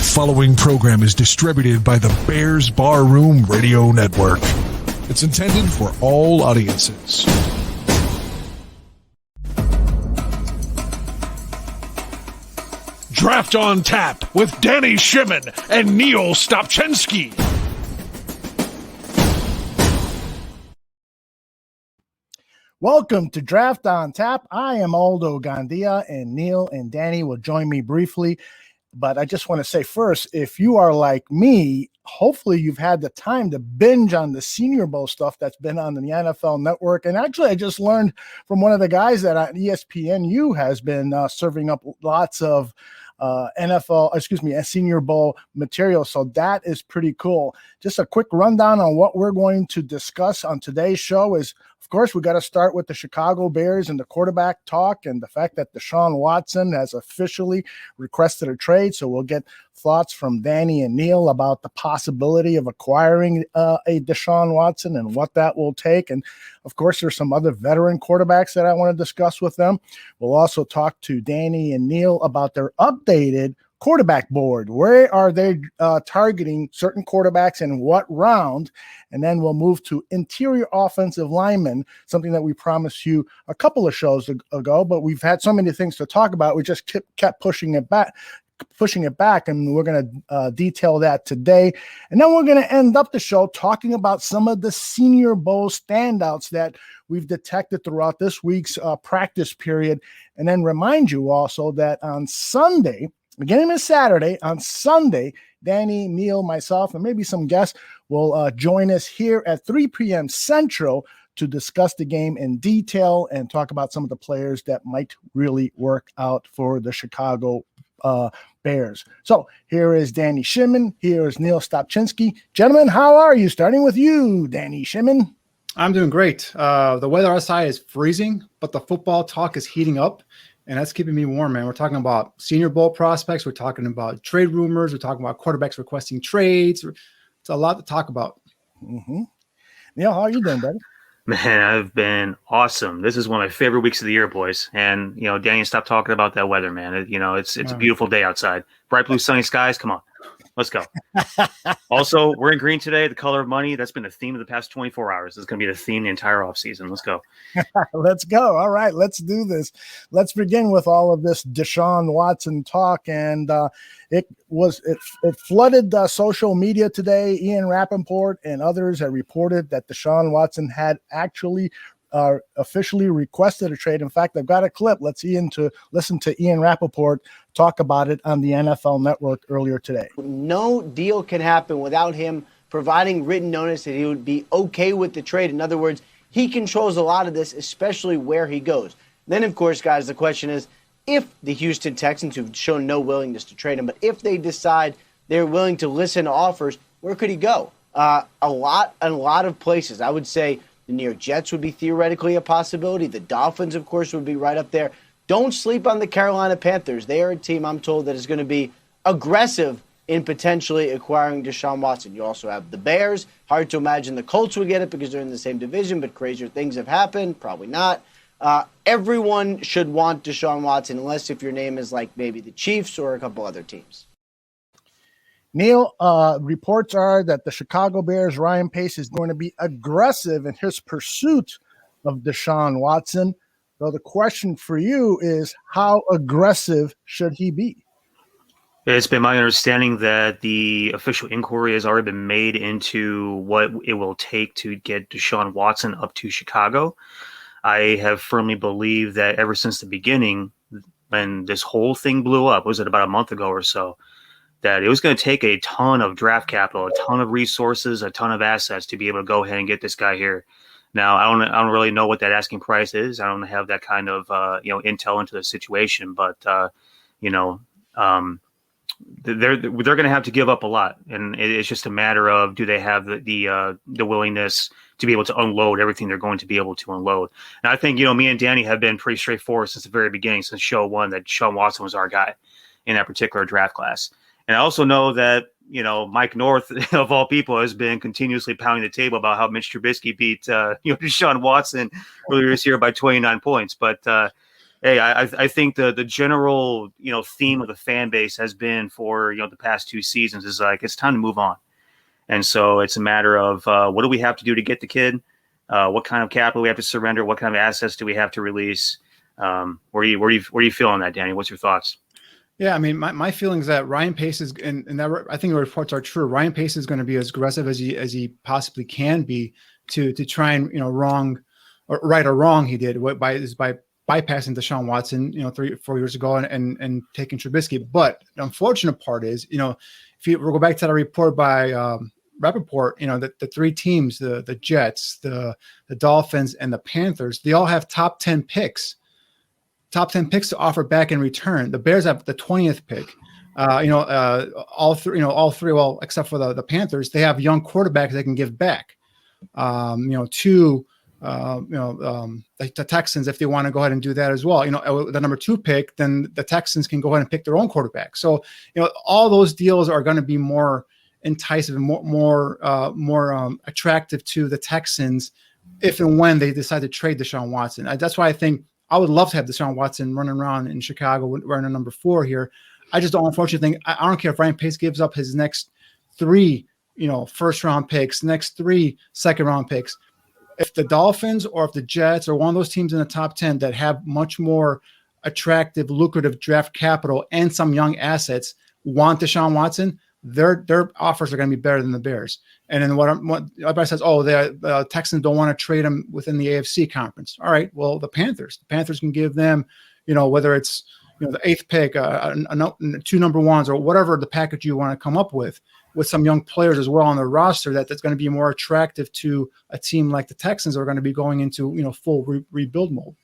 following program is distributed by the Bears Barroom Radio Network. It's intended for all audiences. Draft on Tap with Danny Shimon and Niel Stopczynski. Welcome to Draft on Tap. I am Aldo, Gandia, and Niel and Danny will join me briefly. But I just want to say first, if you are like me, hopefully you've had the time to binge on the Senior Bowl stuff that's been on the NFL Network. And actually, I just learned from one of the guys that at ESPNU has been serving up lots of Senior Bowl material. So that is pretty cool. Just a quick rundown on what we're going to discuss on today's show is, of course, we got to start with the Chicago Bears and the quarterback talk and the fact that Deshaun Watson has officially requested a trade. So we'll get thoughts from Danny and Niel about the possibility of acquiring a Deshaun Watson and what that will take. And of course, there's some other veteran quarterbacks that I want to discuss with them. We'll also talk to Danny and Niel about their updated quarterback board. Where are they targeting certain quarterbacks in what round? And then we'll move to interior offensive linemen, something that we promised you a couple of shows ago, but we've had so many things to talk about. We just kept pushing it back, and we're going to detail that today. And then we're going to end up the show talking about some of the Senior Bowl standouts that we've detected throughout this week's practice period. And then remind you also that on Sunday, beginning of Saturday, on Sunday, Danny, Niel, myself, and maybe some guests will join us here at 3 p.m. Central to discuss the game in detail and talk about some of the players that might really work out for the Chicago Bears. So here is Danny Shimon. Here is Niel Stopczynski. Gentlemen, how are you? Starting with you, Danny Shimon. I'm doing great. The weather outside is freezing, but the football talk is heating up. And that's keeping me warm, man. We're talking about Senior Bowl prospects. We're talking about trade rumors. We're talking about quarterbacks requesting trades. It's a lot to talk about. Mm-hmm. Niel, how are you doing, buddy? Man, I've been awesome. This is one of my favorite weeks of the year, boys. And, Danny, stop talking about that weather, man. It's a beautiful day outside. Bright blue, sunny skies. Come on. Let's go. Also, we're in green today, the color of money. That's been the theme of the past 24 hours. It's going to be the theme the entire offseason. Let's go. Let's go. All right, let's do this. Let's begin with all of this Deshaun Watson talk. And it flooded social media today. Ian Rappaport and others have reported that Deshaun Watson had actually officially requested a trade. In fact, I've got a clip. Let's listen to Ian Rappaport talk about it on the NFL Network earlier today. No deal can happen without him providing written notice that he would be okay with the trade. In other words, he controls a lot of this, especially where he goes. Then, of course, guys, the question is, if the Houston Texans, who've shown no willingness to trade him, but if they decide they're willing to listen to offers, where could he go? A lot of places. I would say the New York Jets would be theoretically a possibility. The Dolphins, of course, would be right up there. Don't sleep on the Carolina Panthers. They are a team, I'm told, that is going to be aggressive in potentially acquiring Deshaun Watson. You also have the Bears. Hard to imagine the Colts would get it because they're in the same division, but crazier things have happened. Probably not. Everyone should want Deshaun Watson, unless if your name is like maybe the Chiefs or a couple other teams. Niel, reports are that the Chicago Bears' Ryan Pace is going to be aggressive in his pursuit of Deshaun Watson. So the question for you is, how aggressive should he be? It's been my understanding that the official inquiry has already been made into what it will take to get Deshaun Watson up to Chicago. I have firmly believed that ever since the beginning, when this whole thing blew up, was it about a month ago or so, that it was going to take a ton of draft capital, a ton of resources, a ton of assets to be able to go ahead and get this guy here. Now, I don't really know what that asking price is. I don't have that kind of intel into the situation, but they're going to have to give up a lot, and it's just a matter of, do they have the willingness to be able to unload everything they're going to be able to unload. And I think me and Danny have been pretty straightforward since the very beginning, since show one, that Deshaun Watson was our guy in that particular draft class. And I also know that Mike North, of all people, has been continuously pounding the table about how Mitch Trubisky beat Deshaun Watson earlier this year by 29 points. But Hey, I think the general theme of the fan base has been for the past 2 seasons is like it's time to move on, and so it's a matter of what do we have to do to get the kid, what kind of capital we have to surrender, what kind of assets do we have to release. Where do you feel on that, Danny? What's your thoughts? Yeah, I mean, my feeling is that Ryan Pace is, and that I think the reports are true. Ryan Pace is going to be as aggressive as he possibly can be to try and right or wrong he did by bypassing Deshaun Watson 3-4 years ago and taking Trubisky. But the unfortunate part is if you go back to the report by Rappaport, the 3 teams, the Jets, the Dolphins, and the Panthers, they all have top 10 picks to offer back in return. The Bears have the 20th pick. All three, well, except for the Panthers, they have young quarterbacks they can give back. The Texans, if they want to go ahead and do that as well, the number 2 pick, then the Texans can go ahead and pick their own quarterback. So, all those deals are going to be more enticing and more attractive to the Texans if and when they decide to trade Deshaun Watson. That's why I think I would love to have Deshaun Watson running around in Chicago wearing a number 4 here. I just don't unfortunately think I don't care if Ryan Pace gives up his next 3, first round picks, next 3 second round picks. If the Dolphins or if the Jets or one of those teams in the top 10 that have much more attractive, lucrative draft capital and some young assets want Deshaun Watson, their offers are going to be better than the Bears. And then what everybody says, the Texans don't want to trade him within the AFC conference. All right, well, the Panthers can give them, whether it's the 8th pick, 2 number 1s, or whatever the package you want to come up with some young players as well on the roster that's going to be more attractive to a team like the Texans that are going to be going into full rebuild mode.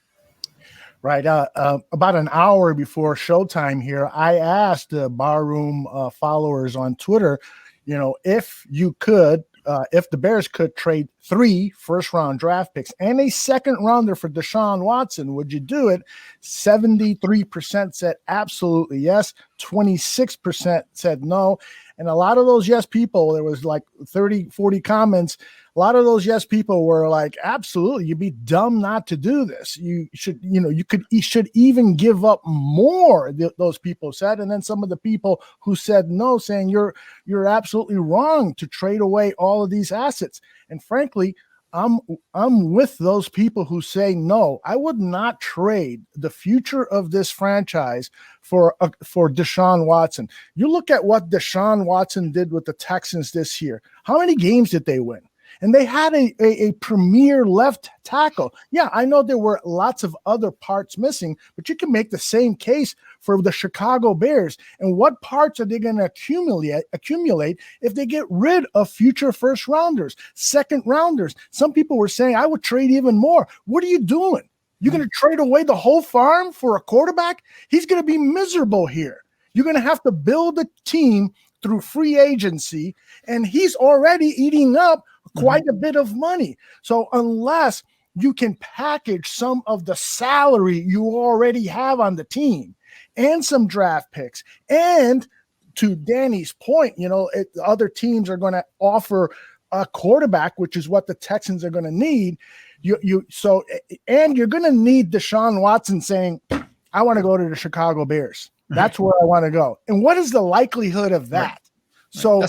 Right. About an hour before showtime here, I asked the Barroom followers on Twitter, if the Bears could trade 3 first-round draft picks and a second-rounder for Deshaun Watson, would you do it? 73% said absolutely yes. 26% said no. And a lot of those yes people, there was like 30, 40 comments. A lot of those yes people were like, absolutely, you'd be dumb not to do this. You should, you should even give up more, those people said. And then some of the people who said no, saying you're absolutely wrong to trade away all of these assets. And frankly, I'm with those people who say no. I would not trade the future of this franchise for Deshaun Watson. You look at what Deshaun Watson did with the Texans this year. How many games did they win? And they had a premier left tackle. Yeah, I know there were lots of other parts missing, but you can make the same case for the Chicago Bears. And what parts are they going to accumulate if they get rid of future first rounders, second rounders? Some people were saying, I would trade even more. What are you doing? You're going to trade away the whole farm for a quarterback? He's going to be miserable here. You're going to have to build a team through free agency, and he's already eating up quite a bit of money. So unless you can package some of the salary you already have on the team and some draft picks, and to Danny's point, other teams are going to offer a quarterback, which is what the Texans are going to need. And you're going to need Deshaun Watson saying, I want to go to the Chicago Bears. That's where I want to go. And what is the likelihood of that? Right. So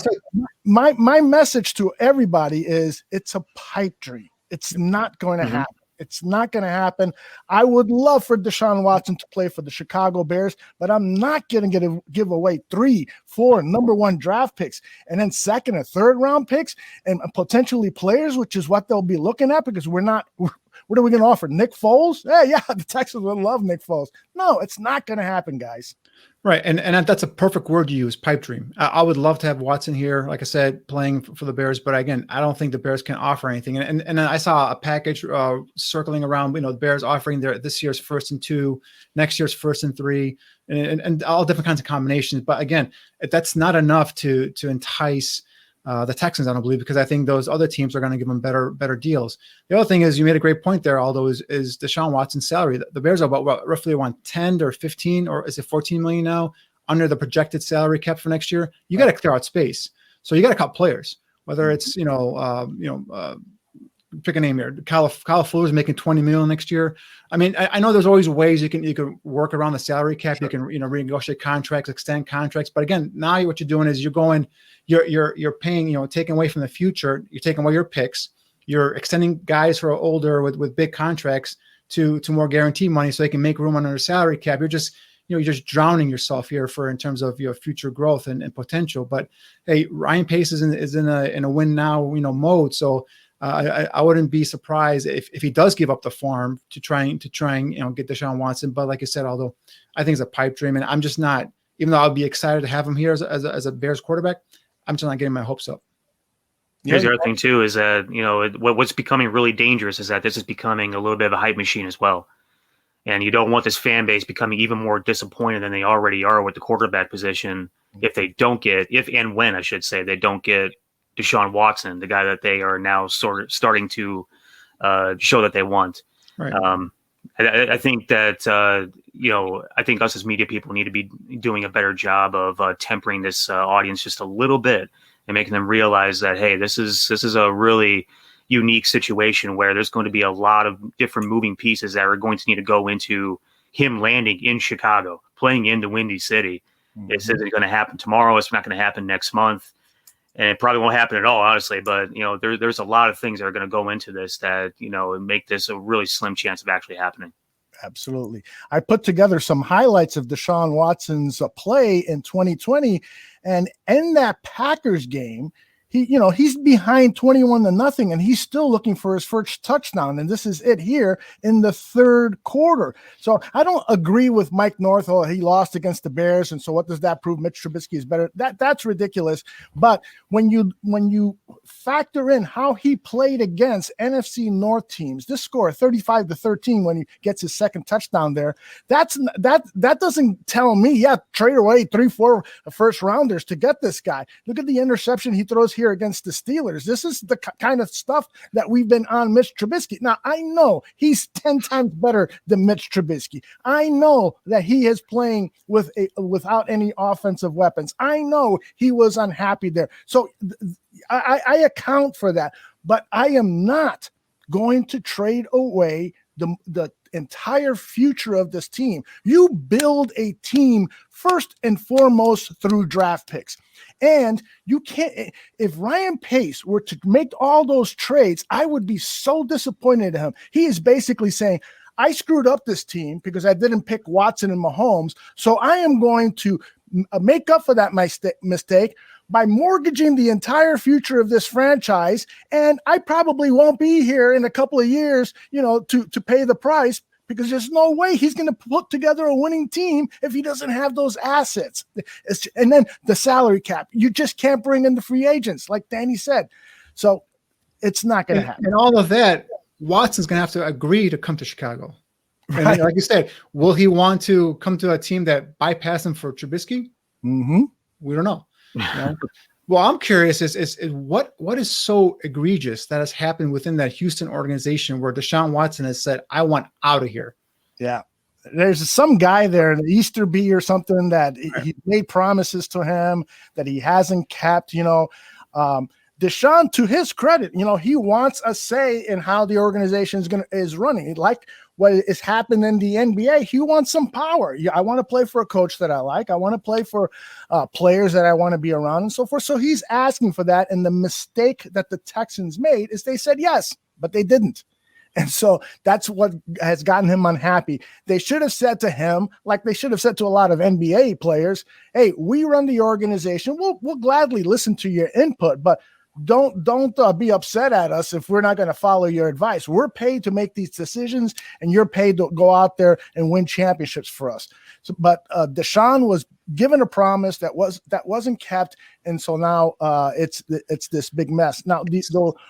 my message to everybody is it's a pipe dream. It's not going to happen. It's not going to happen. I would love for Deshaun Watson to play for the Chicago Bears, but I'm not going to give away 3, 4 number 1 draft picks and then second and third round picks and potentially players, which is what they'll be looking at, because we're not. What are we going to offer? Nick Foles? Yeah, the Texans would love Nick Foles. No, it's not going to happen, guys. Right, and that's a perfect word to use, pipe dream. I would love to have Watson here, like I said, playing for the Bears, but again, I don't think the Bears can offer anything. And then I saw a package circling around, the Bears offering this year's 1st and 2, next year's 1st and 3, and all different kinds of combinations. But again, that's not enough to entice the Texans, I don't believe, because I think those other teams are going to give them better deals. The other thing is, you made a great point there, Aldo, is Deshaun Watson's salary. The Bears are about roughly around 10 or 15, or is it 14 million now, under the projected salary cap for next year. You got to clear out space, so you got to cut players. Whether it's pick a name here. Kyle Fuller's making $20 million next year. I mean, I know there's always ways you can work around the salary cap. Sure. You can renegotiate contracts, extend contracts. But again, now what you're doing is you're paying, taking away from the future. You're taking away your picks. You're extending guys who are older with big contracts to more guaranteed money so they can make room under the salary cap. You're just drowning yourself here in terms of your future growth and potential. But hey, Ryan Pace is in a win now, mode. So I wouldn't be surprised if he does give up the farm to try and get Deshaun Watson. But like I said, Aldo, I think it's a pipe dream, and I'm just not. Even though I'll be excited to have him here as a Bears quarterback, I'm just not getting my hopes up. Here's the other thing too is that what's becoming really dangerous is that this is becoming a little bit of a hype machine as well. And you don't want this fan base becoming even more disappointed than they already are with the quarterback position if they don't get they don't get Deshaun Watson, the guy that they are now sort of starting to show that they want. Right. I think that I think us as media people need to be doing a better job of tempering this audience just a little bit and making them realize that, hey, this is a really unique situation where there's going to be a lot of different moving pieces that are going to need to go into him landing in Chicago, playing in the Windy City. Mm-hmm. This isn't going to happen tomorrow. It's not going to happen next month. And it probably won't happen at all, honestly. But, there's a lot of things that are going to go into this that, make this a really slim chance of actually happening. Absolutely. I put together some highlights of Deshaun Watson's play in 2020. And in that Packers game, he's behind 21-0, and he's still looking for his first touchdown. And this is it here in the third quarter. So I don't agree with Mike North. Oh, he lost against the Bears. And so what does that prove? Mitch Trubisky is better. That's ridiculous. But when you factor in how he played against NFC North teams, this score 35-13 when he gets his second touchdown there, that doesn't tell me, trade away 3-4 first rounders to get this guy. Look at the interception he throws here against the Steelers. This is the kind of stuff that we've been on Mitch Trubisky. Now, I know he's 10 times better than Mitch Trubisky. I know that he is playing without any offensive weapons. I know he was unhappy there. So I account for that, but I am not going to trade away the entire future of this team. You build a team first and foremost through draft picks. And you can't, if Ryan Pace were to make all those trades, I would be so disappointed in him. He is basically saying, I screwed up this team because I didn't pick Watson and Mahomes. So I am going to make up for that mistake by mortgaging the entire future of this franchise. And I probably won't be here in a couple of years, to pay the price, because there's no way he's going to put together a winning team if he doesn't have those assets. And then the salary cap, you just can't bring in the free agents, like Danny said. So it's not going to happen. And all of that, Watson's going to have to agree to come to Chicago. Right. And like you said, will he want to come to a team that bypass him for Trubisky? Mm-hmm. We don't know. Well, I'm curious is what is so egregious that has happened within that Houston organization where Deshaun Watson has said, I want out of here. Yeah. There's some guy there, an Easter bee or something, that he made promises to him that he hasn't kept. Deshaun, to his credit, he wants a say in how the organization is running. Like what is happening in the NBA, he wants some power. I want to play for a coach that I like. I want to play for players that I want to be around and so forth. So he's asking for that. And the mistake that the Texans made is they said yes, but they didn't. And so that's what has gotten him unhappy. They should have said to him, like they should have said to a lot of NBA players, hey, we run the organization. We'll gladly listen to your input, but don't be upset at us if we're not going to follow your advice. We're paid to make these decisions, and you're paid to go out there and win championships for us. So, but Deshaun was given a promise that wasn't kept, and so now it's this big mess. Now,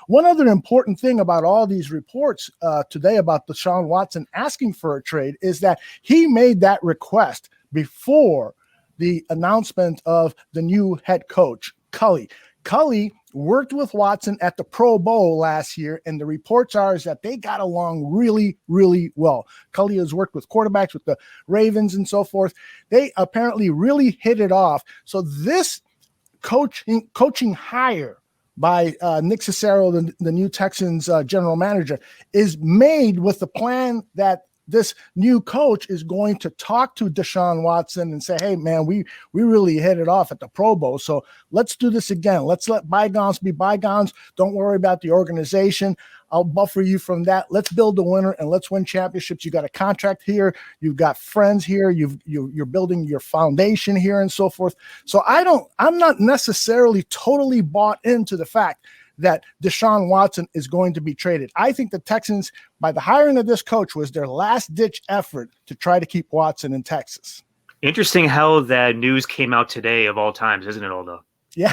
one other important thing about all these reports today about Deshaun Watson asking for a trade is that he made that request before the announcement of the new head coach, Cully. Cully worked with Watson at the Pro Bowl last year, and the reports are that they got along really, really well. Cully has worked with quarterbacks with the Ravens and so forth. They apparently really hit it off. So this coaching hire by Nick Cicero, the new Texans general manager, is made with the plan that this new coach is going to talk to Deshaun Watson and say, hey, man, we really hit it off at the Pro Bowl. So let's do this again. Let's let bygones be bygones. Don't worry about the organization. I'll buffer you from that. Let's build a winner and let's win championships. You got a contract here. You've got friends here. You're building your foundation here and so forth. So I'm not necessarily totally bought into the fact that Deshaun Watson is going to be traded. I think the Texans, by the hiring of this coach, was their last-ditch effort to try to keep Watson in Texas. Interesting how that news came out today of all times, isn't it, Aldo? Yeah,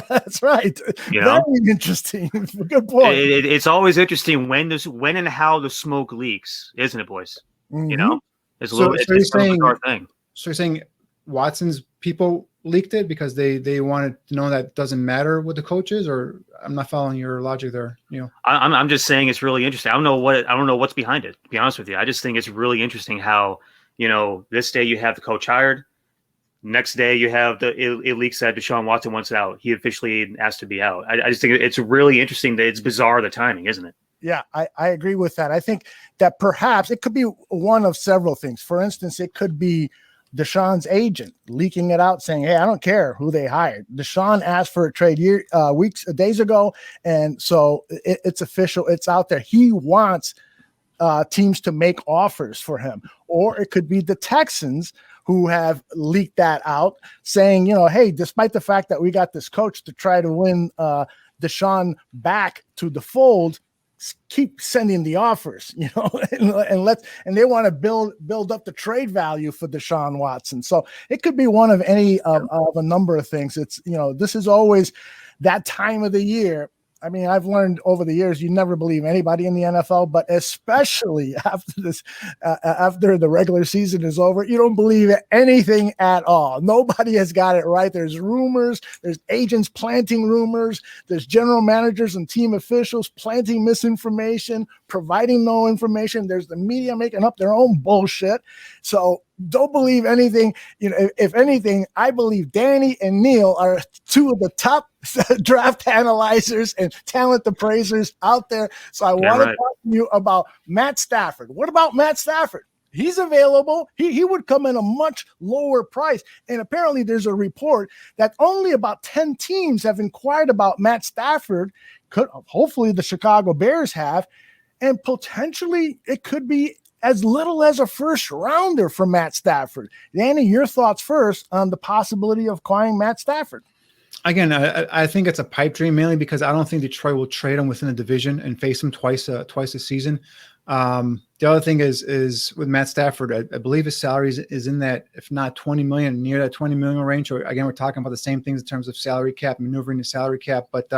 that's right. You know? Very interesting. Good point. It's always interesting when and how the smoke leaks, isn't it, boys? Mm-hmm. You know? It's a bizarre thing. So you're saying Watson's people leaked it because they wanted to know that it doesn't matter what the coach is, or I'm not following your logic there. You know, I'm just saying it's really interesting. I don't know what's behind it, to be honest with you. I just think it's really interesting how, you know, this day you have the coach hired, next day you have it leaks that Deshaun Watson wants out. He officially asked to be out. I just think it's really interesting that it's bizarre, the timing, isn't it? Yeah, I agree with that. I think that perhaps it could be one of several things. For instance, it could be Deshaun's agent leaking it out saying, hey, I don't care who they hired. Deshaun asked for a trade days ago. And so it's official. It's out there. He wants teams to make offers for him. Or it could be the Texans who have leaked that out saying, you know, hey, despite the fact that we got this coach to try to win Deshaun back to the fold, keep sending the offers, you know, and they want to build up the trade value for Deshaun Watson. So it could be one of any of a number of things. It's, you know, this is always that time of the year. I mean, I've learned over the years, you never believe anybody in the NFL, but especially after the regular season is over, you don't believe anything at all. Nobody has got it right. There's rumors, there's agents planting rumors, there's general managers and team officials planting misinformation, providing no information. There's the media making up their own bullshit. So don't believe anything. You know, if anything, I believe Danny and Niel are two of the top draft analyzers and talent appraisers out there. So I want to talk to you about Matt Stafford. What about Matt Stafford? He's available. He would come in a much lower price. And apparently there's a report that only about 10 teams have inquired about Matt Stafford. Hopefully the Chicago Bears have. And potentially it could be as little as a first rounder for Matt Stafford. Danny, your thoughts first on the possibility of acquiring Matt Stafford. Again, I think it's a pipe dream, mainly because I don't think Detroit will trade him within the division and face him twice a season. The other thing is with Matt Stafford, I believe his salary is in that, if not 20 million, near that 20 million range. Or again, we're talking about the same things in terms of salary cap, maneuvering the salary cap. But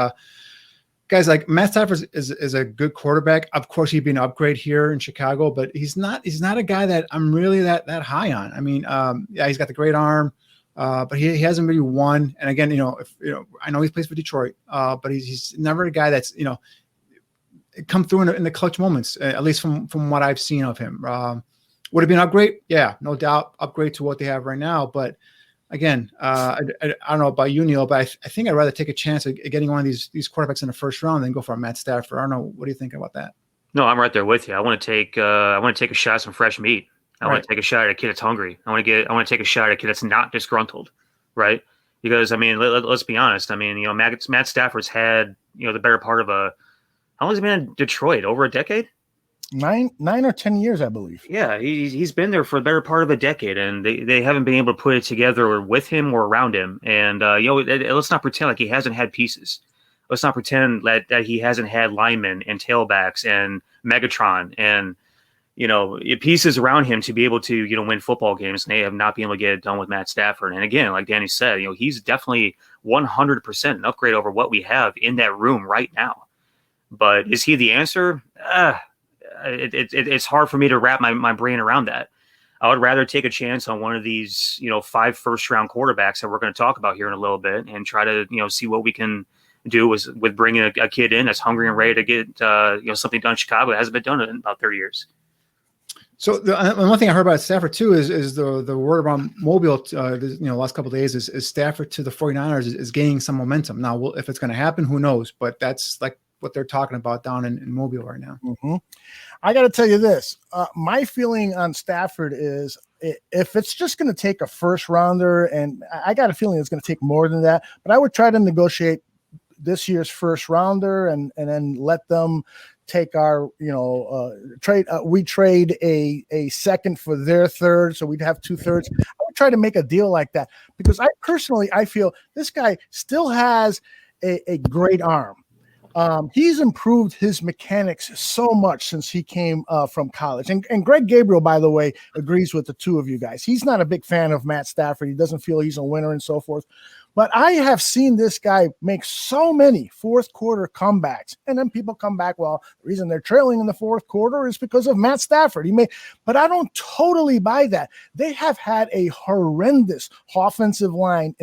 guys, like Matt Stafford is a good quarterback. Of course, he'd be an upgrade here in Chicago, but he's not a guy that I'm really that high on. I mean, yeah, he's got the great arm. But he hasn't really won. And again, I know he plays for Detroit, but he's never a guy that's, come through in the clutch moments, at least from what I've seen of him. Would it be an upgrade? Yeah, no doubt. Upgrade to what they have right now. But again, I don't know about you, Niel, but I think I'd rather take a chance at getting one of these quarterbacks in the first round than go for a Matt Stafford. I don't know. What do you think about that? No, I'm right there with you. I want to take a shot at some fresh meat. I want to take a shot at a kid that's hungry. I want to take a shot at a kid that's not disgruntled, right? Because I mean, let's be honest. I mean, Matt Stafford's had the better part of how long has he been in Detroit? Over a decade? 9 or 10 years, I believe. Yeah, he's been there for the better part of a decade, and they haven't been able to put it together with him or around him. And let's not pretend like he hasn't had pieces. Let's not pretend that he hasn't had linemen and tailbacks and Megatron and pieces around him to be able to, win football games, and they have not been able to get it done with Matt Stafford. And again, like Danny said, he's definitely 100% an upgrade over what we have in that room right now. But is he the answer? It's hard for me to wrap my brain around that. I would rather take a chance on one of these, 5 first-round quarterbacks that we're going to talk about here in a little bit and try to, see what we can do with bringing a kid in that's hungry and ready to get, something done in Chicago that hasn't been done in about 30 years. So the one thing I heard about Stafford too is the word around Mobile, last couple of days is Stafford to the 49ers is gaining some momentum. Now, if it's going to happen, who knows? But that's like what they're talking about down in Mobile right now. Mm-hmm. I got to tell you this. My feeling on Stafford is if it's just going to take a first rounder, and I got a feeling it's going to take more than that, but I would try to negotiate this year's first rounder and then let them take our, trade. We trade a second for their third. So we'd have 2/3. I would try to make a deal like that because I feel this guy still has a great arm. He's improved his mechanics so much since he came from college. And Greg Gabriel, by the way, agrees with the two of you guys. He's not a big fan of Matt Stafford. He doesn't feel he's a winner and so forth. But I have seen this guy make so many fourth quarter comebacks. And then people come back, well, the reason they're trailing in the fourth quarter is because of Matt Stafford. But I don't totally buy that. They have had a horrendous offensive line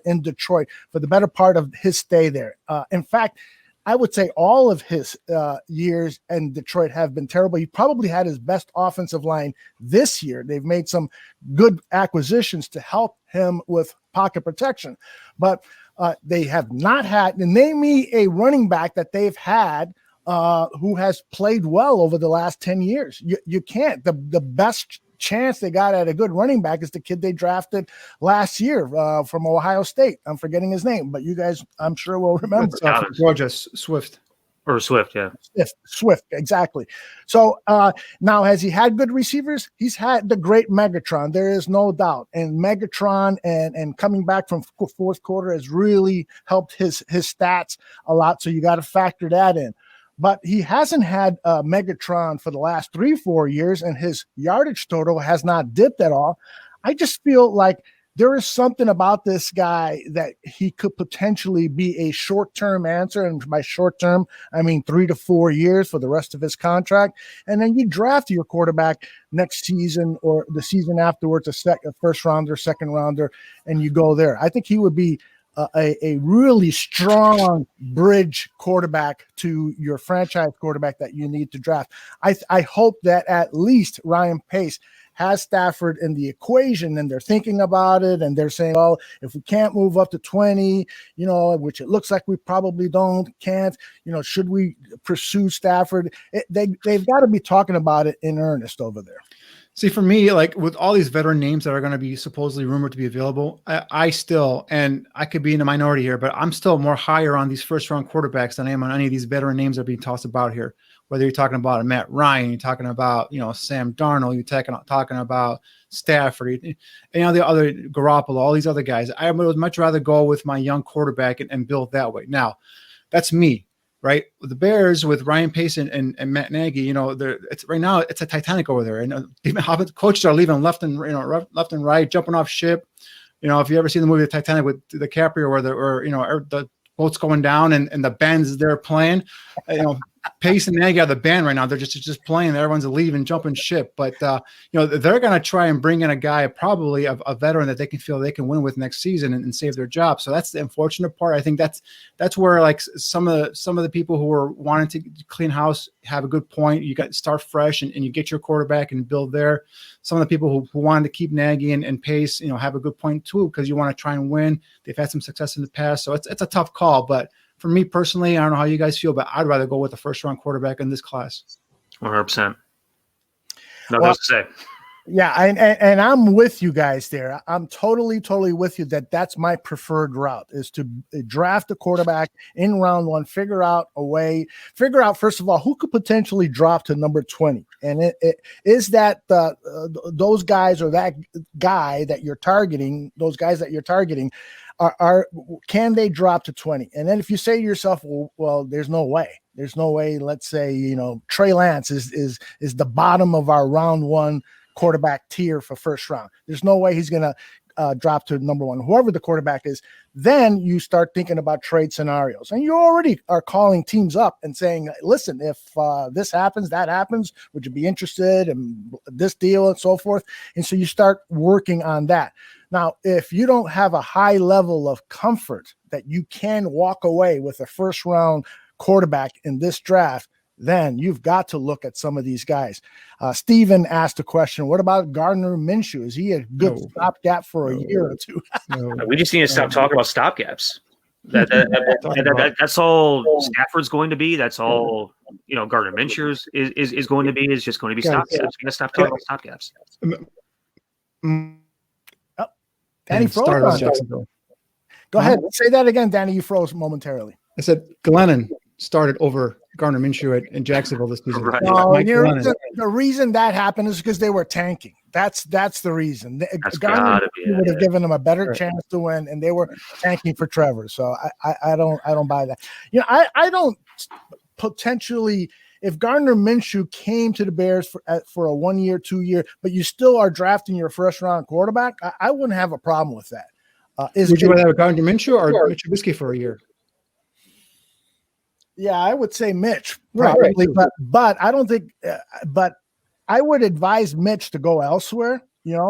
in Detroit for the better part of his stay there. In fact, I would say all of his years in Detroit have been terrible. He probably had his best offensive line this year. They've made some good acquisitions to help him with pocket protection, but they have not had. Name me a running back that they've had who has played well over the last 10 years. You can't. The best chance they got at a good running back is the kid they drafted last year from Ohio State. I'm forgetting his name, but you guys, I'm sure will remember. Georgia Swift. Or Swift, yeah. Swift, exactly. So now, has he had good receivers? He's had the great Megatron. There is no doubt. And Megatron and coming back from fourth quarter has really helped his stats a lot. So you got to factor that in. But he hasn't had Megatron for the last 3-4 years, and his yardage total has not dipped at all. I just feel like there is something about this guy that he could potentially be a short-term answer. And by short-term, I mean 3 to 4 years for the rest of his contract. And then you draft your quarterback next season or the season afterwards, a first rounder, second rounder, and you go there. I think he would be a really strong bridge quarterback to your franchise quarterback that you need to draft. I hope that at least Ryan Pace has Stafford in the equation and they're thinking about it and they're saying, well, if we can't move up to 20, which it looks like we probably can't, should we pursue Stafford? They've got to be talking about it in earnest over there. See, for me, like with all these veteran names that are going to be supposedly rumored to be available, I still, and I could be in the minority here, but I'm still more higher on these first round quarterbacks than I am on any of these veteran names that are being tossed about here. Whether you're talking about a Matt Ryan, you're talking about, Sam Darnold, you're talking about Stafford, the other Garoppolo, all these other guys. I would much rather go with my young quarterback and build that way. Now, that's me. Right, with the Bears, with Ryan Pace and Matt Nagy, right now it's a Titanic over there, and the coaches are leaving left and right, jumping off ship. If you ever see the movie The Titanic with DiCaprio, or the boat's going down and the band's there playing, Pace and Nagy are the band right now. They're just playing. Everyone's leaving, jumping ship. But they're going to try and bring in a guy, probably a veteran that they can feel they can win with next season and save their job. So that's the unfortunate part. I think that's where like some of the people who are wanting to clean house have a good point. You got to start fresh and you get your quarterback and build there. Some of the people who wanted to keep Nagy and Pace, have a good point too, because you want to try and win. They've had some success in the past, so it's a tough call, but. For me personally, I don't know how you guys feel, but I'd rather go with the first-round quarterback in this class. 100%. Nothing else to say. Yeah, and I'm with you guys there. I'm totally with you that's my preferred route is to draft a quarterback in round one, figure out, first of all, who could potentially drop to number 20. And is that those guys or that guy that you're targeting, can they drop to 20? And then if you say to yourself, well, there's no way. Let's say, Trey Lance is the bottom of our round one quarterback tier for first round. There's no way he's going to drop to number one, whoever the quarterback is. Then you start thinking about trade scenarios, and you already are calling teams up and saying, listen, if this happens, that happens, would you be interested in this deal and so forth? And so you start working on that. Now, if you don't have a high level of comfort that you can walk away with a first round quarterback in this draft, then you've got to look at some of these guys. Steven asked a question. What about Gardner Minshew? Is he a good stopgap for a year or two? We just need to stop talking about stopgaps. That's all Stafford's going to be. That's all Gardner Minshew is going to be. Is just going to be stopgaps. We're going to stop talking about stopgaps. Danny froze. Go ahead. Say that again, Danny. You froze momentarily. I said Glennon started over Gardner Minshew in Jacksonville this season. Right. No, the reason that happened is because they were tanking. That's the reason. Gardner would have given them a better chance to win, and they were tanking for Trevor. So I don't buy that. I don't potentially. If Gardner Minshew came to the Bears for a 1 year, 2 year, but you still are drafting your first round quarterback, I wouldn't have a problem with that. Would you rather have Gardner Minshew or Mitch Trubisky for a year? Yeah, I would say Mitch probably, but I don't think. But I would advise Mitch to go elsewhere.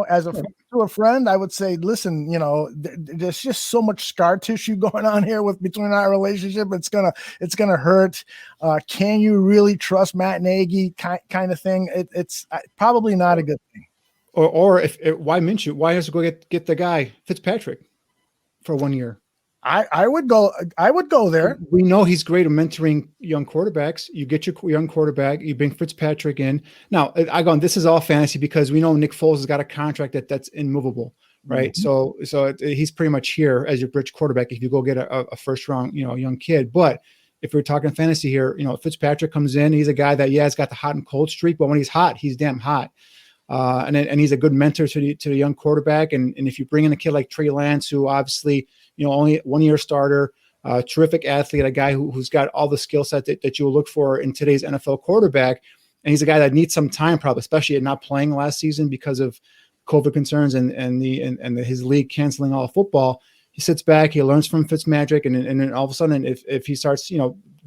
As a friend, I would say, listen, there's just so much scar tissue going on here between our relationship. It's gonna hurt. Can you really trust Matt Nagy? Kind of thing. It's probably not a good thing. Or why Minshew? Why has to go get the guy Fitzpatrick for 1 year? I would go there. We know he's great at mentoring young quarterbacks. You get your young quarterback, you bring Fitzpatrick in. Now, this is all fantasy because we know Nick Foles has got a contract that's immovable, right? Mm-hmm. So he's pretty much here as your bridge quarterback if you go get a first round, young kid. But if we're talking fantasy here, Fitzpatrick comes in, he's a guy that he's got the hot and cold streak, but when he's hot, he's damn hot. And he's a good mentor to the young quarterback. And if you bring in a kid like Trey Lance, who obviously, only 1 year starter, terrific athlete, a guy who's got all the skill set that you'll look for in today's NFL quarterback. And he's a guy that needs some time, probably, especially at not playing last season because of COVID concerns and his league canceling all football. He sits back, he learns from Fitzmagic, and then all of a sudden, if he starts,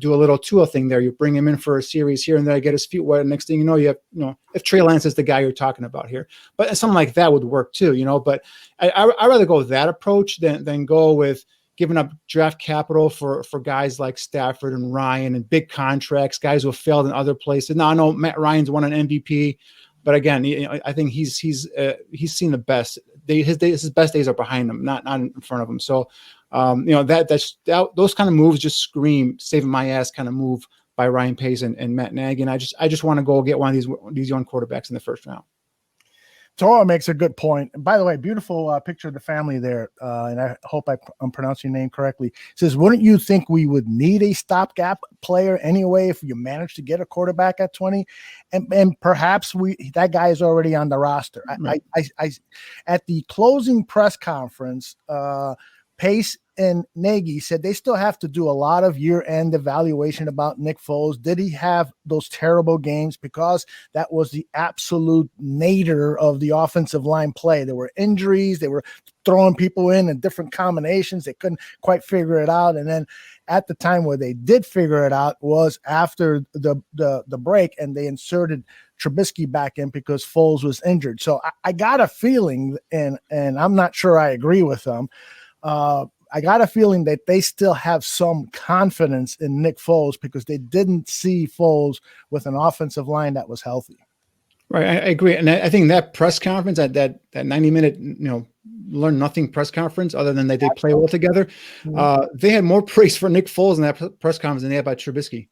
do a little Tua thing there, you bring him in for a series here and there, get his feet wet. And next thing you know, you have, if Trey Lance is the guy you're talking about here, but something like that would work too, but I'd rather go with that approach than go with giving up draft capital for guys like Stafford and Ryan and big contracts, guys who have failed in other places. Now I know Matt Ryan's won an MVP, but again, I think he's seen the best. His best days are behind him, not in front of him. So, those kind of moves just scream saving my ass kind of move by Ryan Pace and Matt Nagy. And I just want to go get one of these young quarterbacks in the first round. Toro makes a good point. And by the way, beautiful picture of the family there. And I hope I'm pronouncing your name correctly. It says, wouldn't you think we would need a stopgap player anyway if you manage to get a quarterback at 20? And perhaps that guy is already on the roster. Right. I at the closing press conference, Pace and Nagy said they still have to do a lot of year-end evaluation about Nick Foles. Did he have those terrible games? Because that was the absolute nadir of the offensive line play. There were injuries. They were throwing people in different combinations. They couldn't quite figure it out. And then at the time where they did figure it out was after the break, and they inserted Trubisky back in because Foles was injured. So I got a feeling, and I'm not sure I agree with them, I got a feeling that they still have some confidence in Nick Foles because they didn't see Foles with an offensive line that was healthy. Right. I agree. And I think that press conference, that 90-minute, learn nothing press conference, other than that they play well together, they had more praise for Nick Foles in that press conference than they had by Trubisky.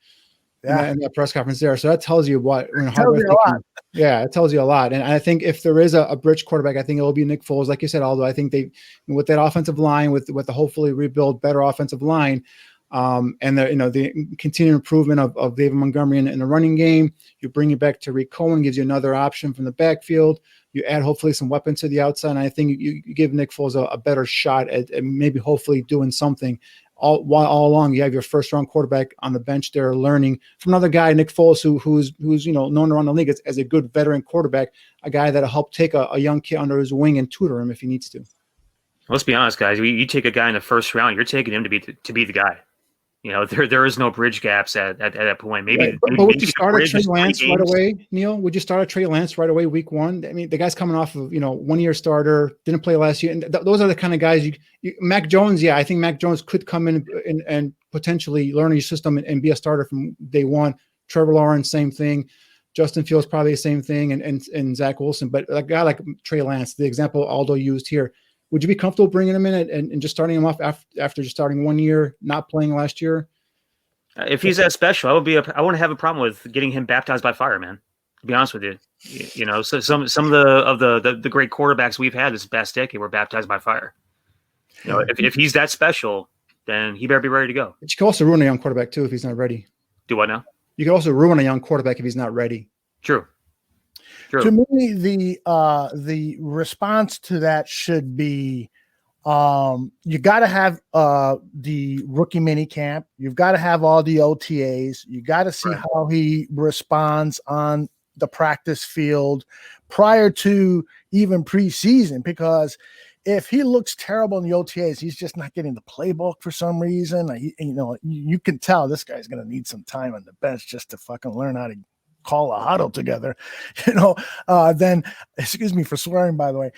In that press conference there. So that tells you what. It tells you a lot. And I think if there is a bridge quarterback, I think it will be Nick Foles. Like you said, Aldo, I think they, with that offensive line, with the hopefully rebuild better offensive line, and the continued improvement of David Montgomery in the running game, you bring it back to Tariq Cohen, gives you another option from the backfield. You add hopefully some weapons to the outside. And I think you give Nick Foles a better shot at maybe hopefully doing something. All along, you have your first round quarterback on the bench there, learning from another guy, Nick Foles, who's known around the league as a good veteran quarterback, a guy that'll help take a young kid under his wing and tutor him if he needs to. Let's be honest, guys. You take a guy in the first round, you're taking him to be the guy. There is no bridge gaps at that point. Maybe. But would you start a Trey Lance right away, Neil? Would you start a Trey Lance right away, week one? I mean, the guy's coming off of 1 year starter, didn't play last year, and those are the kind of guys. Mac Jones, I think Mac Jones could come in and potentially learn your system and be a starter from day one. Trevor Lawrence, same thing. Justin Fields, probably the same thing, and Zach Wilson. But a guy like Trey Lance, the example Aldo used here, would you be comfortable bringing him in and just starting him off after just starting 1 year, not playing last year? If he's that special, I wouldn't have a problem with getting him baptized by fire, man. To be honest with you, so some of the great quarterbacks we've had this past decade were baptized by fire. If he's that special, then he better be ready to go. But you can also ruin a young quarterback too if he's not ready. Do what now? You can also ruin a young quarterback if he's not ready. True. To me, the response to that should be, you got to have the rookie mini camp. You've got to have all the OTAs. You got to see how he responds on the practice field prior to even preseason, because if he looks terrible in the OTAs, he's just not getting the playbook for some reason. You can tell this guy's going to need some time on the bench just to fucking learn how to call a huddle together, then, excuse me for swearing, by the way,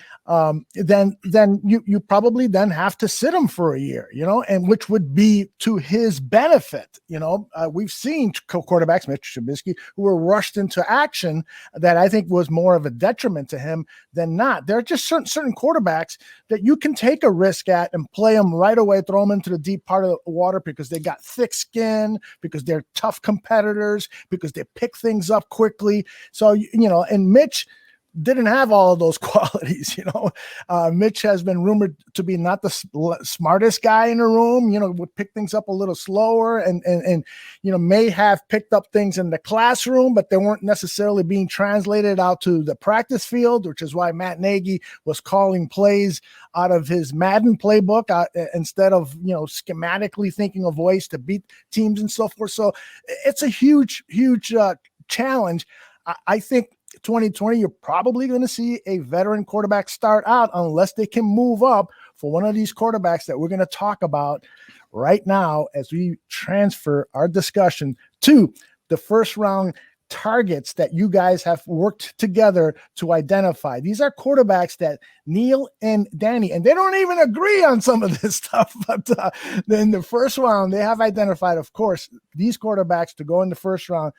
then you probably then have to sit him for a year, and which would be to his benefit. We've seen quarterbacks, Mitch Trubisky, who were rushed into action that I think was more of a detriment to him than not. There are just certain quarterbacks that you can take a risk at and play them right away, throw them into the deep part of the water because they got thick skin, because they're tough competitors, because they pick things up quickly. So, and Mitch didn't have all of those qualities. Mitch has been rumored to be not the smartest guy in the room, would pick things up a little slower and may have picked up things in the classroom, but they weren't necessarily being translated out to the practice field, which is why Matt Nagy was calling plays out of his Madden playbook instead of, schematically thinking of ways to beat teams and so forth. So it's a huge challenge. I think 2020, you're probably going to see a veteran quarterback start out unless they can move up for one of these quarterbacks that we're going to talk about right now as we transfer our discussion to the first round targets that you guys have worked together to identify. These are quarterbacks that Niel and Danny, and they don't even agree on some of this stuff, but in the first round, they have identified, of course, these quarterbacks to go in the first round: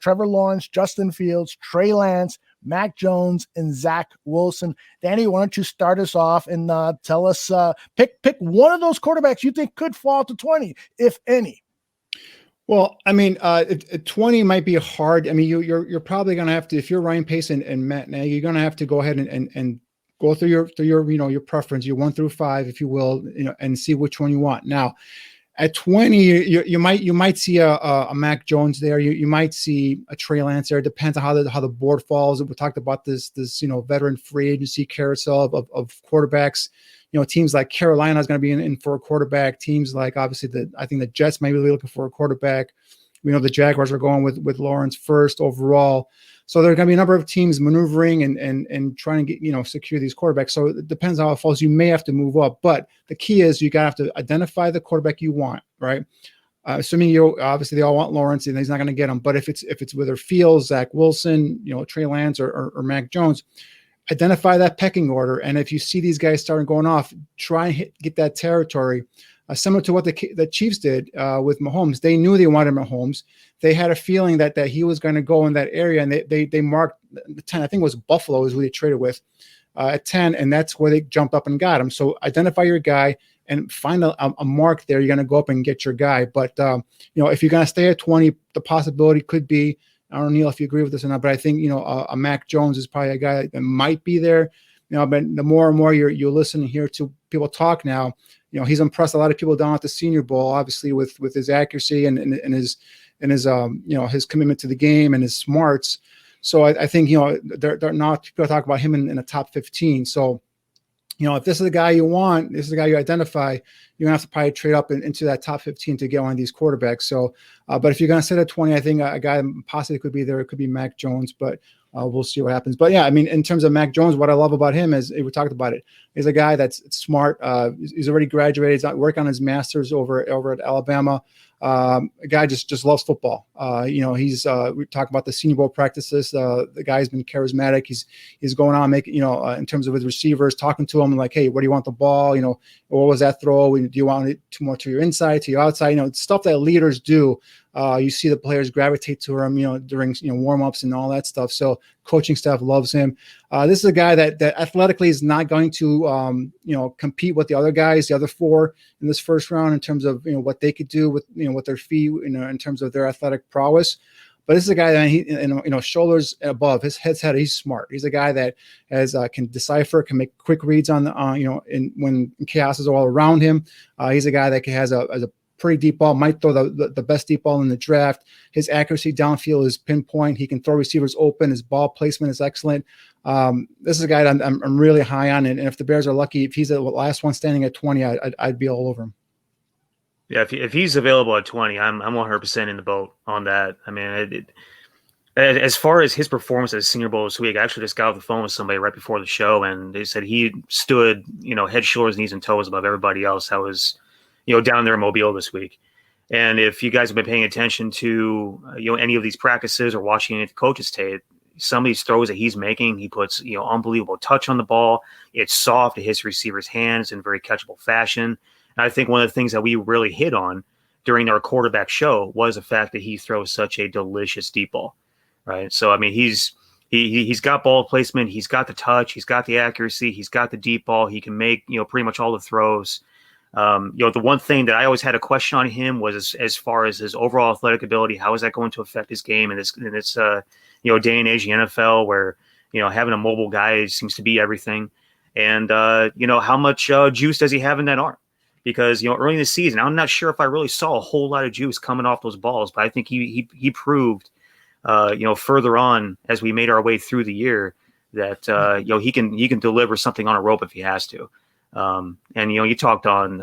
Trevor Lawrence, Justin Fields, Trey Lance, Mac Jones, and Zach Wilson. Danny, why don't you start us off and tell us, pick one of those quarterbacks you think could fall to 20, if any. Well, I mean, 20 might be hard. I mean, you're probably going to have to, if you're Ryan Pace and Matt Nagy, you're going to have to go ahead and go through your preference, your 1 through 5, if you will, and see which one you want. Now, at 20, you might see a Mac Jones there. You might see a Trey Lance there. It depends on how the board falls. We talked about this veteran free agency carousel of quarterbacks. Teams like Carolina is going to be in for a quarterback. Teams like, obviously, I think the Jets may be looking for a quarterback. We know the Jaguars are going with Lawrence first overall. So there are going to be a number of teams maneuvering and trying to get, secure these quarterbacks. So it depends on how it falls. You may have to move up. But the key is you got to have to identify the quarterback you want, right? Assuming obviously they all want Lawrence and he's not going to get him. But if it's whether Fields, Zach Wilson, Trey Lance or Mac Jones, identify that pecking order. And if you see these guys starting going off, try and get that territory. Similar to what the Chiefs did with Mahomes. They knew they wanted Mahomes. They had a feeling that he was going to go in that area, and they marked 10. I think it was Buffalo is who they traded with at 10, and that's where they jumped up and got him. So identify your guy and find a mark there. You're going to go up and get your guy. But if you're going to stay at 20, the possibility could be, I don't know, Neil, if you agree with this or not, but I think, a Mac Jones is probably a guy that might be there. But the more and more you listen and hear to people talk now, he's impressed a lot of people down at the Senior Bowl, obviously with his accuracy and his commitment to the game and his smarts. So I think, they're not people talk about him in the top 15. So, if this is the guy you want, this is the guy you identify, you're going to have to probably trade up into that top 15 to get one of these quarterbacks. So, but if you're going to sit at 20, I think a guy possibly could be there. It could be Mac Jones, but we'll see what happens. But yeah, I mean, in terms of Mac Jones, what I love about him is, we talked about it, he's a guy that's smart. He's already graduated. He's working on his master's over at Alabama. A guy just loves football. He's we talk about the Senior Bowl practices. The guy's been charismatic. He's going on making, in terms of his receivers, talking to them like, hey, where do you want the ball? What was that throw? Do you want it more to your inside, to your outside? Stuff that leaders do You see the players gravitate to him, during warm-ups and all that stuff. So coaching staff loves him. This is a guy that athletically is not going to compete with the other guys, the other four in this first round in terms of what they could do with their feet, in terms of their athletic prowess. But this is a guy that shoulders above his head. He's smart. He's a guy that can decipher, can make quick reads on when chaos is all around him. He's a guy that has a pretty deep ball, might throw the best deep ball in the draft. His accuracy downfield is pinpoint. He can throw receivers open. His ball placement is excellent. This is a guy that I'm really high on. And if the Bears are lucky, if he's the last one standing at 20, I'd be all over him. Yeah, if he's available at 20, I'm 100% in the boat on that. I mean, as far as his performance at the Senior Bowl this week, I actually just got off the phone with somebody right before the show, and they said he stood, head, shoulders, knees, and toes above everybody else that was, down there in Mobile this week. And if you guys have been paying attention to, any of these practices or watching any of the coaches' tape, some of these throws that he's making, he puts, unbelievable touch on the ball. It's soft. It hits receivers' hands in very catchable fashion. And I think one of the things that we really hit on during our quarterback show was the fact that he throws such a delicious deep ball, right? So, I mean, he's got ball placement. He's got the touch. He's got the accuracy. He's got the deep ball. He can make, pretty much all the throws. The one thing that I always had a question on him was as far as his overall athletic ability, how is that going to affect his game in this day and age in the NFL where, having a mobile guy seems to be everything. And, how much juice does he have in that arm? Because, early in the season, I'm not sure if I really saw a whole lot of juice coming off those balls, but I think he proved, further on as we made our way through the year that, he can deliver something on a rope if he has to. And you talked on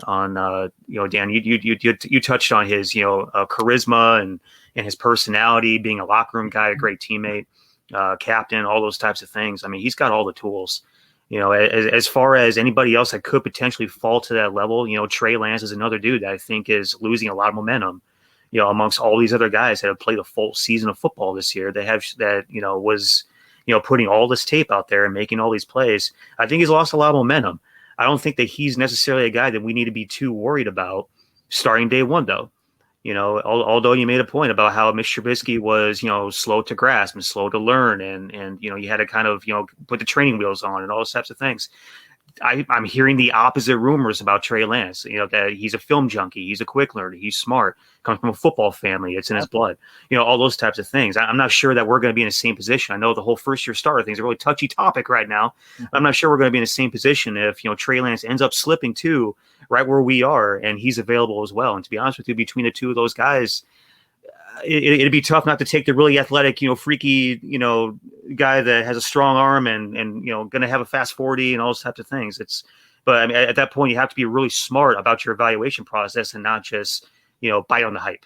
Dan, you touched on his charisma and his personality, being a locker room guy, a great teammate, captain, all those types of things. I mean, he's got all the tools. As far as anybody else that could potentially fall to that level, Trey Lance is another dude that I think is losing a lot of momentum. Amongst all these other guys that have played a full season of football this year, was putting all this tape out there and making all these plays. I think he's lost a lot of momentum. I don't think that he's necessarily a guy that we need to be too worried about starting day one, though. Although you made a point about how Mr. Trubisky was, slow to grasp and slow to learn. And you had to kind of, put the training wheels on and all those types of things. I'm hearing the opposite rumors about Trey Lance, that he's a film junkie. He's a quick learner. He's smart, comes from a football family. It's in his blood, all those types of things. I'm not sure that we're going to be in the same position. I know the whole first year starter thing is a really touchy topic right now. I'm not sure we're going to be in the same position if, Trey Lance ends up slipping too, right where we are, and he's available as well. And to be honest with you, between the two of those guys, it'd be tough not to take the really athletic, freaky, guy that has a strong arm and going to have a fast 40 and all those types of things. But I mean, at that point, you have to be really smart about your evaluation process and not just, bite on the hype,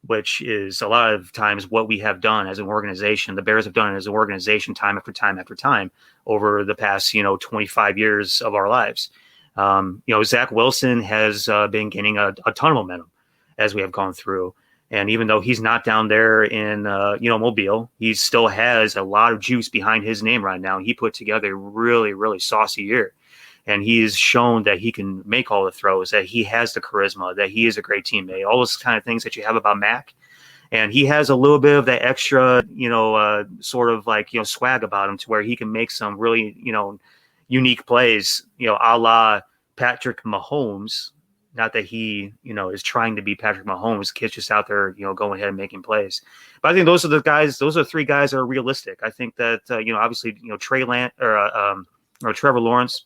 which is a lot of times what we have done as an organization. The Bears have done it as an organization time after time after time over the past, 25 years of our lives. Zach Wilson has been gaining a ton of momentum as we have gone through. And even though he's not down there in, Mobile, he still has a lot of juice behind his name right now. He put together a really, really saucy year. And he's shown that he can make all the throws, that he has the charisma, that he is a great teammate, all those kind of things that you have about Mack. And he has a little bit of that extra, sort of like, swag about him to where he can make some really, unique plays, a la Patrick Mahomes. Not that he, is trying to be Patrick Mahomes. Kid's just out there, going ahead and making plays. But I think those are the guys. Those are three guys that are realistic. I think that obviously, Trey Lance or Trevor Lawrence,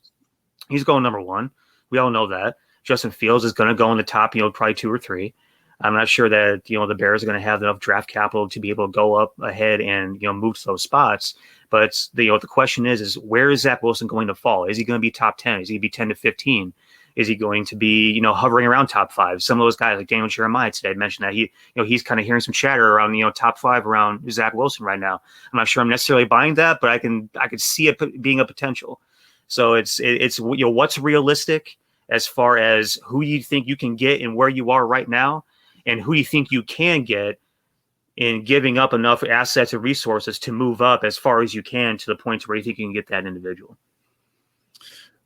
he's going number one. We all know that. Justin Fields is going to go in the top, probably 2 or 3. I'm not sure that the Bears are going to have enough draft capital to be able to go up ahead and move to those spots. But the question is where is Zach Wilson going to fall? Is he going to be top 10? Is he going to be 10 to 15? Is he going to be, hovering around top 5? Some of those guys like Daniel Jeremiah today mentioned that he's kind of hearing some chatter around, top 5 around Zach Wilson right now. I'm not sure I'm necessarily buying that, but I could see it being a potential. So it's what's realistic as far as who you think you can get and where you are right now, and who you think you can get in giving up enough assets and resources to move up as far as you can to the point where you think you can get that individual.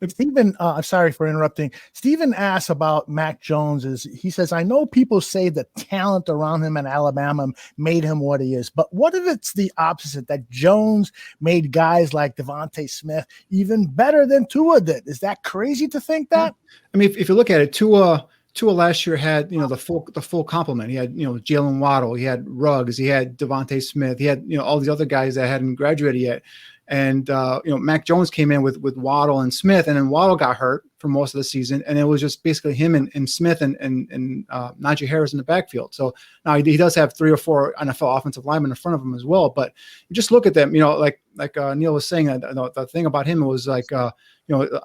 Stephen, I'm sorry for interrupting. Stephen asks about Mac Jones. He says, I know people say the talent around him in Alabama made him what he is, but what if it's the opposite, that Jones made guys like Devontae Smith even better than Tua did? Is that crazy to think that? I mean, if you look at it, Tua last year had, the full complement. He had, Jalen Waddle, he had Ruggs, he had Devontae Smith, he had, all these other guys that hadn't graduated yet. And, Mac Jones came in with Waddle and Smith, and then Waddle got hurt for most of the season. And it was just basically him and Smith and Najee Harris in the backfield. So now he does have 3 or 4 NFL offensive linemen in front of him as well. But you just look at them, like Niel was saying, the thing about him was like, a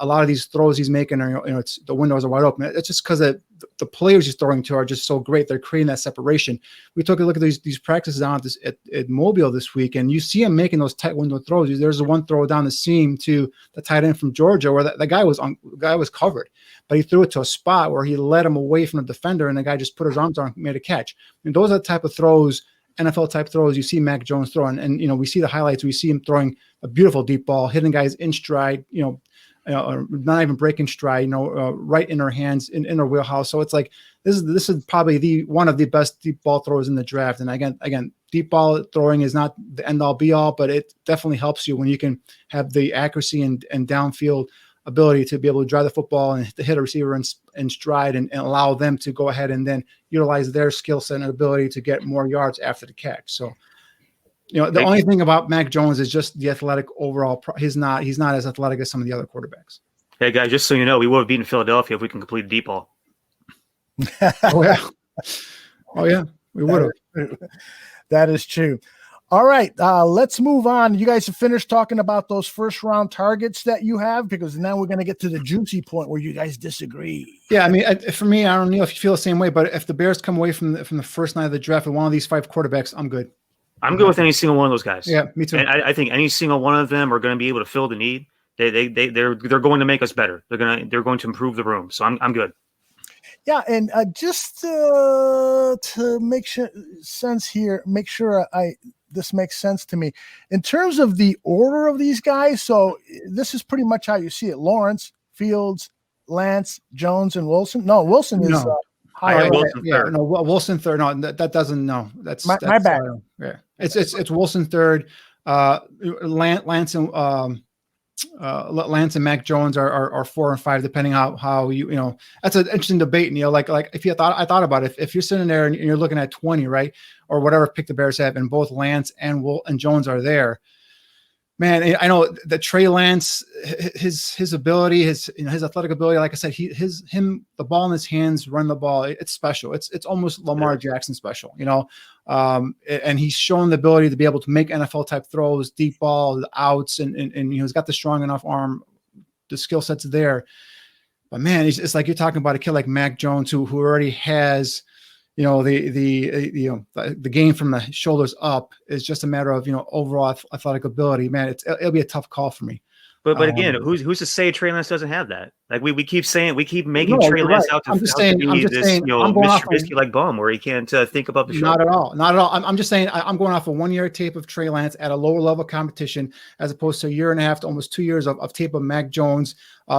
lot of these throws he's making are, it's the windows are wide open. It's just because the players he's throwing to are just so great. They're creating that separation. We took a look at these practices down at Mobile this week, and you see him making those tight window throws. There's one throw down the seam to the tight end from Georgia where the guy was covered, but he threw it to a spot where he led him away from the defender, and the guy just put his arms on and made a catch. And those are the type of throws, NFL type throws you see Mac Jones throwing. And we see the highlights. We see him throwing a beautiful deep ball, hitting guys in stride, not even breaking stride, right in her hands, in her wheelhouse. So it's like this is probably one of the best deep ball throwers in the draft. And again, deep ball throwing is not the end all be all, but it definitely helps you when you can have the accuracy and downfield ability to be able to drive the football and to hit a receiver in stride and allow them to go ahead and then utilize their skill set and ability to get more yards after the catch. So, the only thing about Mac Jones is just the athletic overall. He's not as athletic as some of the other quarterbacks. Hey guys, just so you know, we would have beaten Philadelphia if we can complete a deep ball. Oh yeah, we would have. That is true. All right, let's move on. You guys have finished talking about those first round targets that you have, because now we're going to get to the juicy point where you guys disagree. Yeah, I mean, for me, I don't know if you feel the same way, but if the Bears come away from the first night of the draft with one of these 5 quarterbacks, I'm good. I'm good with any single one of those guys. Yeah, me too. And I think any single one of them are going to be able to fill the need. They're going to make us better. They're going to improve the room. So I'm good. Yeah, and just to make sense here, make sure this makes sense to me in terms of the order of these guys. So this is pretty much how you see it: Lawrence, Fields, Lance, Jones, and Wilson. No, Wilson is higher. Wilson third. No, that doesn't. No, that's my bad. Yeah, it's Wilson third. Lance and Mac Jones are 4 and 5, depending how you that's an interesting debate. Like if I thought about it, if you're sitting there and you're looking at 20, right, or whatever pick the Bears have, and both Lance and Jones are there, man, I know that Trey Lance, his ability, his athletic ability, like I said, the ball in his hands, run the ball, it's special. It's almost Lamar Jackson special, and he's shown the ability to be able to make NFL type throws, deep ball, the outs, and he's got the strong enough arm, the skill set's there. But man, it's like you're talking about a kid like Mac Jones who already has, the game from the shoulders up. Is just a matter of overall athletic ability. Man, it'll be a tough call for me. But again, who's to say Trey Lance doesn't have that? Like we keep making Trey Lance out to be this Mr. Trubisky like bum where he can't think above the shoulder. Not at all. I'm just saying I'm going off a 1 year tape of Trey Lance at a lower level competition, as opposed to a year and a half to almost 2 years of tape of Mac Jones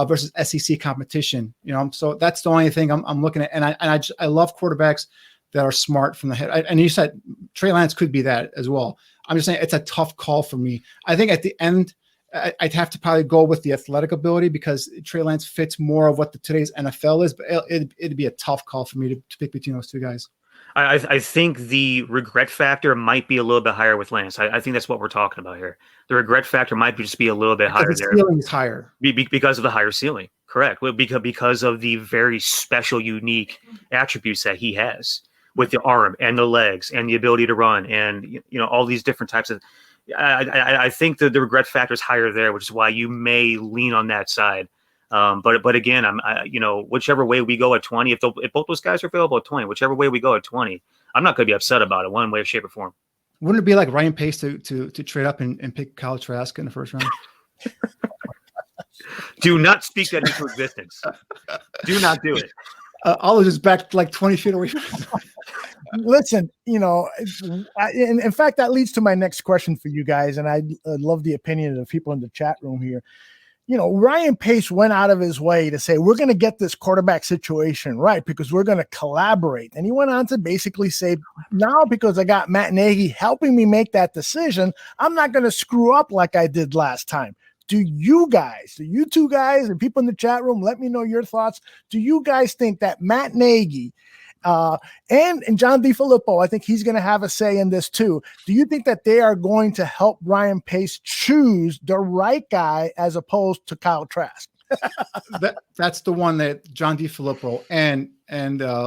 versus SEC competition. So that's the only thing I'm looking at. And I love quarterbacks that are smart from the head. And you said Trey Lance could be that as well. I'm just saying it's a tough call for me. I think at the end, I'd have to probably go with the athletic ability because Trey Lance fits more of what today's NFL is, but it'd be a tough call for me to pick between those two guys. I think the regret factor might be a little bit higher with Lance. I think that's what we're talking about here. The regret factor might just be a little bit higher there. The ceiling is higher. Because of the higher ceiling. Correct. Because of the very special, unique attributes that he has with the arm and the legs and the ability to run and all these different types of. I think that the regret factor is higher there, which is why you may lean on that side. But again, whichever way we go at 20, if both those guys are available at 20, whichever way we go at 20, I'm not going to be upset about it one way, shape, or form. Wouldn't it be like Ryan Pace to trade up and pick Kyle Trask in the first round? Do not speak that into existence. Do not do it. Aldo just back like 20 feet away. Listen, in fact, that leads to my next question for you guys, and I love the opinion of the people in the chat room here. Ryan Pace went out of his way to say, we're going to get this quarterback situation right because we're going to collaborate. And he went on to basically say, now because I got Matt Nagy helping me make that decision, I'm not going to screw up like I did last time. Do you two guys and people in the chat room, let me know your thoughts. Do you guys think that Matt Nagy and John DeFilippo, I think he's going to have a say in this too. Do you think that they are going to help Ryan Pace choose the right guy as opposed to Kyle Trask? That's the one that John DeFilippo and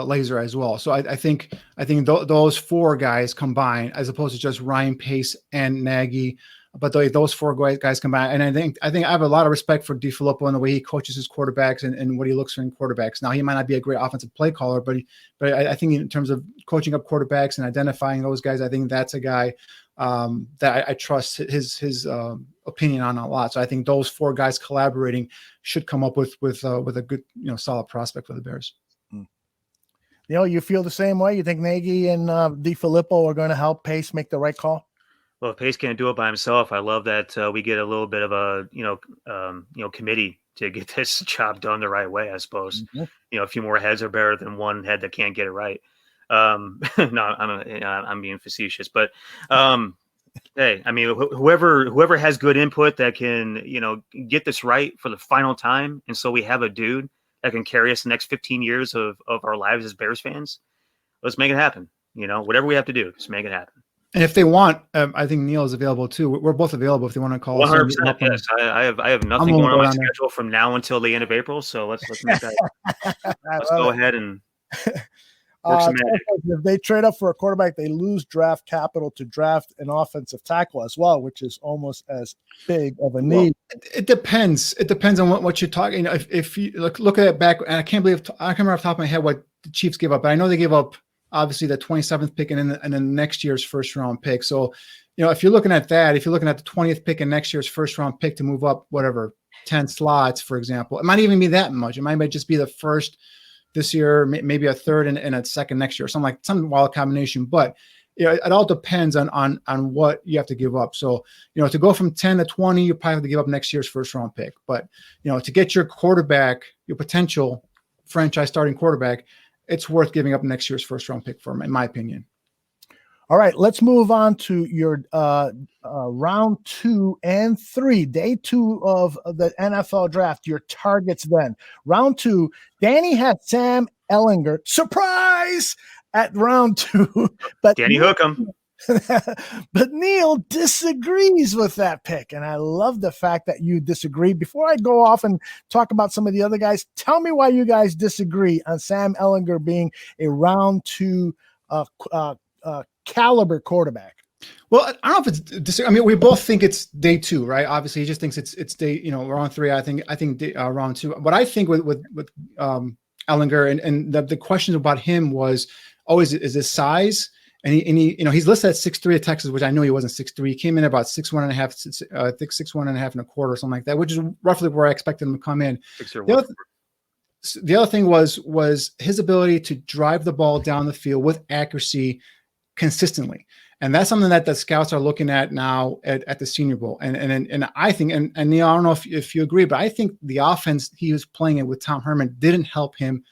Laser as well. So I think those four guys combined, as opposed to just Ryan Pace and Nagy. But those four guys combined, and I think I have a lot of respect for DeFilippo and the way he coaches his quarterbacks and what he looks for in quarterbacks. Now, he might not be a great offensive play caller, but I think in terms of coaching up quarterbacks and identifying those guys, I think that's a guy that I trust his opinion on a lot. So I think those four guys collaborating should come up with a good, solid prospect for the Bears. You feel the same way? You think Nagy and DeFilippo are going to help Pace make the right call? Well, if Pace can't do it by himself, I love that we get a little bit of a committee to get this job done the right way. I suppose a few more heads are better than one head that can't get it right. No, I'm being facetious, but hey, I mean, whoever has good input that can get this right for the final time, and so we have a dude that can carry us the next 15 years of our lives as Bears fans. Let's make it happen. Whatever we have to do, just make it happen. And if they want, I think Niel is available too. We're both available if they want to call 100%. Yes, I have nothing going on my schedule from now until the end of April. So let's make that. Let's go ahead and work some magic. If they trade up for a quarterback, they lose draft capital to draft an offensive tackle as well, which is almost as big of a need. Well, it depends. It depends on what you're talking. If you look at it back, and I can't remember off the top of my head what the Chiefs gave up, but I know they gave up obviously the 27th pick and then next year's first round pick. So, if you're looking at that, if you're looking at the 20th pick and next year's first round pick to move up, 10 slots, for example, it might even be that much. It might just be the first this year, maybe a third and a second next year, some wild combination. But it all depends on what you have to give up. So, to go from 10 to 20, you probably have to give up next year's first round pick. But, to get your quarterback, your potential franchise starting quarterback, it's worth giving up next year's first round pick for him, in my opinion. All right, let's move on to your round 2 and 3, day 2 of the NFL draft, your targets then. Round 2, Danny had Sam Ehlinger, surprise, at round 2. But Danny Hookem. But Niel disagrees with that pick, and I love the fact that you disagree. Before I go off and talk about some of the other guys, tell me why you guys disagree on Sam Ehlinger being a round 2 caliber quarterback. Well, I don't know if it's. I mean, we both think it's day 2, right? Obviously, he just thinks it's day. Round 3. I think round 2. But I think with Ehlinger and the questions about him was always is his size. And he he's listed at 6'3" at Texas, which I know he wasn't 6'3". He came in about 6'1" and a half, I think 6'1" and a half and a quarter or something like that, which is roughly where I expected him to come in. The other thing was his ability to drive the ball down the field with accuracy consistently. And that's something that the scouts are looking at now at the Senior Bowl. And I think, and Neil, I don't know if you agree, but I think the offense he was playing it with Tom Herman didn't help him.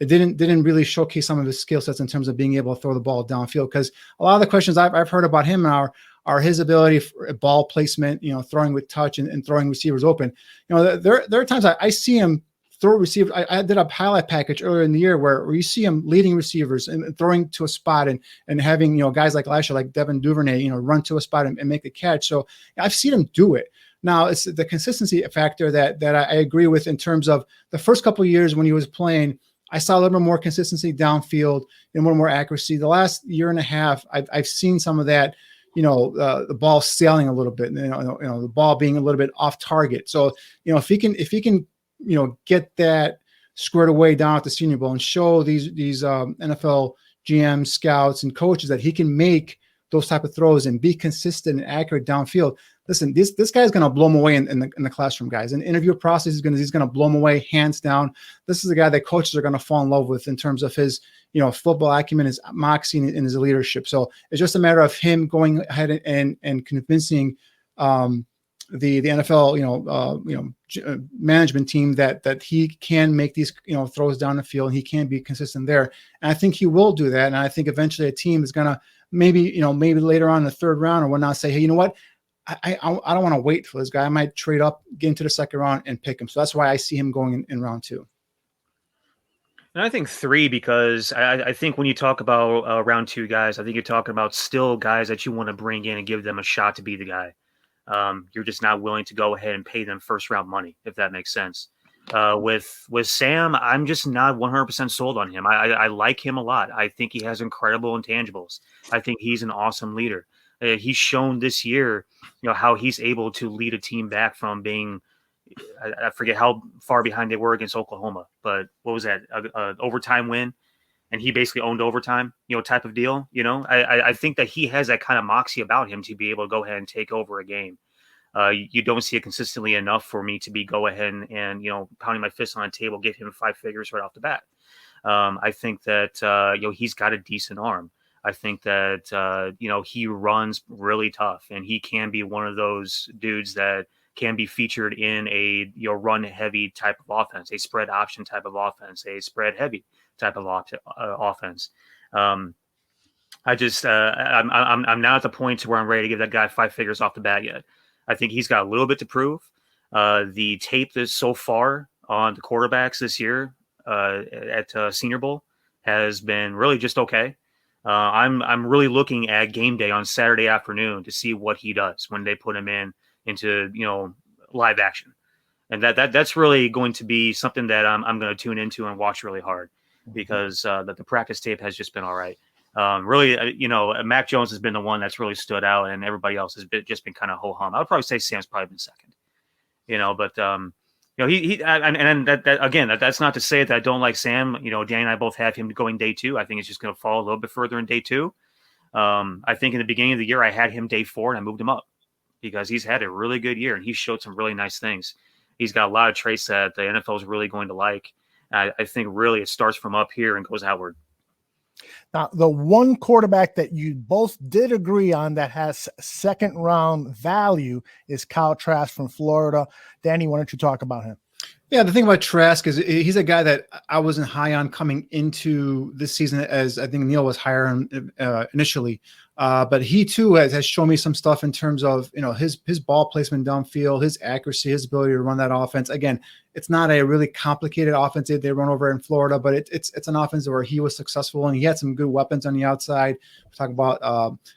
It didn't really showcase some of his skill sets in terms of being able to throw the ball downfield. Because a lot of the questions I've heard about him are his ability for ball placement, throwing with touch and throwing receivers open. There are times I see him throw receivers. I did a highlight package earlier in the year where you see him leading receivers and throwing to a spot and having guys like last year, like Devin Duvernay, run to a spot and make the catch. So I've seen him do it. Now it's the consistency factor that I agree with in terms of the first couple of years when he was playing. I saw a little bit more consistency downfield and a little more accuracy. The last year and a half, I've seen some of that, the ball sailing a little bit, the ball being a little bit off target. So, if he can, get that squared away down at the Senior Bowl and show these NFL GMs, scouts, and coaches that he can make those type of throws and be consistent and accurate downfield. Listen, this guy's going to blow him away in the classroom, guys. In the interview process, he's going to blow him away hands down. This is a guy that coaches are going to fall in love with in terms of his, football acumen, his moxie, and his leadership. So it's just a matter of him going ahead and convincing the NFL, management team that he can make these, throws down the field and he can be consistent there. And I think he will do that. And I think eventually a team is going to maybe later on in the third round or whatnot say, hey, you know what? I don't want to wait for this guy. I might trade up, get into the second round and pick him. So that's why I see him going in round 2. And I think 3, because I think when you talk about round 2 guys, I think you're talking about still guys that you want to bring in and give them a shot to be the guy. You're just not willing to go ahead and pay them first round money, if that makes sense. With Sam, I'm just not 100% sold on him. I like him a lot. I think he has incredible intangibles. I think he's an awesome leader. He's shown this year, how he's able to lead a team back from being, I forget how far behind they were against Oklahoma, but what was that? Overtime win. And he basically owned overtime, type of deal. I think that he has that kind of moxie about him to be able to go ahead and take over a game. You don't see it consistently enough for me to be go ahead and pounding my fist on the table, give him 5 figures right off the bat. I think that, he's got a decent arm. I think that, he runs really tough and he can be one of those dudes that can be featured in a run heavy type of offense, a spread option type of offense, a spread heavy type of offense. I'm not at the point where I'm ready to give that guy 5 figures off the bat yet. I think he's got a little bit to prove. The tape is so far on the quarterbacks this year at Senior Bowl has been really just okay. I'm really looking at game day on Saturday afternoon to see what he does when they put him into live action, and that's really going to be something that I'm going to tune into and watch really hard, because the practice tape has just been all right. Really, Mac Jones has been the one that's really stood out, and everybody else has just been kind of ho hum. I would probably say Sam's probably been second, but that's not to say that I don't like Sam. Danny and I both have him going day 2. I think it's just going to fall a little bit further in day 2. I think in the beginning of the year I had him day 4 and I moved him up because he's had a really good year and he showed some really nice things. He's got a lot of traits that the NFL is really going to like. I think really it starts from up here and goes outward. Now, the one quarterback that you both did agree on that has second round value is Kyle Trask from Florida. Danny, why don't you talk about him? Yeah, the thing about Trask is he's a guy that I wasn't high on coming into this season, as I think Niel was higher on initially. But he too has shown me some stuff in terms of his ball placement downfield, his accuracy, his ability to run that offense. Again, it's not a really complicated offense they run over in Florida, but it's an offense where he was successful and he had some good weapons on the outside. We talk about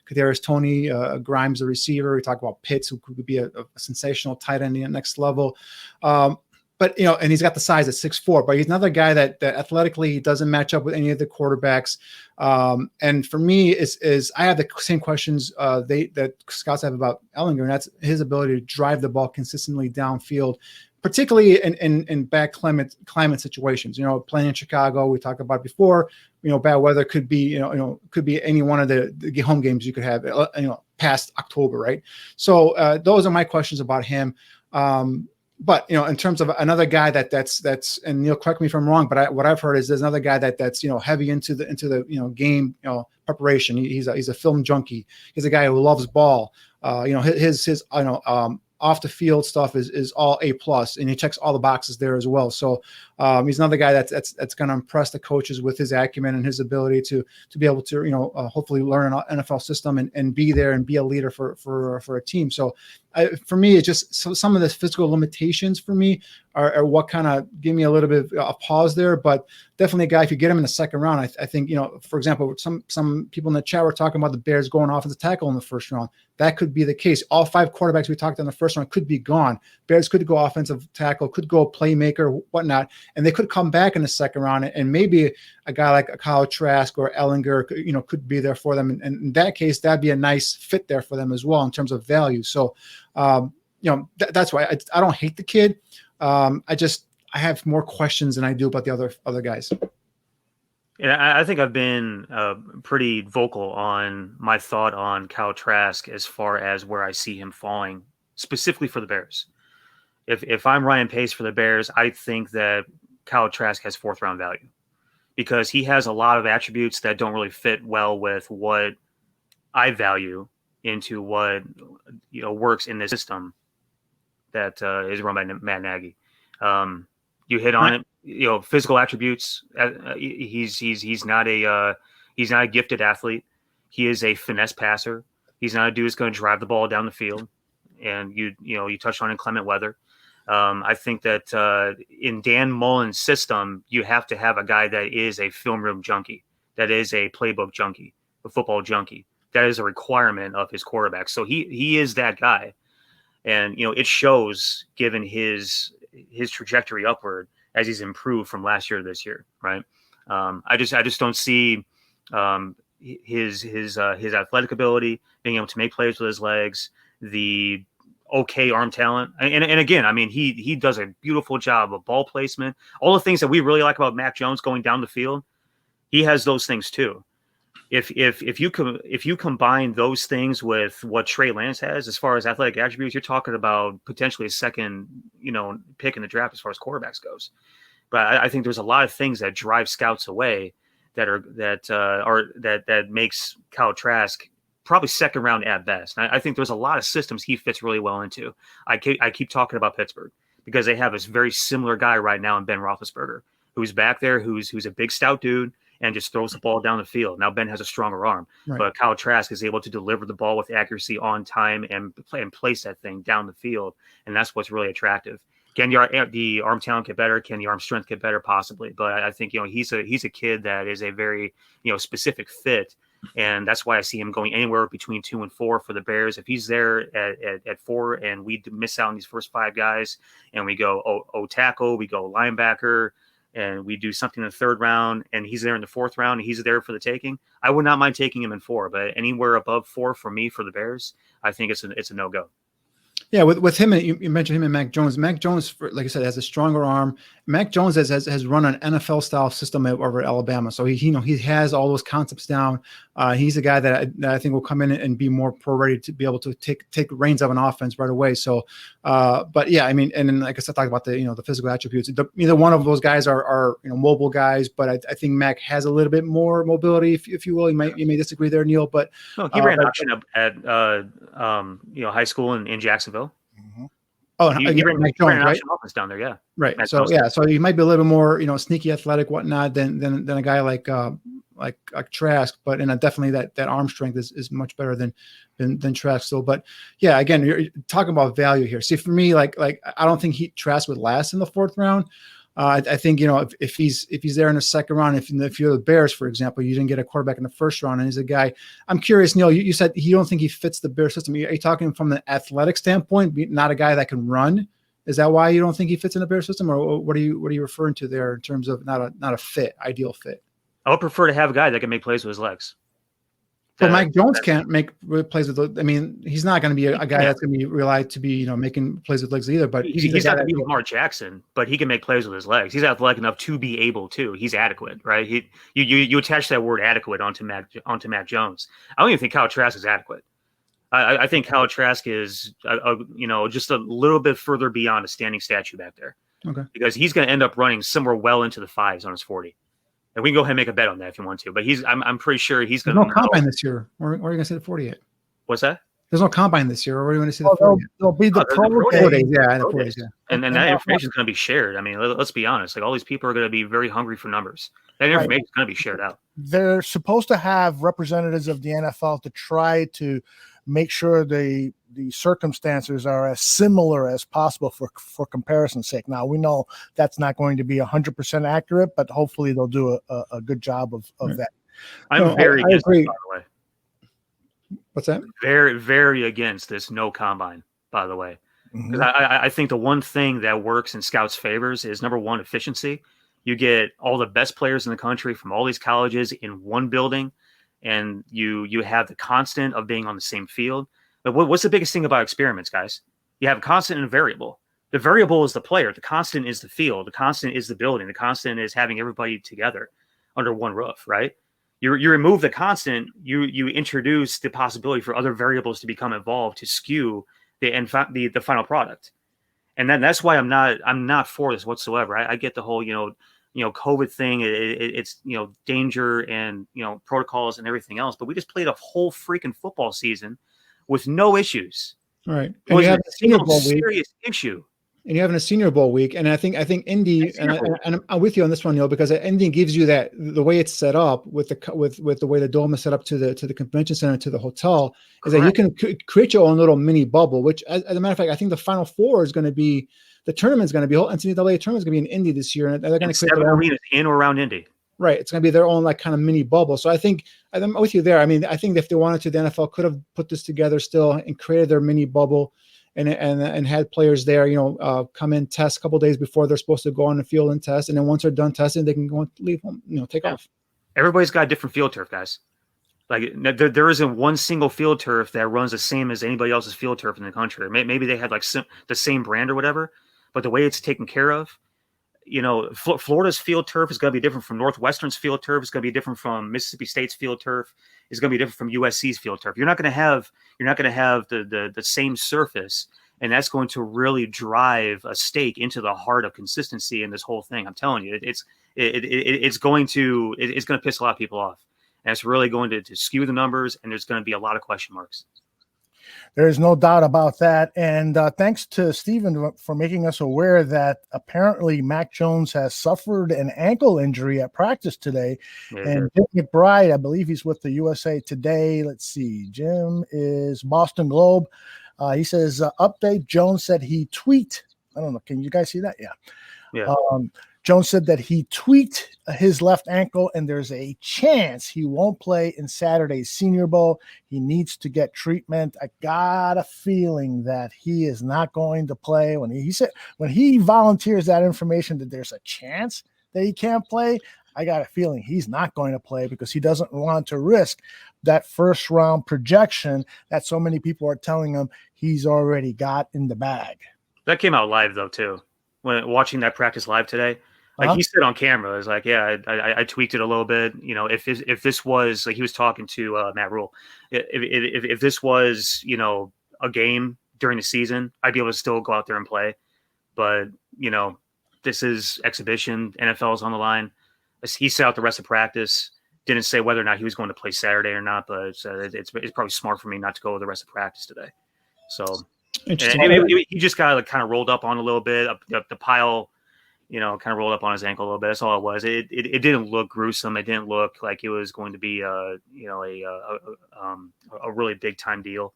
Kadarius Toney, Grimes, the receiver. We talk about Pitts, who could be a sensational tight end at the next level. But, and he's got the size at 6'4", but he's another guy that athletically doesn't match up with any of the quarterbacks. And for me, is I have the same questions that scouts have about Ehlinger, and that's his ability to drive the ball consistently downfield, particularly in bad climate situations. Playing in Chicago, we talked about before. Bad weather could be could be any one of the home games you could have. Past October, right? So those are my questions about him. But in terms of another guy that's and Niel, correct me if I'm wrong, but what I've heard is there's another guy that's heavy into the game preparation. He's a film junkie. He's a guy who loves ball. His off the field stuff is all A+, and he checks all the boxes there as well. So he's another guy that's going to impress the coaches with his acumen and his ability to be able to hopefully learn an NFL system and be there and be a leader for a team. So for me, it's just some of the physical limitations for me are what kind of give me a little bit of a pause there. But definitely a guy, if you get him in the second round, I think, for example, some people in the chat were talking about the Bears going offensive tackle in the first round. That could be the case. All 5 quarterbacks we talked in the first round could be gone. Bears could go offensive tackle, could go playmaker, whatnot, and they could come back in the second round. And maybe a guy like a Kyle Trask or Ehlinger, could be there for them. And in that case, that'd be a nice fit there for them as well in terms of value. So, that's why I don't hate the kid. I have more questions than I do about the other guys. Yeah, I think I've been pretty vocal on my thought on Kyle Trask as far as where I see him falling, specifically for the Bears. If I'm Ryan Pace for the Bears, I think that Kyle Trask has 4th round value because he has a lot of attributes that don't really fit well with what I value into what works in this system that is run by Matt Nagy. You hit on it. You know, physical attributes. He's not a gifted athlete. He is a finesse passer. He's not a dude who's going to drive the ball down the field. And you touched on inclement weather. I think that in Dan Mullen's system, you have to have a guy that is a film room junkie, that is a playbook junkie, a football junkie. That is a requirement of his quarterback. So he is that guy, and it shows given his trajectory upward as he's improved from last year to this year, right? I just don't see his athletic ability, being able to make plays with his legs, the okay arm talent, and again, I mean, he does a beautiful job of ball placement, all the things that we really like about Mac Jones going down the field. He has those things too. If you combine those things with what Trey Lance has as far as athletic attributes, you're talking about potentially a second, pick in the draft as far as quarterbacks goes. But I think there's a lot of things that drive scouts away that makes Kyle Trask probably second round at best. And I think there's a lot of systems he fits really well into. I keep talking about Pittsburgh because they have this very similar guy right now in Ben Roethlisberger, who's back there, who's a big stout dude and just throws the ball down the field. Now Ben has a stronger arm, right, but Kyle Trask is able to deliver the ball with accuracy on time and place that thing down the field, and that's what's really attractive. Can the arm talent get better? Can the arm strength get better? Possibly, but I think he's a kid that is a very specific fit. And that's why I see him going anywhere between 2 and 4 for the Bears. If he's there at 4 and we miss out on these first 5 guys and we go tackle, we go linebacker, and we do something in the 3rd round and he's there in the 4th round and he's there for the taking, I would not mind taking him in 4. But anywhere above 4 for me for the Bears, I think it's a no-go. Yeah, with him, you mentioned him and Mac Jones. Mac Jones, like I said, has a stronger arm. Mac Jones has run an NFL style system over at Alabama, so he has all those concepts down. He's a guy that I think will come in and be more pro ready to be able to take reins of an offense right away. So, but yeah, I mean, and then like I said, talk about the physical attributes. Either one of those guys are mobile guys, but I think Mac has a little bit more mobility, if you will. You may disagree there, Neil, but he ran option at high school in Jacksonville. Mm-hmm. Oh, he ran Mac Jones, right? Offense down there, yeah. Right. So he might be a little bit more, sneaky, athletic, whatnot, than a guy like Trask, but definitely that arm strength is much better than Trask. So, but yeah, again, you're talking about value here. See, for me, like I don't think Trask would last in the 4th round. I think if he's there in the 2nd round, if you're the Bears, for example, you didn't get a quarterback in the 1st round, and he's a guy. I'm curious, Neil. You said you don't think he fits the Bears system. Are you talking from the athletic standpoint, not a guy that can run? Is that why you don't think he fits in the Bears system, or what are you referring to there in terms of not a ideal fit? I would prefer to have a guy that can make plays with his legs. But Mike Jones can't make plays with. I mean, he's not going to be a guy that's going to be relied to be, making plays with legs either. But he's not going to be Lamar Jackson, but he can make plays with his legs. He's athletic enough to be able to. He's adequate, right? You attach that word adequate onto Mac Jones. I don't even think Kyle Trask is adequate. I think Kyle Trask is, just a little bit further beyond a standing statue back there. Okay. Because he's going to end up running somewhere well into the 5s on his 40. And we can go ahead and make a bet on that if you want to. But I'm pretty sure he's going to. There's no combine this year. Where are you going to say the 48? What's that? There's no combine this year. Or where are you going to say the 40? There'll be the pro days. Yeah, the 40s, yeah. And that information is going to be shared. I mean, let's be honest. Like, all these people are going to be very hungry for numbers. That information is going to be shared out. They're supposed to have representatives of the NFL to try to make sure the circumstances are as similar as possible for comparison's sake. Now, we know that's not going to be 100% accurate, but hopefully they'll do a good job of that. I'm very against this, by the way. What's that? Very, very against this no combine, by the way. Because I think the one thing that works in scouts' favors is, number one, efficiency. You get all the best players in the country from all these colleges in one building, and you have the constant of being on the same field. But what's the biggest thing about experiments, guys? You have a constant and a variable. The variable is the player. The constant is the field. The constant is the building. The constant is having everybody together under one roof, right? You remove the constant, you introduce the possibility for other variables to become involved to skew the final product. And then that's why I'm not for this whatsoever. I get the whole COVID thing. It's danger and protocols and everything else. But we just played a whole freaking football season with no issues. All right. It was a serious issue. And you're having a Senior Bowl week, and I think Indy, and I'm with you on this one, Neil, because Indy gives you that the way it's set up with the way the dome is set up to the convention center to the hotel is that you can create your own little mini bubble. Which, as a matter of fact, I think the Final Four is going to be the tournament's going to be NCAA tournament's going to be in Indy this year, and they're going to create 7 arenas in or around Indy. Right, it's going to be their own like kind of mini bubble. So I think I'm with you there. I mean, I think if they wanted to, the NFL could have put this together still and created their mini bubble. And had players there, come in, test a couple of days before they're supposed to go on the field and test, and then once they're done testing, they can go and leave home, take off. Everybody's got a different field turf, guys. Like there isn't one single field turf that runs the same as anybody else's field turf in the country. Maybe they have like the same brand or whatever, but the way it's taken care of, Florida's field turf is going to be different from Northwestern's field turf. It's going to be different from Mississippi State's field turf. It's going to be different from USC's field turf. You're not going to have the same surface, and that's going to really drive a stake into the heart of consistency in this whole thing. I'm telling you, it's going to piss a lot of people off, and it's really going to skew the numbers, and there's going to be a lot of question marks. There is no doubt about that. And thanks to Stephen for making us aware that apparently Mac Jones has suffered an ankle injury at practice today. Yeah, and Jim McBride, I believe he's with the USA Today. Let's see. Jim is Boston Globe. He says, update, Jones said he tweaked. I don't know. Can you guys see that? Yeah. Jones said that he tweaked his left ankle, and there's a chance he won't play in Saturday's Senior Bowl. He needs to get treatment. I got a feeling that he is not going to play. When he volunteers that information that there's a chance that he can't play, I got a feeling he's not going to play because he doesn't want to risk that first-round projection that so many people are telling him he's already got in the bag. That came out live, though, too. When watching that practice live today, he said on camera, it was like, yeah, I tweaked it a little bit. If this was like he was talking to Matt Rule, if this was a game during the season, I'd be able to still go out there and play. But this is exhibition. NFL's on the line. He sat out the rest of practice. Didn't say whether or not he was going to play Saturday or not, but it's probably smart for me not to go with the rest of practice today. So he just got kind of rolled up on a little bit. The pile. Kind of rolled up on his ankle a little bit. That's all it was. It didn't look gruesome. It didn't look like it was going to be a really big time deal.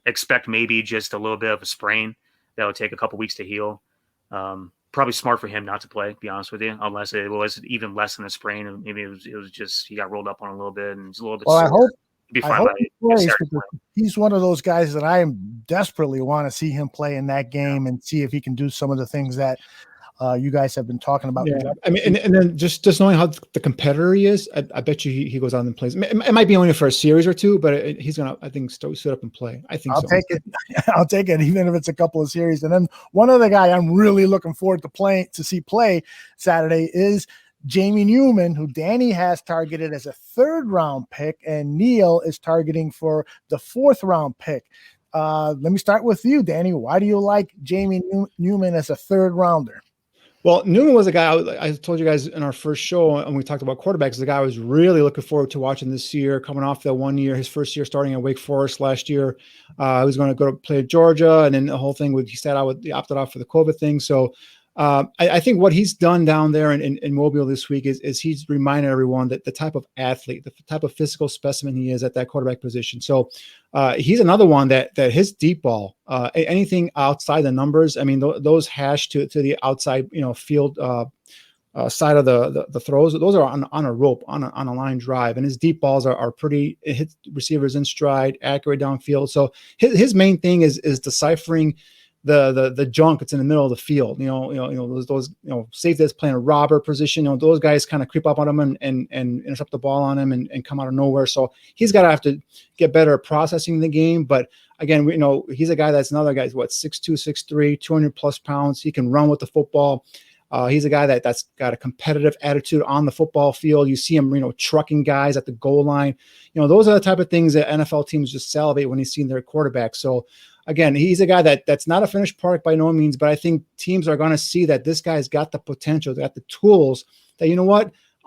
Expect maybe just a little bit of a sprain that would take a couple weeks to heal. Probably smart for him not to play, to be honest with you, unless it was even less than a sprain. And maybe it was just he got rolled up on a little bit and it's a little bit. Well, sore. I hope he plays. He's one of those guys that I desperately want to see him play in that game and see if he can do some of the things that you guys have been talking about. Yeah. I mean, and then just knowing how the competitor he is, I bet you he goes out and plays. It might be only for a series or two, but he's going to, I think, sit up and play. I think I'll take it, even if it's a couple of series. And then one other guy I'm really looking forward to see play Saturday is Jamie Newman, who Danny has targeted as a 3rd round pick, and Niel is targeting for the 4th round pick. Let me start with you, Danny. Why do you like Jamie Newman as a 3rd rounder? Well, Newman was a guy I told you guys in our first show, and we talked about quarterbacks. The guy I was really looking forward to watching this year, coming off that 1 year, his first year starting at Wake Forest last year. He was going to go to play at Georgia, and then the whole thing he opted out for the COVID thing. So I think what he's done down there in Mobile this week is he's reminded everyone that the type of athlete, the type of physical specimen he is at that quarterback position. So he's another one that his deep ball, anything outside the numbers, I mean, those hash to the outside, field side of the throws, those are on a rope, on a line drive. And his deep balls are pretty, it hits receivers in stride, accurate downfield. So his main thing is deciphering the junk that's in the middle of the field, those safety that's playing a robber position, those guys kind of creep up on him and intercept the ball on him and come out of nowhere. So he's got to have to get better at processing the game. But again, he's a guy that's another guy, 6'2", 6'3", 200 plus pounds. He can run with the football. He's a guy that's got a competitive attitude on the football field. You see him, trucking guys at the goal line. Those are the type of things that NFL teams just salivate when they see their quarterback. So again, he's a guy that's not a finished product by no means, but I think teams are going to see that this guy's got the potential, got the tools that,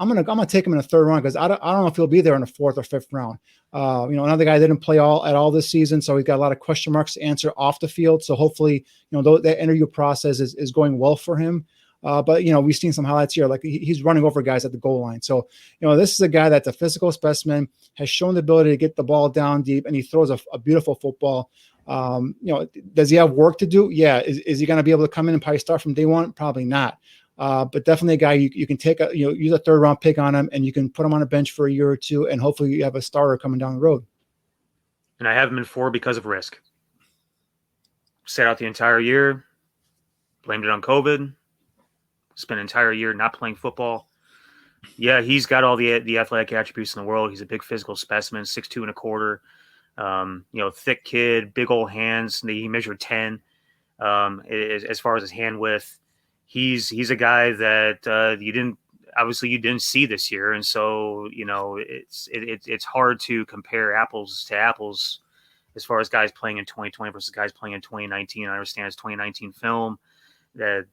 I'm gonna take him in the third round because I don't know if he'll be there in the fourth or fifth round. Another guy didn't play at all this season, so he's got a lot of question marks to answer off the field. So hopefully, that interview process is going well for him. But we've seen some highlights here, like he's running over guys at the goal line. So this is a guy that's a physical specimen, has shown the ability to get the ball down deep, and he throws a beautiful football. Does he have work to do? Yeah. Is he going to be able to come in and probably start from day one? Probably not. But definitely a guy you can take use a third round pick on him, and you can put him on a bench for a year or two, and hopefully you have a starter coming down the road. And I have him in 4 because of risk. Sat out the entire year, blamed it on COVID, spent an entire year not playing football. Yeah, he's got all the athletic attributes in the world. He's a big physical specimen, 6'2" and a quarter. Thick kid, big old hands. He measured 10. As far as his hand width, he's a guy that you didn't see this year, and so it's hard to compare apples to apples as far as guys playing in 2020 versus guys playing in 2019. I understand his 2019 film that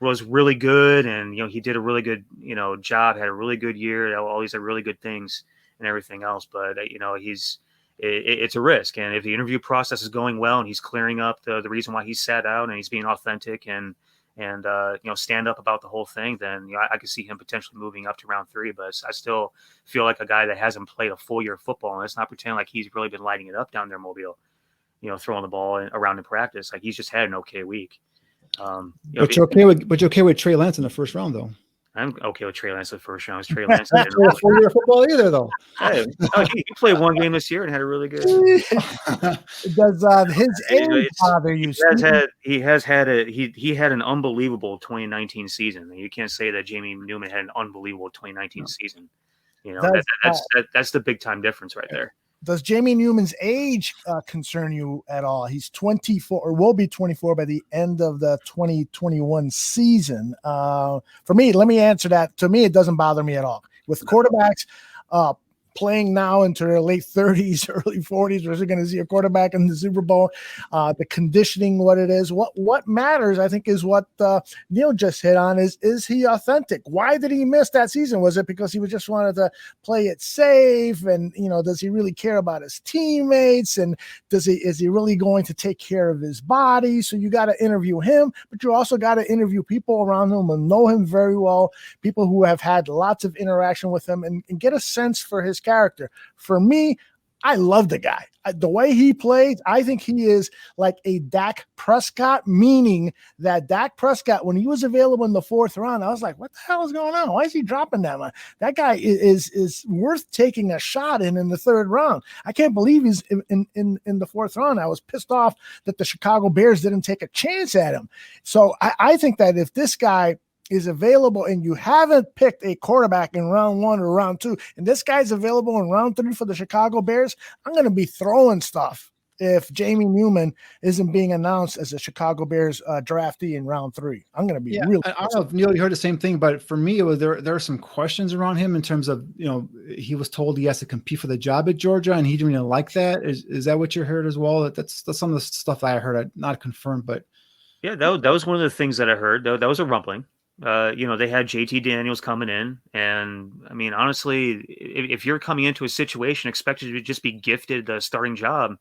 was really good, and he did a really good job, had a really good year, all these are really good things and everything else, but it's a risk. And if the interview process is going well and he's clearing up the reason why he sat out and he's being authentic and stand up about the whole thing, then I could see him potentially moving up to round 3. But I still feel like a guy that hasn't played a full year of football, and let's not pretend like he's really been lighting it up down there in Mobile, throwing the ball around in practice. Like, he's just had an okay week. But you're okay with Trey Lance in the first round, though. I'm okay with Trey Lance the first round. Trey Lance not a full year of football either, though. Hey, he played 1 game this year and had a really good. Does his age bother you? He had an unbelievable 2019 season. You can't say that Jamie Newman had an unbelievable 2019 season. That's the big time difference right there. Does Jamie Newman's age concern you at all? He's 24 or will be 24 by the end of the 2021 season. For me, let me answer that. To me, it doesn't bother me at all. With quarterbacks playing now into their late 30s, early 40s, we're going to see a quarterback in the Super Bowl. The conditioning, what it is, what matters, I think, is what Niel just hit on. Is he authentic? Why did he miss that season? Was it because he just wanted to play it safe? And does he really care about his teammates? And is he really going to take care of his body? So you got to interview him, but you also got to interview people around him and know him very well, people who have had lots of interaction with him, and get a sense for his character. For me, I love the guy. The way he plays, I think he is like a Dak Prescott, meaning that Dak Prescott, when he was available in the 4th round, I was like, what the hell is going on? Why is he dropping that one? That guy is worth taking a shot in the 3rd round. I can't believe he's in the 4th round. I was pissed off that the Chicago Bears didn't take a chance at him. So I think that if this guy is available and you haven't picked a quarterback in round 1 or round 2, and this guy's available in round 3 for the Chicago Bears, I'm going to be throwing stuff if Jamie Newman isn't being announced as a Chicago Bears draftee in round 3. I'm going to be really. I don't know if Neil, you heard the same thing, but for me, there are some questions around him in terms of, he was told he has to compete for the job at Georgia, and he didn't really like that. Is that what you heard as well? That's some of the stuff I heard, not confirmed, but. Yeah, that was one of the things that I heard. That was a rumbling. They had JT Daniels coming in, and I mean, honestly, if you're coming into a situation expected to just be gifted a starting job,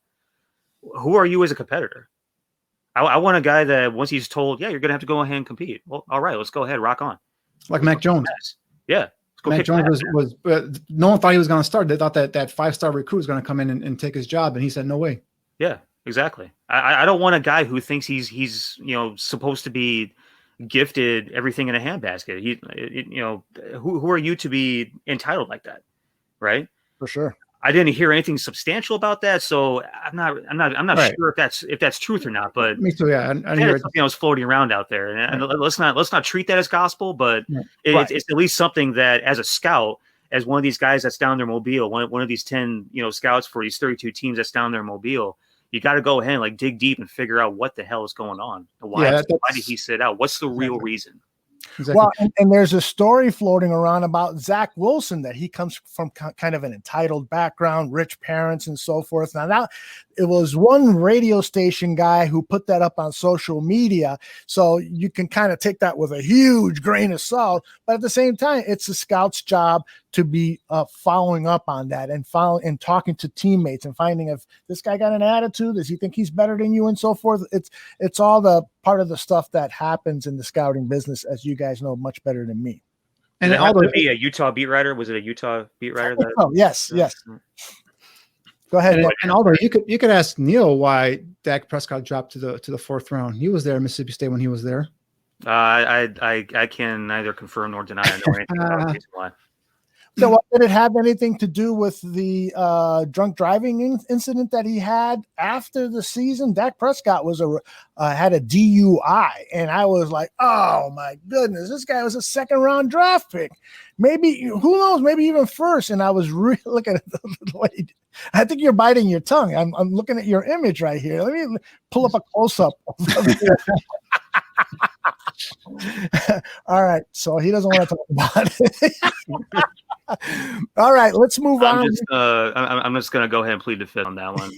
who are you as a competitor? I want a guy that once he's told, yeah, you're going to have to go ahead and compete. Well, all right, let's go ahead, rock on. Like Mac Jones. Yeah. Mac Jones was no one thought he was going to start. They thought that 5-star recruit was going to come in and take his job, and he said, no way. Yeah, exactly. I don't want a guy who thinks he's supposed to be gifted everything in a handbasket. Who are you to be entitled like that, right? For sure. I didn't hear anything substantial about that, so I'm not right. Sure if that's truth or not. But me too. Yeah, I heard something that was floating around out there, and right. let's not treat that as gospel, but it's at least something that, as a scout, as one of these guys that's down there in Mobile, one of these 10 scouts for these 32 teams that's down there in Mobile. You got to go ahead and dig deep and figure out what the hell is going on. Why did he sit out? What's the real reason? Exactly. Well, and there's a story floating around about Zach Wilson, that he comes from kind of an entitled background, rich parents and so forth. Now it was one radio station guy who put that up on social media. So you can kind of take that with a huge grain of salt, but at the same time, it's the scout's job to be following up on that and talking to teammates and finding if this guy got an attitude, does he think he's better than you, and so forth. It's all the part of the stuff that happens in the scouting business, as you guys know much better than me. And it happened to be a Utah beat writer. Was it a Utah beat writer? Yes. Go ahead. And Aldo, you could ask Niel why Dak Prescott dropped to the fourth round. He was there in Mississippi State when he was there. I can neither confirm nor deny. I know anything about the reason why. So did it have anything to do with the drunk driving incident that he had after the season? Dak Prescott had a DUI, and I was like, oh my goodness, this guy was a second round draft pick. Maybe, who knows, maybe even first. And I was really looking at the way, I think you're biting your tongue. I'm looking at your image right here. Let me pull up a close up. All right. So he doesn't want to talk about it. All right, let's move on. I'm just going to go ahead and plead the fifth on that one.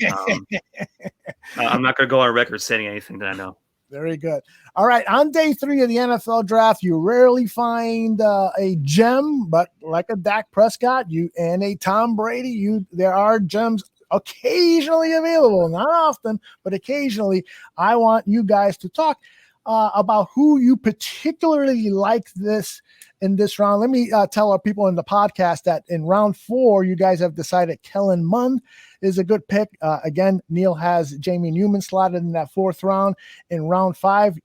I'm not going to go on record saying anything that I know. Very good. All right, on day 3 of the NFL draft, you rarely find a gem, but like a Dak Prescott, and a Tom Brady, there are gems occasionally available, not often, but occasionally. I want you guys to talk about who you particularly like in this round. Let me tell our people in the podcast that in round 4, you guys have decided Kellen Mond is a good pick. Again, Niel has Jamie Newman slotted in that 4th round. In round 5,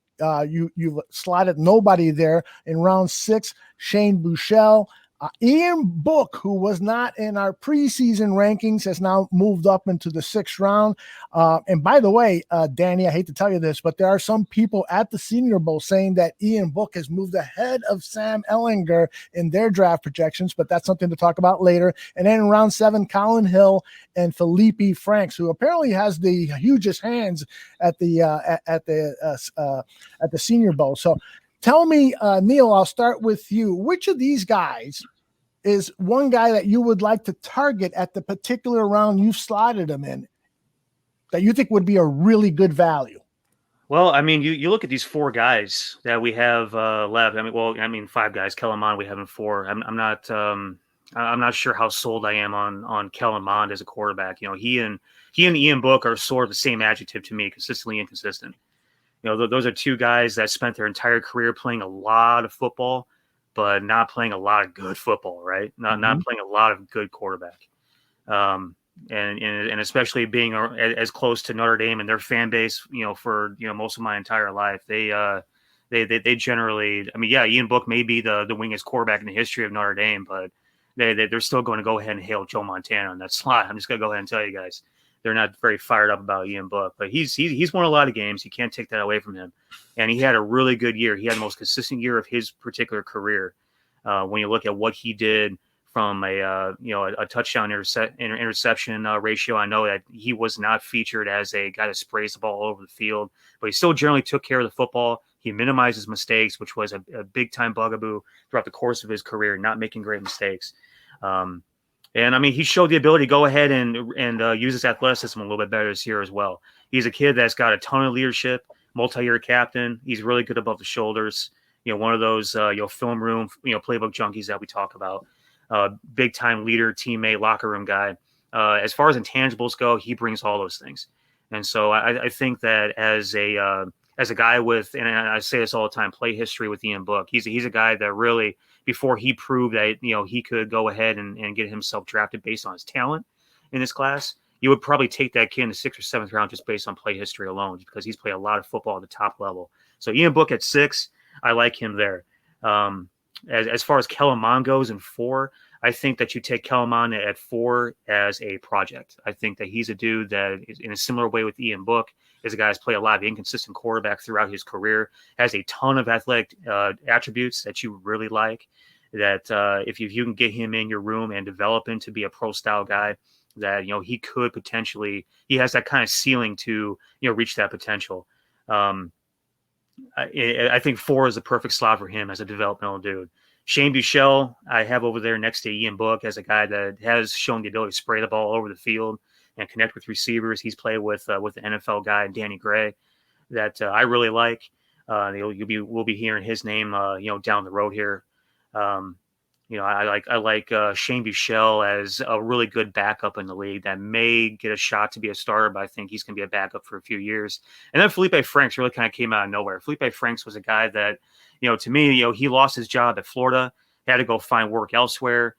you've slotted nobody there. In round 6, Shane Bouchell. Ian Book, who was not in our preseason rankings, has now moved up into the 6th round. And by the way, Danny, I hate to tell you this, but there are some people at the Senior Bowl saying that Ian Book has moved ahead of Sam Ehlinger in their draft projections, but that's something to talk about later. And then in round 7, Colin Hill and Felipe Franks, who apparently has the hugest hands at the Senior Bowl. So tell me, Niel, I'll start with you. Which of these guys is one guy that you would like to target at the particular round you've slotted him in that you think would be a really good value? Well, I mean, you look at these 4 guys that we have left. I mean, 5 guys. Kellen Mond, we have in 4. I'm not sure how sold I am on Kellen Mond as a quarterback. You know, he and Ian Book are sort of the same adjective to me: consistently inconsistent. You know, those are 2 guys that spent their entire career playing a lot of football, but not playing a lot of good football, right? Not playing a lot of good quarterback. And especially being as close to Notre Dame and their fan base, you know, for, you know, most of my entire life, they generally, I mean, yeah, Ian Book may be the wingest quarterback in the history of Notre Dame, but they're still going to go ahead and hail Joe Montana on that slot. I'm just going to go ahead and tell you guys, they're not very fired up about Ian Book, but he's won a lot of games. You can't take that away from him. And he had a really good year. He had the most consistent year of his particular career. When you look at what he did from a touchdown interception ratio, I know that he was not featured as a guy that sprays the ball all over the field, but he still generally took care of the football. He minimized his mistakes, which was a big time bugaboo throughout the course of his career, not making great mistakes. And I mean, he showed the ability to go ahead and use his athleticism a little bit better this year as well. He's a kid that's got a ton of leadership, multi-year captain. He's really good above the shoulders. You know, one of those, film room, playbook junkies that we talk about. Big time leader, teammate, locker room guy. As far as intangibles go, he brings all those things. And so I think that as a guy with, and I say this all the time, play history with Ian Book, he's a guy that really, before he proved that, he could go ahead and get himself drafted based on his talent in this class, you would probably take that kid in the 6th or 7th round just based on play history alone, because he's played a lot of football at the top level. So Ian Book at 6, I like him there. As far as Kellen Mond goes in 4, I think that you take Kellen Mond at 4 as a project. I think that he's a dude that is in a similar way with Ian Book, is a guy who's played a lot of inconsistent quarterback throughout his career, has a ton of athletic attributes that you really like, that if you can get him in your room and develop him to be a pro style guy, that, he could potentially, he has that kind of ceiling to, reach that potential. I think 4 is the perfect slot for him as a developmental dude. Shane Bouchell, I have over there next to Ian Book as a guy that has shown the ability to spray the ball over the field. and connect with receivers. He's played with the NFL guy, Danny Gray, that I really like. We'll be hearing his name, down the road here. I like Shane Bouchell as a really good backup in the league that may get a shot to be a starter, but I think he's going to be a backup for a few years. And then Felipe Franks really kind of came out of nowhere. Felipe Franks was a guy that, to me, he lost his job at Florida, had to go find work elsewhere,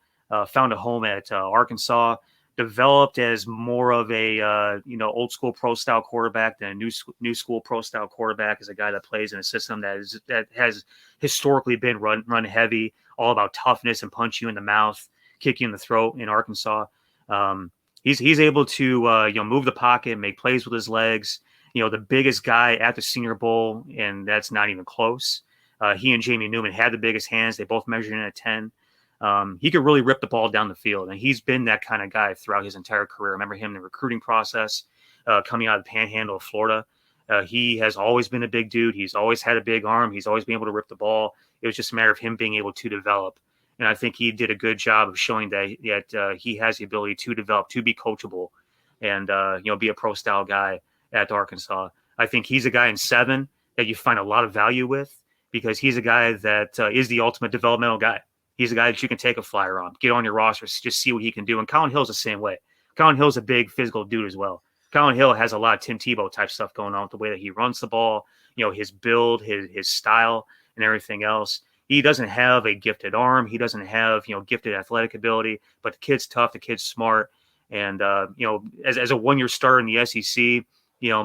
found a home at Arkansas, developed as more of a old school pro style quarterback than a new school pro style quarterback, as a guy that plays in a system that has historically been run heavy, all about toughness and punch you in the mouth, kick you in the throat in Arkansas. He's able to move the pocket, make plays with his legs. The biggest guy at the Senior Bowl, and that's not even close. He and Jamie Newman had the biggest hands. They both measured in at 10. He could really rip the ball down the field, and he's been that kind of guy throughout his entire career. I remember him in the recruiting process, coming out of the Panhandle of Florida. He has always been a big dude. He's always had a big arm. He's always been able to rip the ball. It was just a matter of him being able to develop. And I think he did a good job of showing that he has the ability to develop, to be coachable, and be a pro style guy at Arkansas. I think he's a guy in 7 that you find a lot of value with, because he's a guy that is the ultimate developmental guy. He's a guy that you can take a flyer on, get on your roster, just see what he can do. And Colin Hill's the same way. Colin Hill's a big physical dude as well. Colin Hill has a lot of Tim Tebow type stuff going on with the way that he runs the ball, his build, his style, and everything else. He doesn't have a gifted arm. He doesn't have, gifted athletic ability, but the kid's tough. The kid's smart. And, as a one-year starter in the SEC,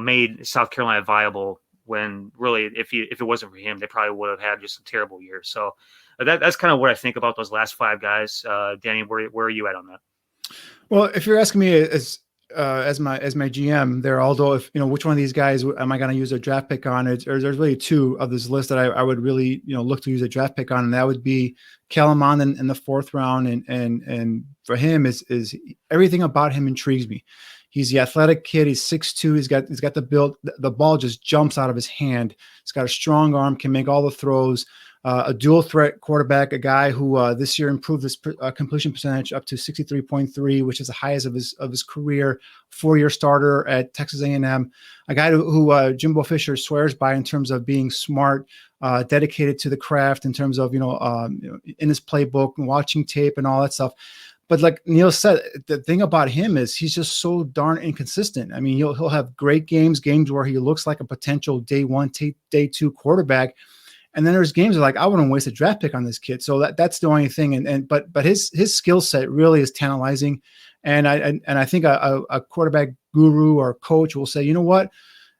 made South Carolina viable, when really, if it wasn't for him, they probably would have had just a terrible year. So that's kind of what I think about those last 5 guys. Danny, where are you at on that? Well, if you're asking me as my GM there, Aldo, if which one of these guys am I going to use a draft pick on? There's really 2 of this list that I would really look to use a draft pick on, and that would be Kellen Mond in the 4th round. And for him is everything about him intrigues me. He's the athletic kid. He's 6'2". He's got the build. The ball just jumps out of his hand. He's got a strong arm, can make all the throws. A dual threat quarterback, a guy who this year improved his completion percentage up to 63.3, which is the highest of his career. 4-year starter at Texas A&M. A guy who Jimbo Fisher swears by in terms of being smart, dedicated to the craft, in terms of in his playbook and watching tape and all that stuff. But like Niel said, the thing about him is he's just so darn inconsistent. I mean, he'll have great games where he looks like a potential day 1, day 2 quarterback. And then there's games where I wouldn't waste a draft pick on this kid. So that's the only thing. But his skill set really is tantalizing. And I think a quarterback guru or coach will say, you know what,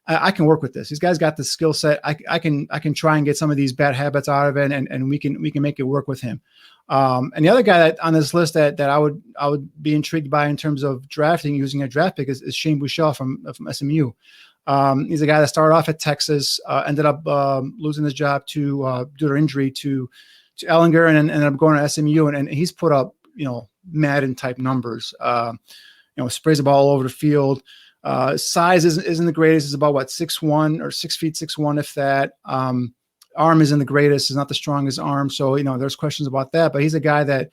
I can work with this. These guys got the skill set. I can try and get some of these bad habits out of it, and we can make it work with him. And the other guy that on this list that I would be intrigued by in terms of drafting using a draft pick is Shane Bouchell from SMU. He's a guy that started off at Texas, ended up losing his job due to injury to Ellinger, and ended up going to SMU, and he's put up Madden type numbers. Sprays the ball all over the field. Size isn't the greatest. It's about 6'1" or 6 feet 6'1", if that. Arm isn't the greatest. It's not the strongest arm. So, there's questions about that, but he's a guy that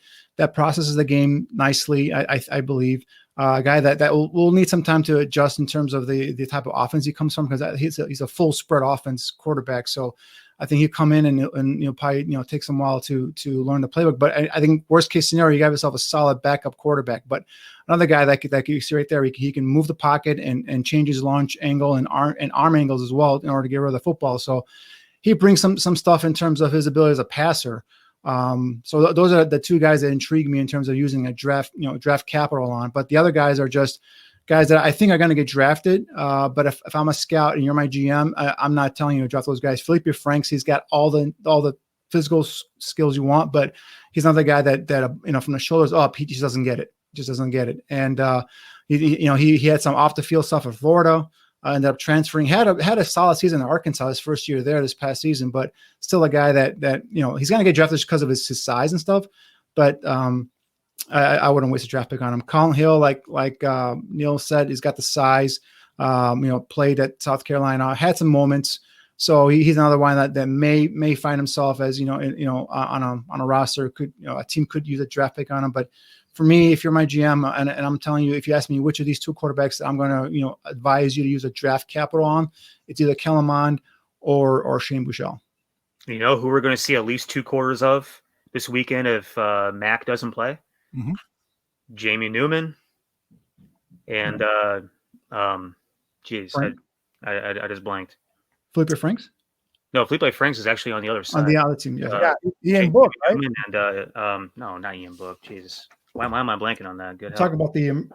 processes the game nicely. I believe a guy that will need some time to adjust in terms of the type of offense he comes from, because he's a full spread offense quarterback. So I think he'll come in and probably take some while to learn the playbook. But I think worst case scenario, you got yourself a solid backup quarterback. But another guy that you see right there, he can move the pocket and change his launch angle and arm angles as well in order to get rid of the football. So he brings some stuff in terms of his ability as a passer. So those are the 2 guys that intrigue me in terms of using a draft capital on. But the other guys are just guys that I think are going to get drafted. But if I'm a scout and you're my GM, I'm not telling you to draft those guys. Felipe Franks, he's got all the physical skills you want, but he's not the guy that from the shoulders up, he just doesn't get it. And he had some off the field stuff in Florida. Ended up transferring, had a solid season in Arkansas his first year there this past season, but still a guy that he's going to get drafted just because of his size and stuff. But I wouldn't waste a draft pick on him. Colin Hill, like Niel said, he's got the size. Played at South Carolina, had some moments, So he's another one that may find himself as on a roster. A team could use a draft pick on him. But for me, if you're my GM, and I'm telling you, if you ask me which of these two quarterbacks I'm going to advise you to use a draft capital on, it's either Kellen Mond or Shane Bouchell. You know who we're going to see at least 2 quarters of this weekend if Mack doesn't play? Mm-hmm. Jamie Newman and I just blanked. Felipe Franks? No, Felipe Franks is actually on the other side. On the other team, yeah. Ian Book, right? And no, not Ian Book. Jesus, why am I blanking on that? Good. Talk about the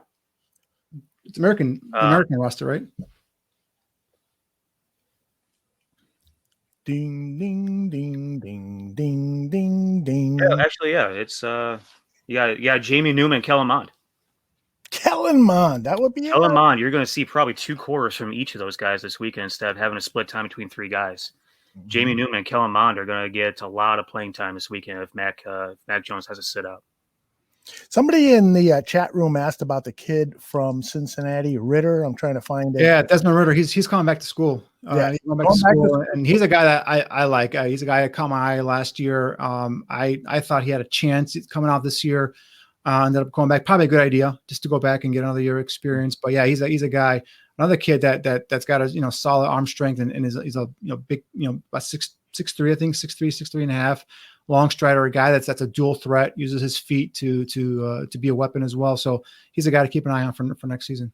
American roster, right? Ding ding ding ding ding ding ding. Yeah, actually, yeah, it's Jamie Newman, Kellen Mond. Kellen Mond, that would be Kellen Mond. You're going to see probably 2 quarters from each of those guys this weekend instead of having a split time between 3 guys. Mm-hmm. Jamie Newman and Kellen Mond are going to get a lot of playing time this weekend if Mac Jones has to sit out. Somebody in the chat room asked about the kid from Cincinnati, Ritter. I'm trying to find it. Yeah, Desmond Ritter. He's coming back to school. He's going back to school, and he's a guy that I like. He's a guy that caught my eye last year. I thought he had a chance coming out this year. Ended up going back. Probably a good idea just to go back and get another year experience. But yeah, he's a guy, another kid that's got a solid arm strength and is a big about 6'3", I think 6'3", 6'3.5", long strider, a guy that's a dual threat, uses his feet to be a weapon as well. So he's a guy to keep an eye on for next season.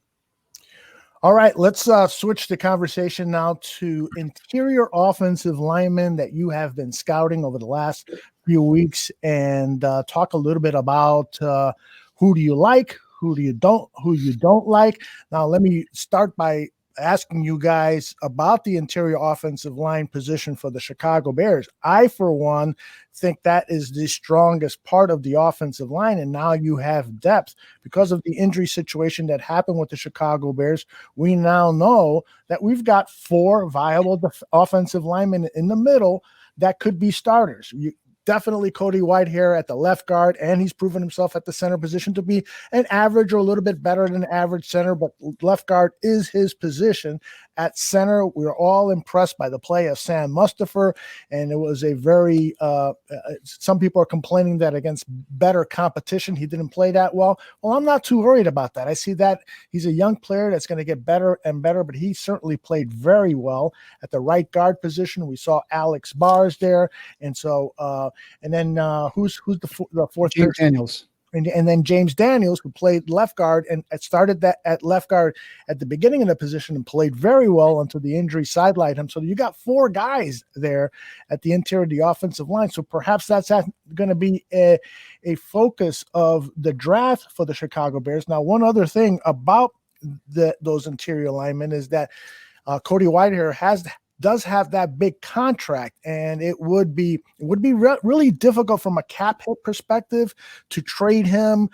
All right, let's switch the conversation now to interior offensive linemen that you have been scouting over the last few weeks, and talk a little bit about who do you like, who you don't like. Now, let me start by asking you guys about the interior offensive line position for the Chicago Bears. I, for one, think that is the strongest part of the offensive line, and now you have depth. Because of the injury situation that happened with the Chicago Bears, we now know that we've got 4 viable offensive linemen in the middle that could be starters. Definitely Cody Whitehair at the left guard, and he's proven himself at the center position to be an average or a little bit better than average center, but left guard is his position. At center, we were all impressed by the play of Sam Mustipher, and it was a very some people are complaining that against better competition, he didn't play that well. Well, I'm not too worried about that. I see that he's a young player that's going to get better and better, but he certainly played very well at the right guard position. We saw Alex Bars there, and so and then who's the fourth? James Daniels. And then James Daniels, who played left guard and started that at left guard at the beginning of the position and played very well until the injury sidelined him. So you got 4 guys there at the interior of the offensive line. So perhaps that's going to be a focus of the draft for the Chicago Bears. Now, one other thing about those interior linemen is that Cody Whitehair does have that big contract, and it would be really difficult from a cap hit perspective to trade him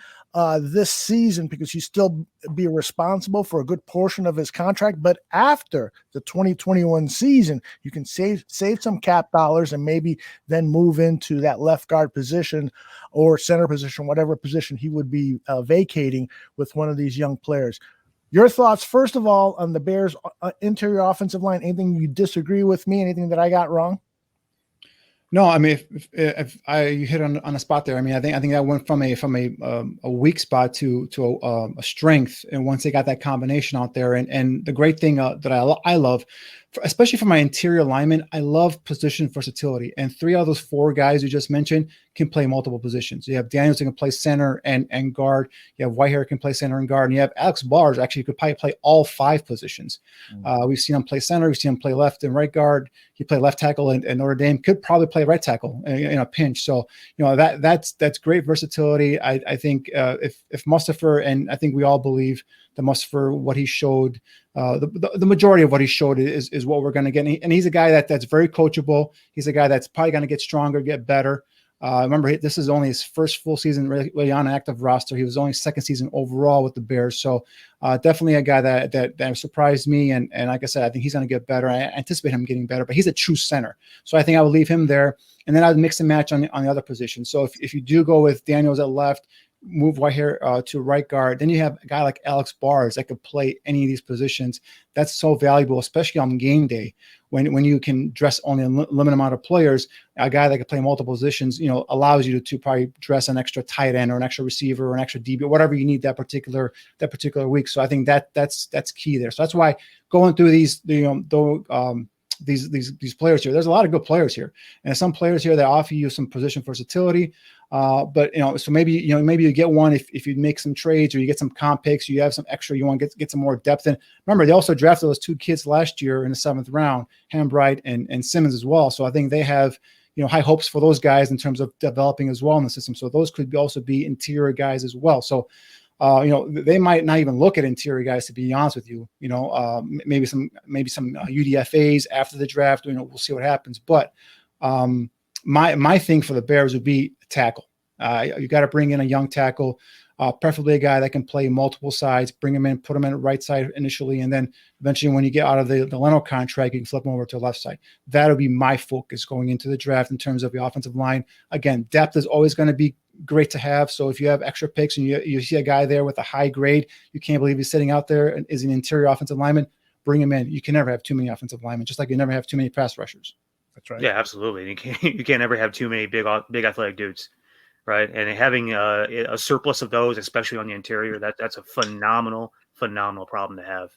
this season, because you still be responsible for a good portion of his contract. But after the 2021 season, you can save some cap dollars and maybe then move into that left guard position or center position, whatever position he would be vacating with one of these young players. Your thoughts, first of all, on the Bears' interior offensive line. Anything you disagree with me? Anything that I got wrong? No, I mean, if you hit on a spot there. I mean, I think that went from a weak spot to a strength, and once they got that combination out there, and the great thing that I love, especially for my interior linemen, I love position versatility. And 3 out of those 4 guys you just mentioned can play multiple positions. You have Daniels who can play center and guard. You have Whitehair who can play center and guard. And you have Alex Bars actually could probably play all 5 positions. Mm-hmm. We've seen him play center. We've seen him play left and right guard. He played left tackle, and Notre Dame could probably play right tackle in a pinch. So, that's great versatility. I think if Mustipher, and I think we all believe that Mustipher, what he showed, the majority of what he showed is what we're going to get. And he's a guy that's very coachable. He's a guy that's probably going to get stronger, get better. Remember, this is only his first full season really on an active roster. He was only second season overall with the Bears. So definitely a guy that surprised me. And like I said, I think he's going to get better. I anticipate him getting better, but he's a true center. So I think I would leave him there. And then I would mix and match on the other position. So if you do go with Daniels at left, move Whitehair to right guard. Then you have a guy like Alex Bars that could play any of these positions. That's so valuable, especially on game day when you can dress only a limited amount of players. A guy that can play multiple positions, allows you to probably dress an extra tight end or an extra receiver or an extra DB, whatever you need that particular week. So I think that's key there. So that's why going through these players here, there's a lot of good players here, and some players here that offer you some position versatility. But so maybe you get one if you make some trades or you get some comp picks, you have some extra, you want to get some more depth in. Remember, they also drafted those 2 kids last year in the 7th round, Hambright and Simmons as well. So I think they have high hopes for those guys in terms of developing as well in the system. So those could also be interior guys as well. So they might not even look at interior guys, to be honest with you. Maybe some UDFAs after the draft. We'll see what happens. But my thing for the Bears would be tackle. You got to bring in a young tackle, preferably a guy that can play multiple sides. Bring him in, put him in the right side initially, and then eventually, when you get out of the Leno contract, you can flip him over to the left side. That'll be my focus going into the draft in terms of the offensive line. Again, depth is always going to be great to have. So if you have extra picks and you see a guy there with a high grade, you can't believe he's sitting out there and is an interior offensive lineman, bring him in. You can never have too many offensive linemen, just like you never have too many pass rushers. That's right. Yeah, absolutely. You can't ever have too many big athletic dudes, right? And having a surplus of those, especially on the interior, that's a phenomenal problem to have.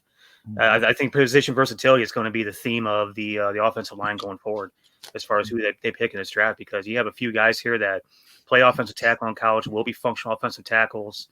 I think position versatility is going to be the theme of the offensive line going forward, as far as who they pick in this draft, because you have a few guys here that play offensive tackle in college, will be functional offensive tackles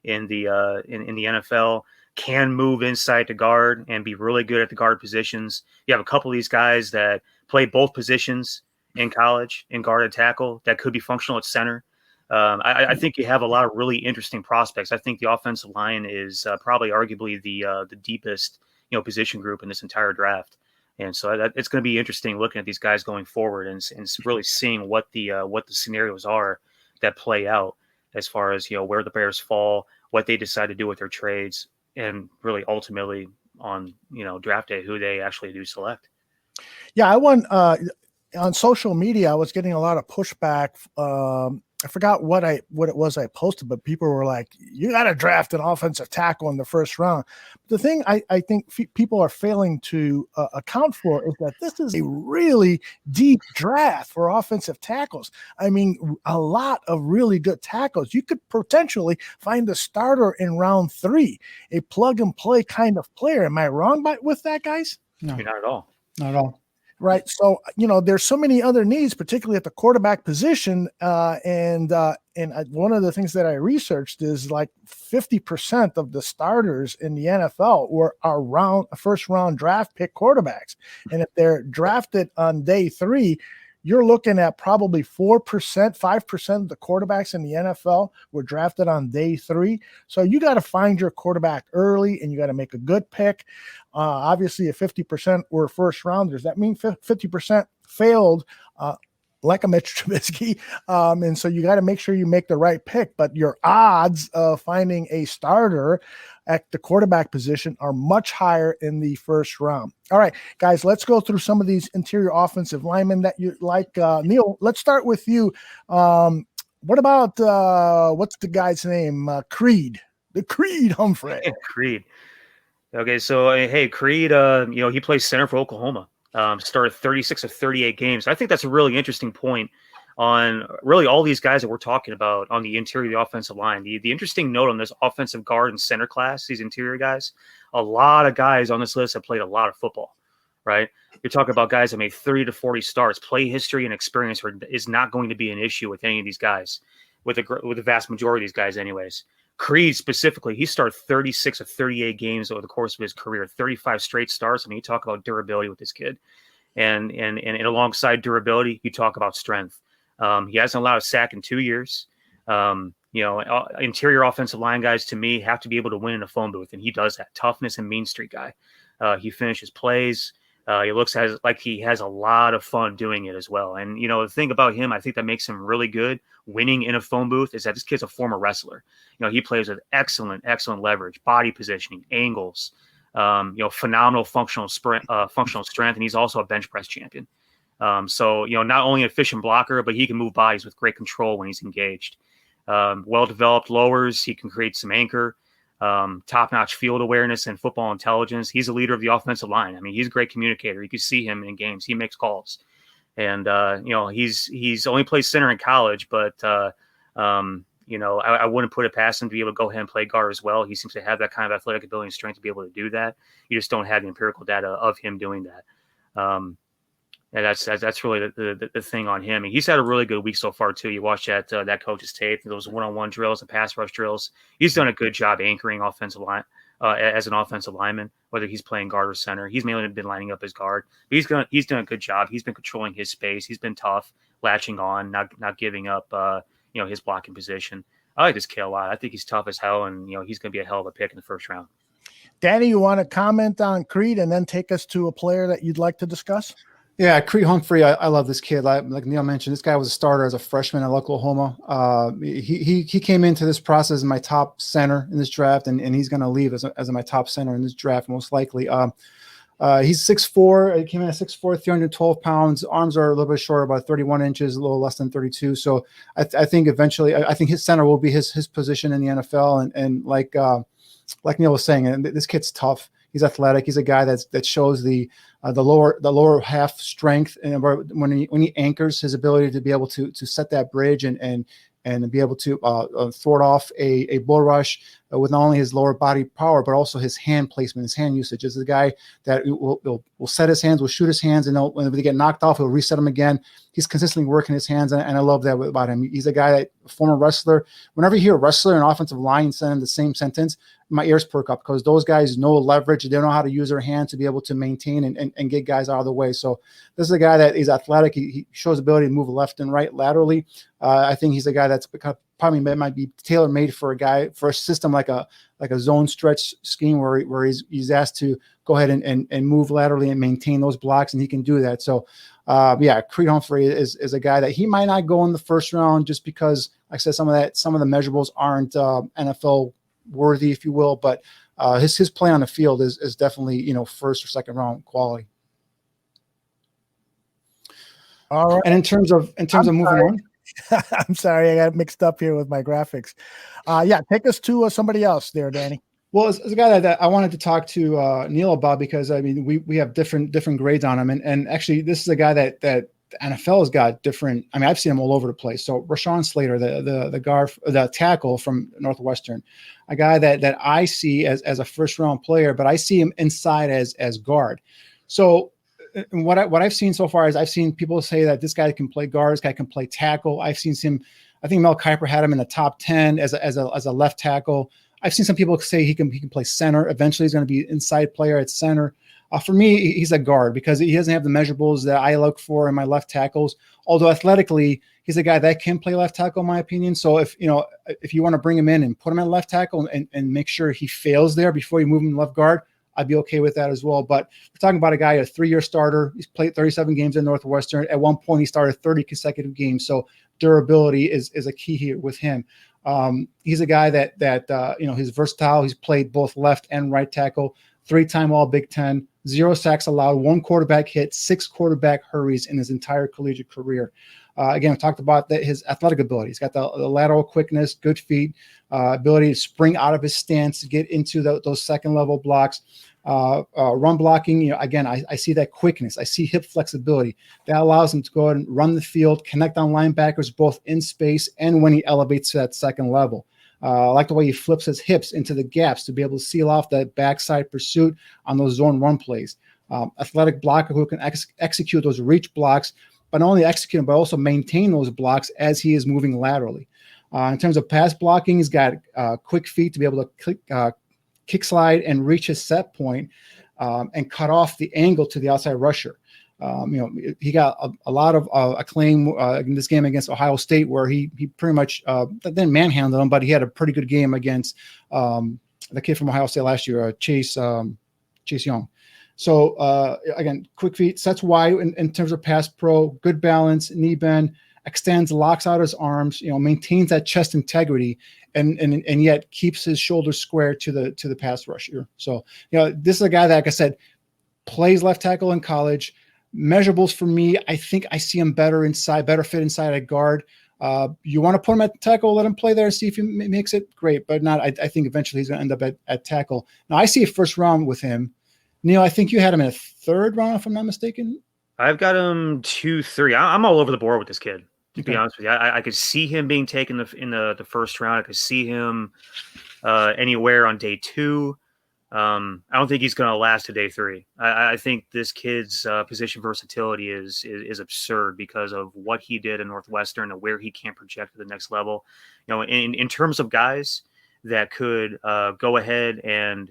in the NFL, can move inside to guard and be really good at the guard positions. You have a couple of these guys that play both positions in college, in guard and tackle, that could be functional at center. I think you have a lot of really interesting prospects. I think the offensive line is probably arguably the deepest position group in this entire draft. And so it's going to be interesting looking at these guys going forward and really seeing what the scenarios are that play out as far as where the Bears fall, what they decide to do with their trades, and really ultimately on draft day who they actually do select. Yeah, I won on social media. I was getting a lot of pushback. I forgot what it was I posted, but people were like, you got to draft an offensive tackle in the first round. The thing I think people are failing to account for is that this is a really deep draft for offensive tackles. I mean, a lot of really good tackles. You could potentially find a starter in round 3, a plug and play kind of player. Am I wrong with that, guys? No, not at all. Not at all. Right. So, there's so many other needs, particularly at the quarterback position. And one of the things that I researched is like 50% of the starters in the NFL are first round draft pick quarterbacks. And if they're drafted on day 3, you're looking at probably 4%, 5% of the quarterbacks in the NFL were drafted on day 3. So you got to find your quarterback early and you got to make a good pick. Obviously, if 50% were first rounders, that means 50% failed, like a Mitch Trubisky. And so you got to make sure you make the right pick. But your odds of finding a starter at the quarterback position are much higher in the first round. All right, guys, let's go through some of these interior offensive linemen that you like. Neil, let's start with you. What about what's the guy's name? Crete Humphrey. Crete. Okay, so hey, Crete, he plays center for Oklahoma. Started 36 of 38 games. I think that's a really interesting point on really all these guys that we're talking about on the interior of the offensive line. The interesting note on this offensive guard and center class, these interior guys, a lot of guys on this list have played a lot of football, right? You're talking about guys that made 30 to 40 starts. Play history and experience is not going to be an issue with any of these guys, with the vast majority of these guys anyways. Crete specifically, he started 36 of 38 games over the course of his career, 35 straight starts. I mean, you talk about durability with this kid. And alongside durability, you talk about strength. He hasn't allowed a sack in 2 years. Interior offensive line guys, to me, have to be able to win in a phone booth, and he does that. Toughness and mean street guy. He finishes plays. He looks like he has a lot of fun doing it as well. And, the thing about him, I think that makes him really good winning in a phone booth is that this kid's a former wrestler. He plays with excellent leverage, body positioning, angles, phenomenal functional strength, and he's also a bench press champion. So not only an efficient blocker, but he can move bodies with great control when he's engaged. Well-developed lowers. He can create some anchor. Top-notch field awareness and football intelligence. He's a leader of the offensive line. I mean, he's a great communicator. You can see him in games. He makes calls. And, he's only played center in college, but, I wouldn't put it past him to be able to go ahead and play guard as well. He seems to have that kind of athletic ability and strength to be able to do that. You just don't have the empirical data of him doing that. And that's really the thing on him. And he's had a really good week so far too. You watch that coach's tape, those one-on-one drills and pass rush drills. He's done a good job anchoring offensive line as an offensive lineman, whether he's playing guard or center. He's mainly been lining up as guard. But he's done a good job. He's been controlling his space. He's been tough, latching on, not giving up his blocking position. I like this kid a lot. I think he's tough as hell, and he's going to be a hell of a pick in the first round. Danny, you want to comment on Crete and then take us to a player that you'd like to discuss? Yeah, Crete Humphrey, I love this kid. Like Niel mentioned, this guy was a starter as a freshman at Oklahoma. He came into this process as my top center in this draft, and he's going to leave as my top center in this draft most likely. He's 6'4". He came in at 6'4", 312 pounds. Arms are a little bit short, about 31 inches, a little less than 32. So I think eventually, I think his center will be his position in the NFL. And like Niel was saying, and this kid's tough. He's athletic. He's a guy that shows the lower half strength, and when he anchors, his ability to be able to set that bridge and be able to thwart off a bull rush with not only his lower body power, but also his hand placement, his hand usage. Is a guy that will set his hands, will shoot his hands, and when they get knocked off, he'll reset them again. He's consistently working his hands, and I love that about him. He's a guy a former wrestler. Whenever you hear wrestler and offensive line send in the same sentence, my ears perk up, because those guys know leverage. They know how to use their hands to be able to maintain and get guys out of the way. So this is a guy that is athletic. He shows ability to move left and right laterally. I think he's a guy that's probably might be tailor-made for a system like a zone stretch scheme where he's asked to go ahead and move laterally and maintain those blocks, and he can do that. So Crete Humphrey is a guy that he might not go in the first round, just because, like I said, some of the measurables aren't NFL worthy, if you will, but his play on the field is definitely first or second round quality. All right. And in terms of moving on, I'm sorry, I got mixed up here with my graphics. Take us to somebody else there, Danny. Well, it's a guy that I wanted to talk to Niel about, because I mean we have different grades on him, and actually this is a guy that the NFL has got different. I mean, I've seen him all over the place. So Rashawn Slater, the guard, the tackle from Northwestern, a guy that I see as a first round player, but I see him inside as guard. So what I've seen so far is I've seen people say that this guy can play guard, this guy can play tackle. I've seen him. I think Mel Kiper had him in the top 10 as a left tackle. I've seen some people say he can play center. Eventually, he's going to be an inside player at center. For me, he's a guard, because he doesn't have the measurables that I look for in my left tackles. Although athletically, he's a guy that can play left tackle, in my opinion. So if you want to bring him in and put him at left tackle and make sure he fails there before you move him to left guard, I'd be okay with that as well. But we're talking about a guy, a 3-year starter. He's played 37 games at Northwestern. At one point, he started 30 consecutive games. So durability is a key here with him. He's a guy that he's versatile. He's played both left and right tackle, 3-time All Big Ten, 0 sacks allowed, 1 quarterback hit, 6 quarterback hurries in his entire collegiate career. Again, we talked about his athletic ability. He's got the lateral quickness, good feet, ability to spring out of his stance to get into those second level blocks. Run blocking, again, I see that quickness. I see hip flexibility that allows him to go ahead and run the field, connect on linebackers both in space and when he elevates to that second level. I like the way he flips his hips into the gaps to be able to seal off that backside pursuit on those zone run plays. Athletic blocker who can execute those reach blocks, but not only execute them, but also maintain those blocks as he is moving laterally. In terms of pass blocking, he's got quick feet to be able to kick slide and reach his set point and cut off the angle to the outside rusher. He got a lot of acclaim in this game against Ohio State, where he pretty much didn't manhandle him, but he had a pretty good game against the kid from Ohio State last year, Chase Young. So again, quick feet, sets wide in terms of pass pro, good balance, knee bend, extends, locks out his arms, maintains that chest integrity, and yet keeps his shoulders square to the pass rusher. So this is a guy that, like I said, plays left tackle in college. Measurables for me, I think I see him better fit inside a guard. You want to put him at tackle, let him play there and see if he makes it, great. But not. I think eventually he's going to end up at tackle. Now, I see a first round with him. Neil, I think you had him in a third round, if I'm not mistaken. I've got him 2, 3. I'm all over the board with this kid. To be honest with you, I could see him being taken in the first round. I could see him anywhere on day 2. I don't think he's going to last to day 3. I think this kid's position versatility is absurd because of what he did in Northwestern and where he can project to the next level. You know, in terms of guys that could go ahead and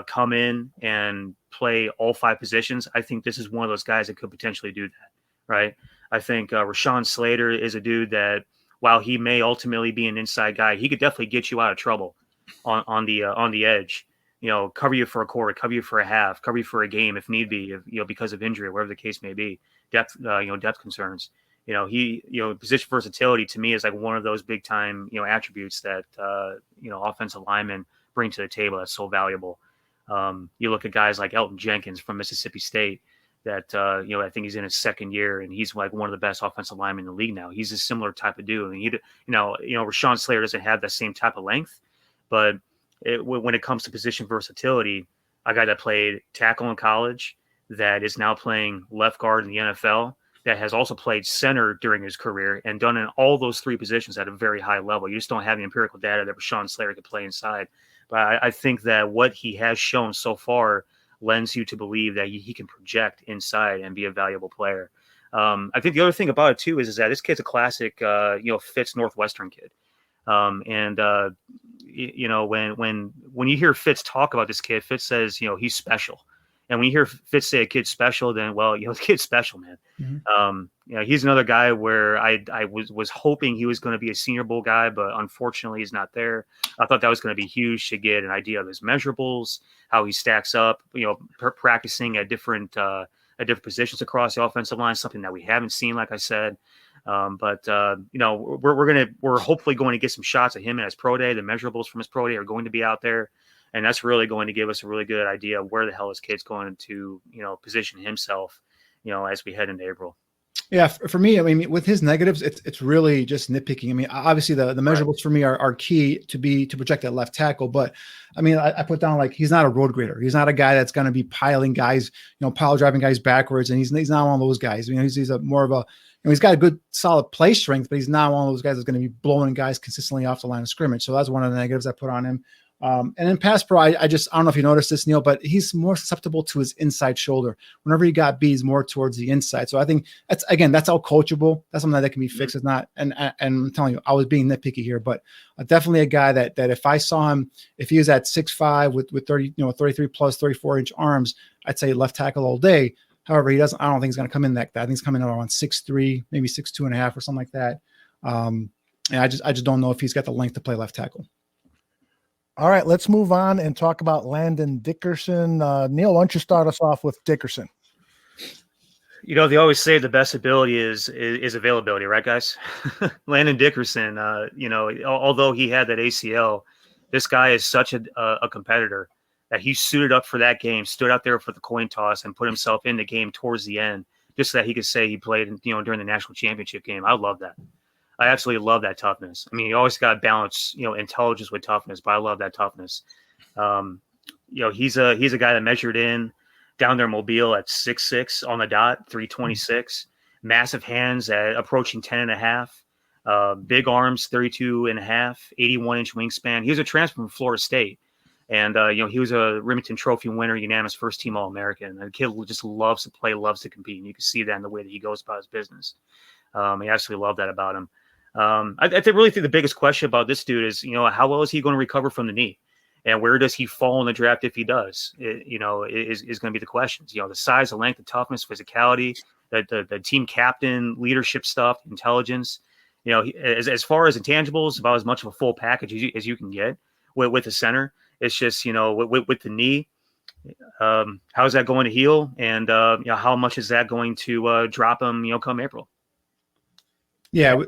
come in and play all 5 positions, I think this is one of those guys that could potentially do that, right? I think Rashawn Slater is a dude that, while he may ultimately be an inside guy, he could definitely get you out of trouble on the edge. You know, cover you for a quarter, cover you for a half, cover you for a game if need be, because of injury or whatever the case may be. Depth concerns. Position versatility to me is like one of those big time, attributes that offensive linemen bring to the table that's so valuable. You look at guys like Elton Jenkins from Mississippi State that, I think he's in his second year and he's like one of the best offensive linemen in the league now. He's a similar type of dude. And Rashawn Slater doesn't have that same type of length, but when it comes to position versatility, a guy that played tackle in college, that is now playing left guard in the NFL, that has also played center during his career and done in all those 3 positions at a very high level. You just don't have the empirical data that Rashawn Slater could play inside. But I think that what he has shown so far lends you to believe that he can project inside and be a valuable player. I think the other thing about it too is that this kid's a classic, Fitz Northwestern kid. When you hear Fitz talk about this kid, Fitz says, he's special. And when you hear Fitz say a kid's special, then, the kid's special, man. Mm-hmm. He's another guy where I was hoping he was going to be a Senior Bowl guy, but unfortunately he's not there. I thought that was going to be huge to get an idea of his measurables, how he stacks up, practicing at different positions across the offensive line, something that we haven't seen, like I said. We're hopefully going to get some shots of him in his pro day. The measurables from his pro day are going to be out there. And that's really going to give us a really good idea of where the hell this kid's going to, position himself, as we head into April. Yeah, for me, I mean, with his negatives, it's really just nitpicking. I mean, obviously the measurables for me are key to project at left tackle. But I mean, I put down like he's not a road grader. He's not a guy that's going to be piling guys, pile driving guys backwards. And he's not one of those guys. He's a more of a, he's got a good solid play strength, but he's not one of those guys that's going to be blowing guys consistently off the line of scrimmage. So that's one of the negatives I put on him. And in pass pro, I don't know if you noticed this, Neil, but he's more susceptible to his inside shoulder. Whenever he got beat, he's more towards the inside. So I think that's all coachable. That's something that can be fixed. It's not, and I'm telling you, I was being nitpicky here, but definitely a guy that if I saw him, if he was at 6'5" with 30, 33 plus 34-inch arms, I'd say left tackle all day. However, I don't think he's going to come in that. I think he's coming in around 6'3", maybe 6'2.5" or something like that. And I just don't know if he's got the length to play left tackle. All right, let's move on and talk about Landon Dickerson. Neil, why don't you start us off with Dickerson? They always say the best ability is availability, right, guys? Landon Dickerson, although he had that ACL, this guy is such a competitor that he suited up for that game, stood out there for the coin toss, and put himself in the game towards the end, just so that he could say he played, during the national championship game. I love that. I absolutely love that toughness. I mean, you always got to balance, intelligence with toughness, but I love that toughness. He's a guy that measured in down there in Mobile at 6'6" on the dot, 326, massive hands at approaching 10.5, big arms, 32.5, 81-inch wingspan. He was a transfer from Florida State. And, he was a Remington Trophy winner, unanimous first team All-American. The kid just loves to play, loves to compete. And you can see that in the way that he goes about his business. I absolutely love that about him. I really think the biggest question about this dude is, how well is he going to recover from the knee, and where does he fall in the draft if he does? Is going to be the questions. The size, the length, the toughness, physicality, the team captain, leadership stuff, intelligence. As far as intangibles, about as much of a full package as you can get with the center. It's just with the knee. How is that going to heal, and how much is that going to drop him? Come April. Yeah,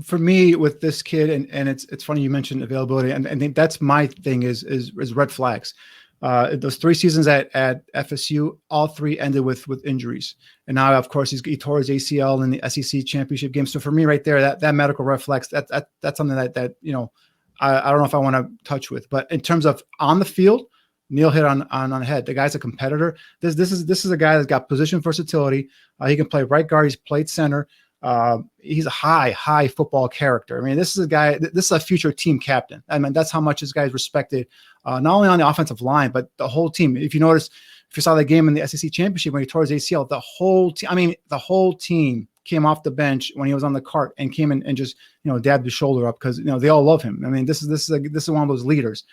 for me with this kid, and it's funny you mentioned availability, and I think that's my thing is red flags. Those 3 seasons at FSU, all 3 ended with injuries. And now, of course, he tore his ACL in the SEC championship game. So for me right there, that medical reflex, that's something that I don't know if I want to touch with. But in terms of on the field, Niel hit on the head. The guy's a competitor. This is a guy that's got position versatility. He can play right guard. He's played center. He's a high football character. I mean, this is a guy. This is a future team captain. I mean, that's how much this guy is respected, not only on the offensive line but the whole team. If you notice, if you saw the game in the SEC championship when he tore his ACL, the whole team. I mean, the whole team came off the bench when he was on the cart and came in and just dabbed his shoulder up because they all love him. I mean, this is one of those leaders.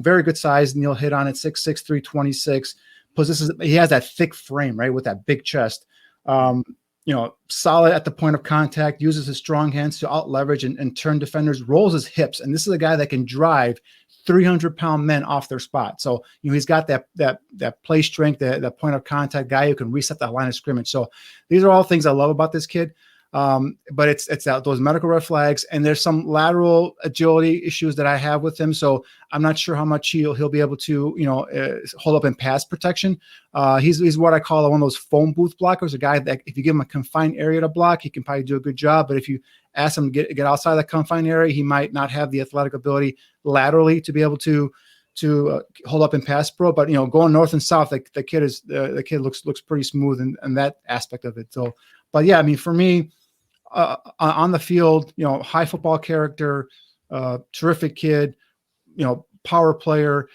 Very good size. Niel hit on it, 6'6", 326. Plus, he has that thick frame, right, with that big chest. Solid at the point of contact, uses his strong hands to out leverage and turn defenders, rolls his hips. And this is a guy that can drive 300-pound men off their spot. So, he's got that play strength, that point of contact guy who can reset the line of scrimmage. So these are all things I love about this kid. But it's those medical red flags, and there's some lateral agility issues that I have with him. So I'm not sure how much he'll be able to, hold up in pass protection. He's what I call one of those phone booth blockers, a guy that if you give him a confined area to block, he can probably do a good job. But if you ask him to get outside that confined area, he might not have the athletic ability laterally to be able to hold up in pass pro. But going north and south, the kid looks pretty smooth in that aspect of it. So, but yeah, I mean, for me. On the field, high football character, terrific kid, power player,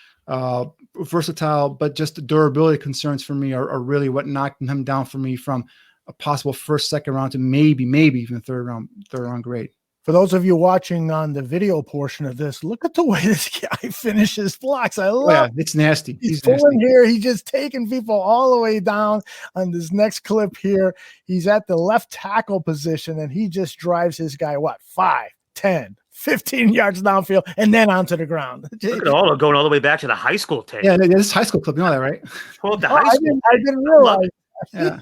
versatile, but just the durability concerns for me are really what knocked him down for me from a possible first, second round to maybe even third round grade. For those of you watching on the video portion of this, look at the way this guy finishes blocks. I love it's nasty. He's pulling here. He's just taking people all the way down on this next clip here. He's at the left tackle position, and he just drives his guy, 5, 10, 15 yards downfield, and then onto the ground. Look at Aldo going all the way back to the high school tape. Yeah, this is high school clip. You know that, right? Well, high school. I didn't realize. Yeah.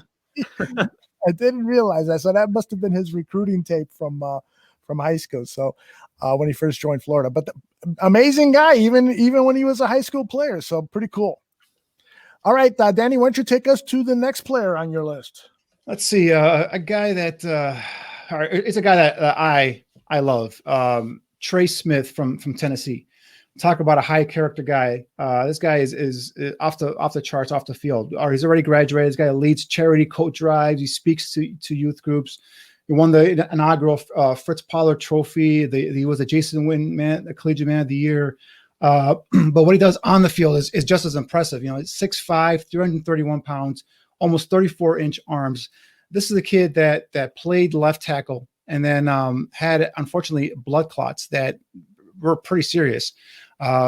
I didn't realize that. So that must have been his recruiting tape from high school. So when he first joined Florida, but amazing guy, even when he was a high school player. So pretty cool. All right, Danny, why don't you take us to the next player on your list? Let's see. A guy that it's a guy that I love. Trey Smith from Tennessee. Talk about a high character guy. This guy is off the charts, off the field. He's already graduated. This guy leads charity coat drives. He speaks to youth groups. He won the inaugural Fritz Pollard Trophy. He was a Jason Witten man, the Collegiate Man of the Year. But what he does on the field is just as impressive. It's 6'5", 331 pounds, almost 34-inch arms. This is a kid that played left tackle and then had, unfortunately, blood clots that were pretty serious.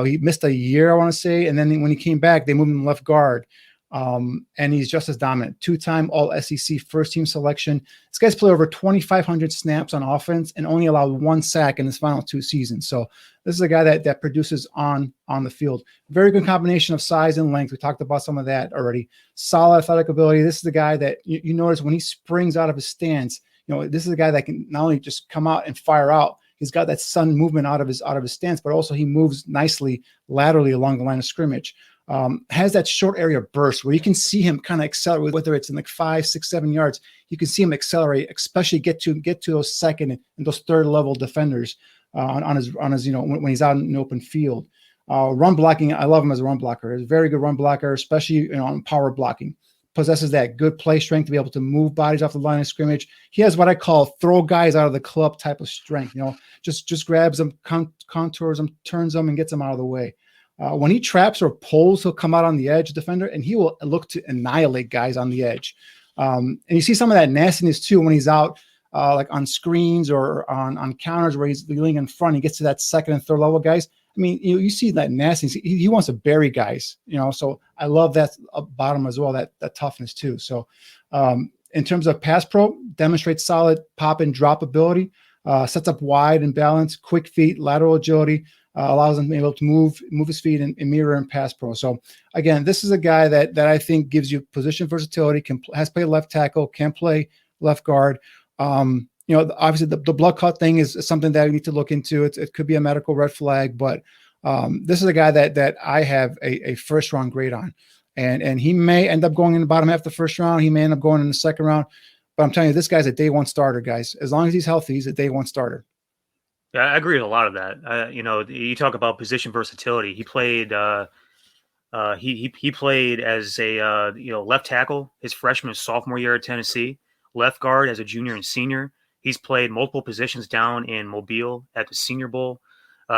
He missed a year, I want to say, and then when he came back, they moved him left guard. And he's just as dominant. 2-time All-SEC first-team selection. This guy's played over 2,500 snaps on offense and only allowed 1 sack in his final 2 seasons. So this is a guy that produces on the field. Very good combination of size and length. We talked about some of that already. Solid athletic ability. This is the guy that you notice when he springs out of his stance. This is a guy that can not only just come out and fire out. He's got that sun movement out of his stance, but also he moves nicely laterally along the line of scrimmage. Has that short area burst where you can see him kind of accelerate, whether it's in like 5, 6, 7 yards, you can see him accelerate, especially get to those second and those third level defenders on his when he's out in the open field. Run blocking, I love him as a run blocker. He's a very good run blocker, especially on power blocking. Possesses that good play strength to be able to move bodies off the line of scrimmage. He has what I call throw guys out of the club type of strength. Just grabs them, contours them, turns them, and gets them out of the way. When he traps or pulls, he'll come out on the edge defender, and he will look to annihilate guys on the edge. And you see some of that nastiness too when he's out like on screens or on counters where he's leaning in front. He gets to that second and third level guys. I mean, you see that nastiness. He wants to bury guys, so I love that about him as well, that toughness too. So in terms of pass pro, demonstrates solid pop and drop ability, sets up wide and balanced, quick feet, lateral agility, allows him to be able to move his feet and mirror and pass pro. So again, this is a guy that I think gives you position versatility, has played left tackle, can play left guard. Obviously the blood clot thing is something that you need to look into. It could be a medical red flag, but This is a guy that I have a first round grade on, and he may end up going in the bottom half of the first round. He may end up going in the second round, but I'm telling you, this guy's a day one starter, guys. As long as he's healthy, he's a day one starter. Yeah, I agree with a lot of that. You talk about position versatility. He played. He played as a left tackle his freshman and sophomore year at Tennessee, left guard as a junior and senior. He's played multiple positions down in Mobile at the Senior Bowl.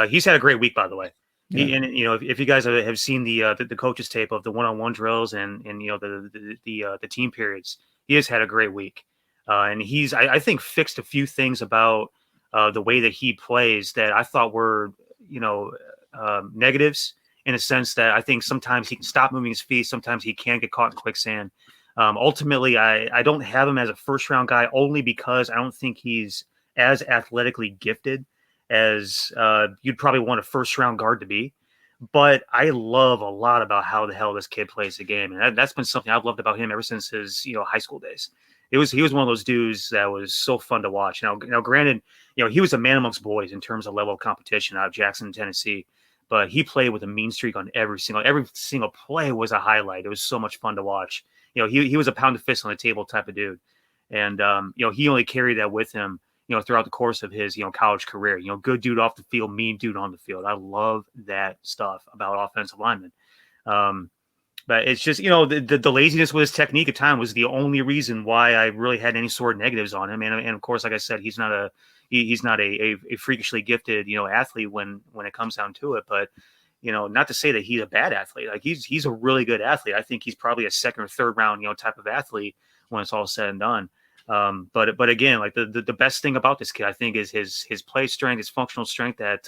He's had a great week, by the way. Yeah. If you guys have seen the coaches tape of the one-on-one drills and the team periods, he has had a great week, and he's I think fixed a few things about the way that he plays that I thought were negatives. In a sense that I think sometimes he can stop moving his feet. Sometimes he can get caught in quicksand. Ultimately, I don't have him as a first-round guy only because I don't think he's as athletically gifted as you'd probably want a first-round guard to be. But I love a lot about how the hell this kid plays the game. And that's been something I've loved about him ever since his high school days. He was one of those dudes that was so fun to watch. Now granted, he was a man amongst boys in terms of level of competition out of Jackson, Tennessee. But he played with a mean streak on every single play was a highlight. It was so much fun to watch. He was a pound of fist on the table type of dude. And, he only carried that with him, throughout the course of his, college career. Good dude off the field, mean dude on the field. I love that stuff about offensive linemen. But it's just, the laziness with his technique at time was the only reason why I really had any sort of negatives on him. And of course, like I said, he's not a freakishly gifted, athlete when it comes down to it. But, not to say that he's a bad athlete. Like he's a really good athlete. I think he's probably a second or third round, type of athlete when it's all said and done. But again, like the best thing about this kid, I think, is his play strength, his functional strength, that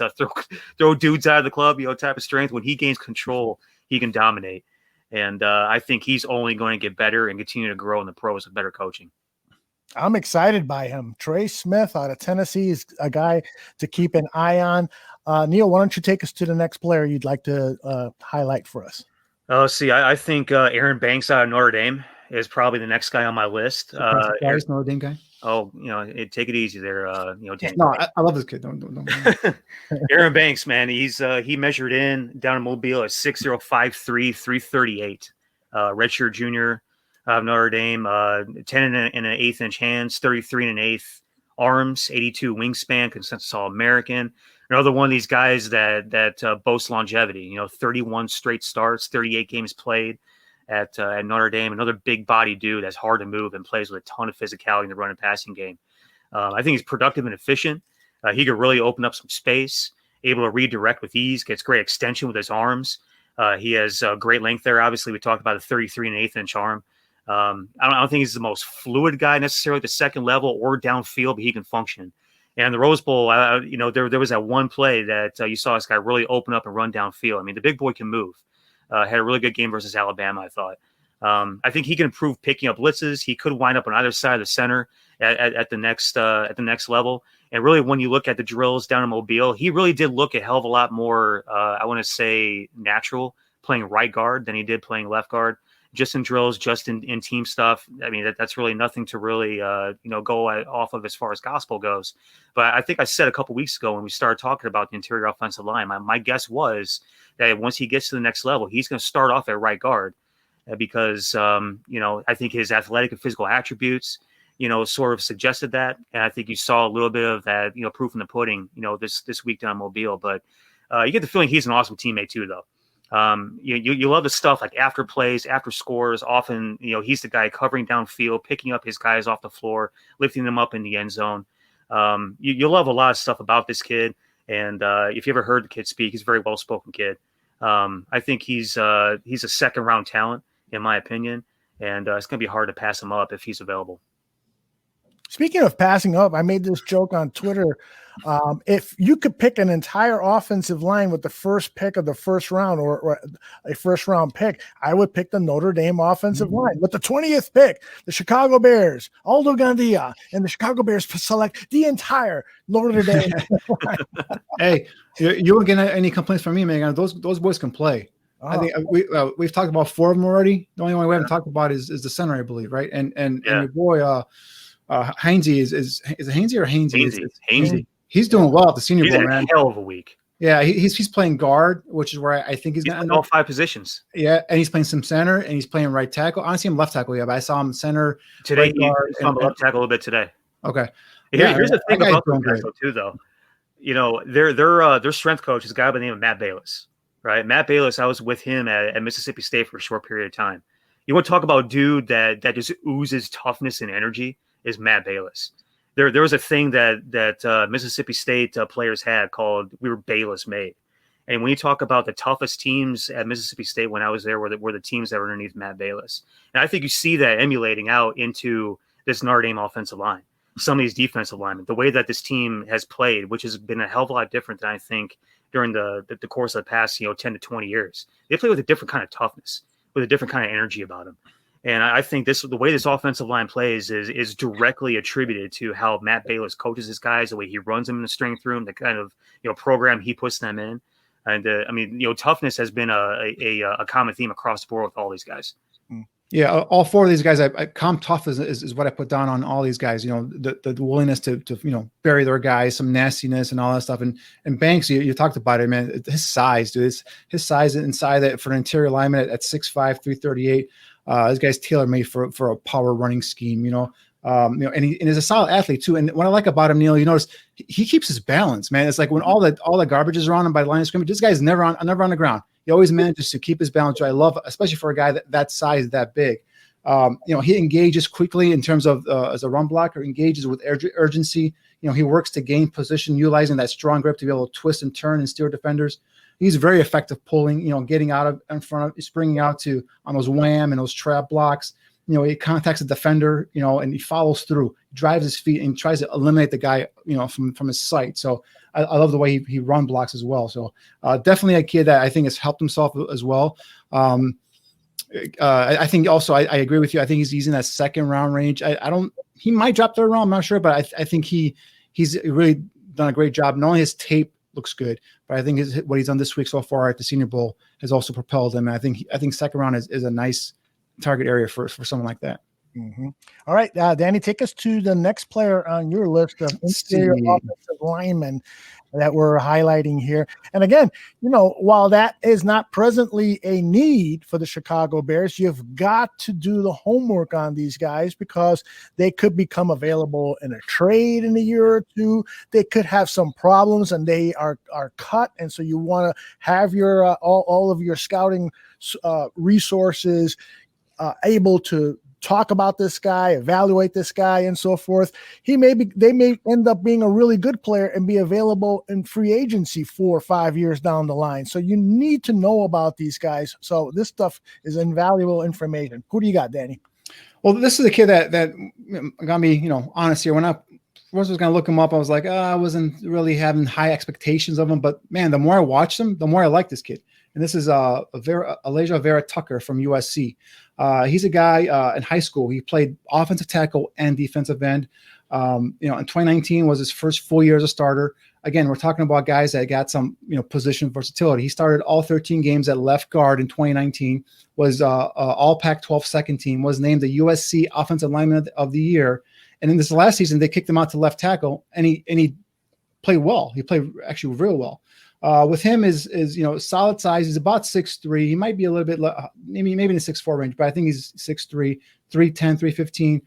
throw dudes out of the club, type of strength. When he gains control, he can dominate. And I think he's only going to get better and continue to grow in the pros with better coaching. I'm excited by him. Trey Smith out of Tennessee is a guy to keep an eye on. Niel, why don't you take us to the next player you'd like to highlight for us? I think Aaron Banks out of Notre Dame is probably the next guy on my list. Notre Dame guy. Oh, take it easy there. Dan. No, I love this kid. Don't. Aaron Banks, man, he measured in down in Mobile at 6'0", 5'3", 338. Redshirt junior. Notre Dame, 10 and an eighth inch hands, 33 and an eighth arms, 82 wingspan, consensus All-American. Another one of these guys that boasts longevity. 31 straight starts, 38 games played at Notre Dame. Another big body dude that's hard to move and plays with a ton of physicality in the run and passing game. I think he's productive and efficient. He could really open up some space, able to redirect with ease, gets great extension with his arms. He has great length there. Obviously, we talked about a 33 and an eighth inch arm. I don't think he's the most fluid guy necessarily at the second level or downfield, but he can function. And the Rose Bowl, there was that one play that you saw this guy really open up and run downfield. I mean, the big boy can move. Had a really good game versus Alabama, I thought. I think he can improve picking up blitzes. He could wind up on either side of the center at the next level. And really, when you look at the drills down in Mobile, he really did look a hell of a lot more, I want to say, natural playing right guard than he did playing left guard. Just in drills, just in team stuff. I mean, that's really nothing to really, go off of as far as gospel goes. But I think I said a couple weeks ago when we started talking about the interior offensive line, my guess was that once he gets to the next level, he's going to start off at right guard because, I think his athletic and physical attributes, sort of suggested that. And I think you saw a little bit of that, proof in the pudding, this week down in Mobile. But you get the feeling he's an awesome teammate too, though. You love the stuff like after plays, after scores. Often, he's the guy covering downfield, picking up his guys off the floor, lifting them up in the end zone. You love a lot of stuff about this kid. And if you ever heard the kid speak, he's a very well-spoken kid. I think he's a second-round talent, in my opinion. And it's going to be hard to pass him up if he's available. Speaking of passing up, I made this joke on Twitter. If you could pick an entire offensive line with the first pick of the first round or a first round pick, I would pick the Notre Dame offensive line. With the 20th pick, the Chicago Bears, Aldo Gandia, and the Chicago Bears select the entire Notre Dame. Hey, you won't get any complaints from me, man. Those boys can play. Oh. I think we've talked about four of them already. The only one we haven't talked about is the center, I believe, right? And your boy Hainsey is it Hainsey or Hainsey? Hainsey. He's doing well at the Senior Bowl, man. Hell of a week. Yeah, he's playing guard, which is where I think he's going to end all up. 5 positions. Yeah, and he's playing some center, and he's playing right tackle. Honestly, I'm left tackle, yeah, but I saw him center Today, right guard, he's on the left tackle a little bit today. Okay. Here's the thing about those guys, great. though, too, though. You know, their strength coach is a guy by the name of Matt Balis, right? Matt Balis, I was with him at Mississippi State for a short period of time. You want to talk about a dude that just oozes toughness and energy is Matt Balis. There was a thing that Mississippi State players had called we were Balis made. And when you talk about the toughest teams at Mississippi State when I was there were the teams that were underneath Matt Balis. And I think you see that emulating out into this Notre Dame offensive line, some of these defensive linemen, the way that this team has played, which has been a hell of a lot different than I think during the course of the past 10 to 20 years. They play with a different kind of toughness, with a different kind of energy about them. And I think the way this offensive line plays is directly attributed to how Matt Balis coaches his guys, the way he runs them in the strength room, the kind of program he puts them in. And toughness has been a common theme across the board with all these guys. Yeah, all 4 of these guys, I calm tough is what I put down on all these guys. The willingness to bury their guys, some nastiness and all that stuff. And Banks, you talked about it, man. His size, dude. His size inside that for an interior lineman at 6'5", 338. This guy's tailor made for a power running scheme. And he's a solid athlete too. And what I like about him, Neil, you notice he keeps his balance, man. It's like when all the garbage is around him by the line of scrimmage, this guy's never on the ground. He always manages to keep his balance. Which I love, especially for a guy that size, that big. He engages quickly in terms of as a run blocker, engages with urgency. He works to gain position, utilizing that strong grip to be able to twist and turn and steer defenders. He's very effective pulling, getting out of in front of, springing out on those wham and those trap blocks. He contacts a defender, and he follows through, drives his feet and tries to eliminate the guy, from his sight. So I love the way he run blocks as well. So definitely a kid that I think has helped himself as well. I think also, I agree with you. I think he's using that second round range. He might drop third round. I'm not sure, but I think he's really done a great job. Not only his tape looks good, but I think what he's done this week so far at the Senior Bowl has also propelled him. I think second round is a nice target area for someone like that. Mm-hmm. All right, Danny, take us to the next player on your list of interior offensive linemen that we're highlighting here. And again, while that is not presently a need for the Chicago Bears, you've got to do the homework on these guys because they could become available in a trade in a year or two. They could have some problems and they are cut. And so you want to have your all of your scouting resources able to talk about this guy, evaluate this guy, and so forth. They may end up being a really good player and be available in free agency 4 or 5 years down the line. So you need to know about these guys. So this stuff is invaluable information. Who do you got, Danny? Well, this is a kid that got me, honest here. When I was going to look him up, I was like, I wasn't really having high expectations of him. But man, the more I watched him, the more I like this kid. And this is Elijah Vera Tucker from USC. He's a guy in high school. He played offensive tackle and defensive end. In 2019 was his first full year as a starter. Again, we're talking about guys that got some, position versatility. He started all 13 games at left guard in 2019, was all Pac-12 second team, was named the USC Offensive Lineman of the Year. And in this last season, they kicked him out to left tackle, and he played well. He played actually real well. With him is solid size. He's about 6'3". He might be a little bit maybe in the 6'4" range, but I think he's 6'3", 310, 315.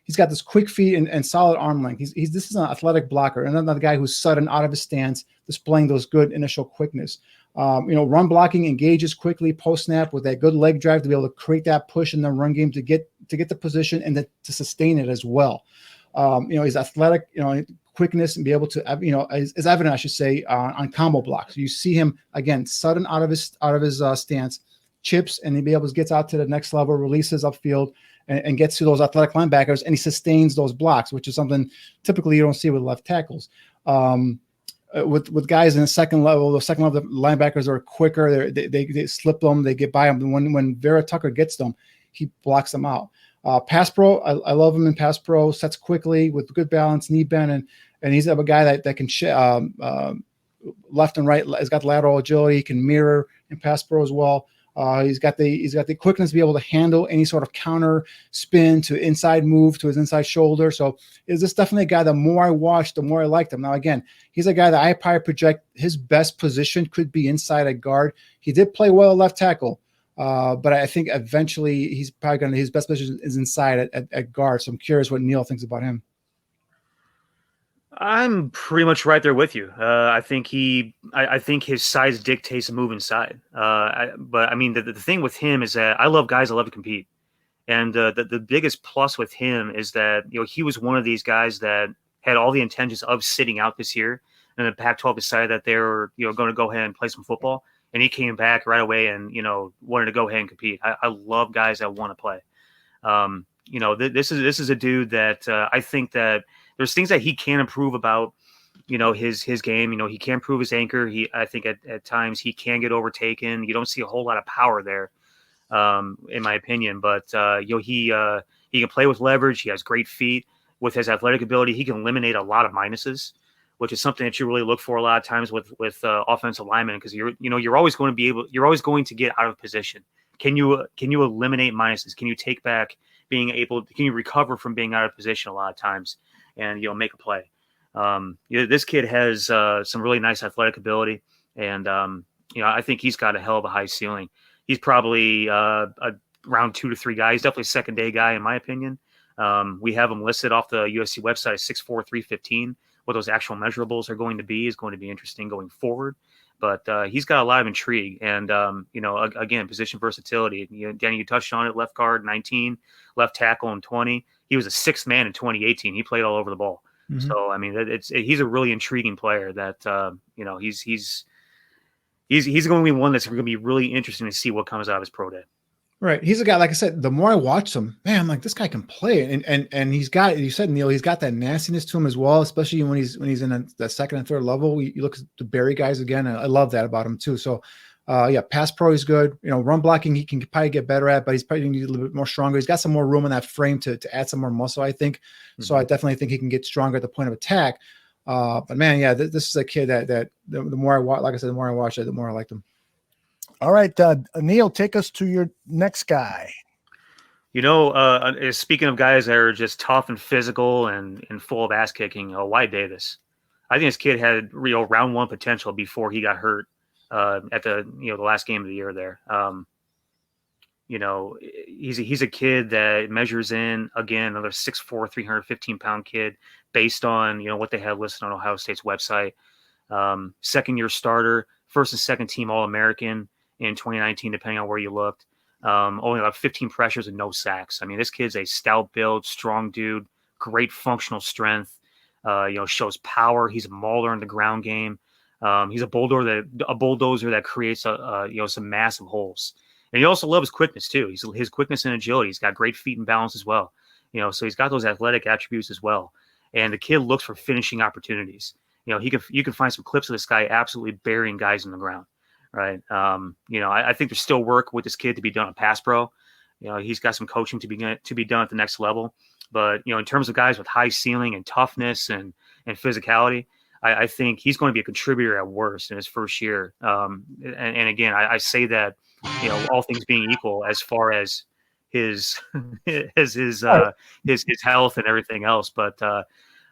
He's got this quick feet and solid arm length. This is an athletic blocker, and another guy who's sudden out of his stance, displaying those good initial quickness. Run blocking, engages quickly post snap with that good leg drive to be able to create that push in the run game to get the position and to sustain it as well. He's athletic, quickness and be able to, is evident, I should say, on combo blocks. You see him again, sudden out of his stance, chips, and he gets out to the next level, releases upfield, and gets to those athletic linebackers, and he sustains those blocks, which is something typically you don't see with left tackles. With guys in the second level linebackers are quicker. They slip them, they get by them. When Vera Tucker gets them, he blocks them out. Pass pro, I love him in pass pro. Sets quickly with good balance, knee bend, and he's a guy that can left and right. Has got lateral agility. He can mirror in pass pro as well. He's got the quickness to be able to handle any sort of counter spin to inside move to his inside shoulder. So is this definitely a guy the more I watched, the more I liked him. Now, again, he's a guy that I probably project his best position could be inside at guard. He did play well at left tackle, but I think eventually he's probably going to, his best position is inside at guard. So I'm curious what Niel thinks about him. I'm pretty much right there with you. I think his size dictates a move inside. But I mean, the thing with him is that I love guys that love to compete. And the biggest plus with him is that, he was one of these guys that had all the intentions of sitting out this year. And the Pac-12 decided that they were, going to go ahead and play some football. And he came back right away and, wanted to go ahead and compete. I love guys that want to play. This is a dude that I think that there's things that he can improve about, his game. He can improve his anchor. I think at times he can get overtaken. You don't see a whole lot of power there, in my opinion. But he can play with leverage. He has great feet. With his athletic ability, he can eliminate a lot of minuses, which is something that you really look for a lot of times with offensive linemen, because you're always going to get out of position. Can you eliminate minuses? Can you take back can you recover from being out of position a lot of times and make a play? This kid has some really nice athletic ability, and I think he's got a hell of a high ceiling. He's probably a round 2 to 3 guy. He's definitely a second day guy in my opinion. We have him listed off the USC website at 6'4", 315. What those actual measurables are going to be is going to be interesting going forward. But he's got a lot of intrigue, and again, position versatility. Danny, you touched on it. Left guard 19, left tackle in 20. He was a 6th man in 2018. He played all over the ball. Mm-hmm. So I mean, he's a really intriguing player. That he's going to be one that's going to be really interesting to see what comes out of his pro day. Right. He's a guy, like I said, the more I watch him, man, I'm like, this guy can play. And he's got, you said, Neil, he's got that nastiness to him as well, especially when he's in the second and third level. You look at the Barry guys again. I love that about him too. So pass pro is good. Run blocking, he can probably get better at, but he's probably going to need a little bit more stronger. He's got some more room in that frame to add some more muscle, I think. Mm-hmm. So I definitely think he can get stronger at the point of attack. But man, yeah, this is a kid that the more I watch, like I said, the more I watch it, the more I like him. All right, Neil, take us to your next guy. Speaking of guys that are just tough and physical and full of ass kicking, Wyatt Davis. I think this kid had real round 1 potential before he got hurt at the last game of the year there. He's a kid that measures in, again, another 6'4", 315-pound kid based on what they had listed on Ohio State's website. Second-year starter, first and second team All-American in 2019, depending on where you looked. Only about 15 pressures and no sacks. I mean, this kid's a stout build, strong dude, great functional strength, shows power. He's a mauler in the ground game. He's a bulldozer that creates some massive holes. And you also love his quickness too. His quickness and agility. He's got great feet and balance as well. So he's got those athletic attributes as well. And the kid looks for finishing opportunities. You can find some clips of this guy absolutely burying guys in the ground. Right. I think there's still work with this kid to be done on pass pro. He's got some coaching to be done at the next level. But, in terms of guys with high ceiling and toughness and physicality, I think he's going to be a contributor at worst in his first year. And again, I say that, all things being equal as far as his health and everything else. But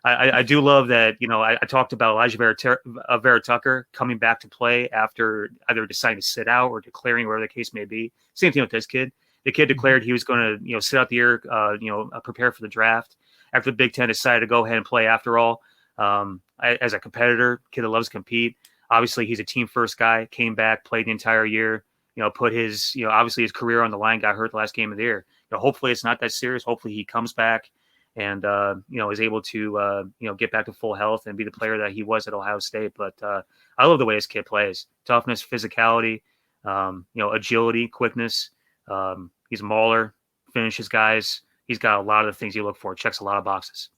I do love that, I talked about Elijah Vera Tucker coming back to play after either deciding to sit out or declaring, whatever the case may be. Same thing with this kid. The kid declared he was going to, sit out the year, prepare for the draft. After the Big Ten decided to go ahead and play after all, as a competitor, kid that loves to compete. Obviously, he's a team first guy, came back, played the entire year, put his, obviously his career on the line, got hurt the last game of the year. Hopefully it's not that serious. Hopefully he comes back and, is able to, get back to full health and be the player that he was at Ohio State. But I love the way this kid plays. Toughness, physicality, agility, quickness. He's a mauler, finishes guys. He's got a lot of the things you look for. Checks a lot of boxes.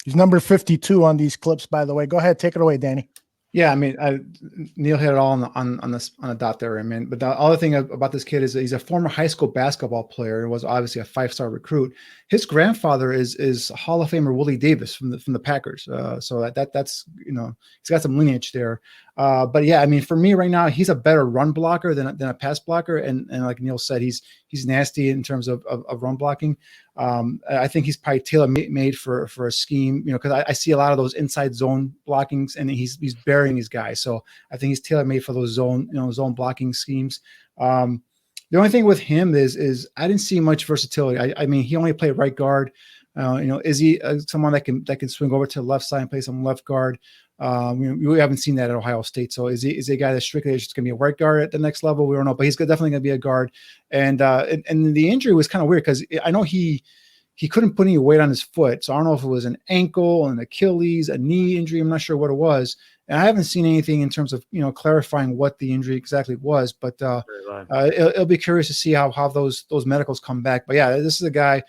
He's number 52 on these clips, by the way. Go ahead. Take it away, Danny. Yeah, I mean, Neil hit it all on the dot there. I mean, but the other thing about this kid is he's a former high school basketball player and was obviously a 5-star recruit. His grandfather is Hall of Famer Willie Davis from the Packers. So that's he's got some lineage there. But yeah, I mean, for me right now, he's a better run blocker than a pass blocker. And like Niel said, he's nasty in terms of run blocking. I think he's probably tailor-made for a scheme, because I see a lot of those inside zone blockings, and he's burying these guys. So I think he's tailor-made for those zone blocking schemes. The only thing with him is I didn't see much versatility. I mean, he only played right guard. Is he someone that can swing over to the left side and play some left guard? We haven't seen that at Ohio State. So is he a guy that's strictly just going to be a right guard at the next level? We don't know, but he's definitely going to be a guard. And the injury was kind of weird because I know he couldn't put any weight on his foot. So I don't know if it was an ankle, an Achilles, a knee injury. I'm not sure what it was. And I haven't seen anything in terms of, clarifying what the injury exactly was, but it'll be curious to see how those medicals come back. But yeah, this is a guy,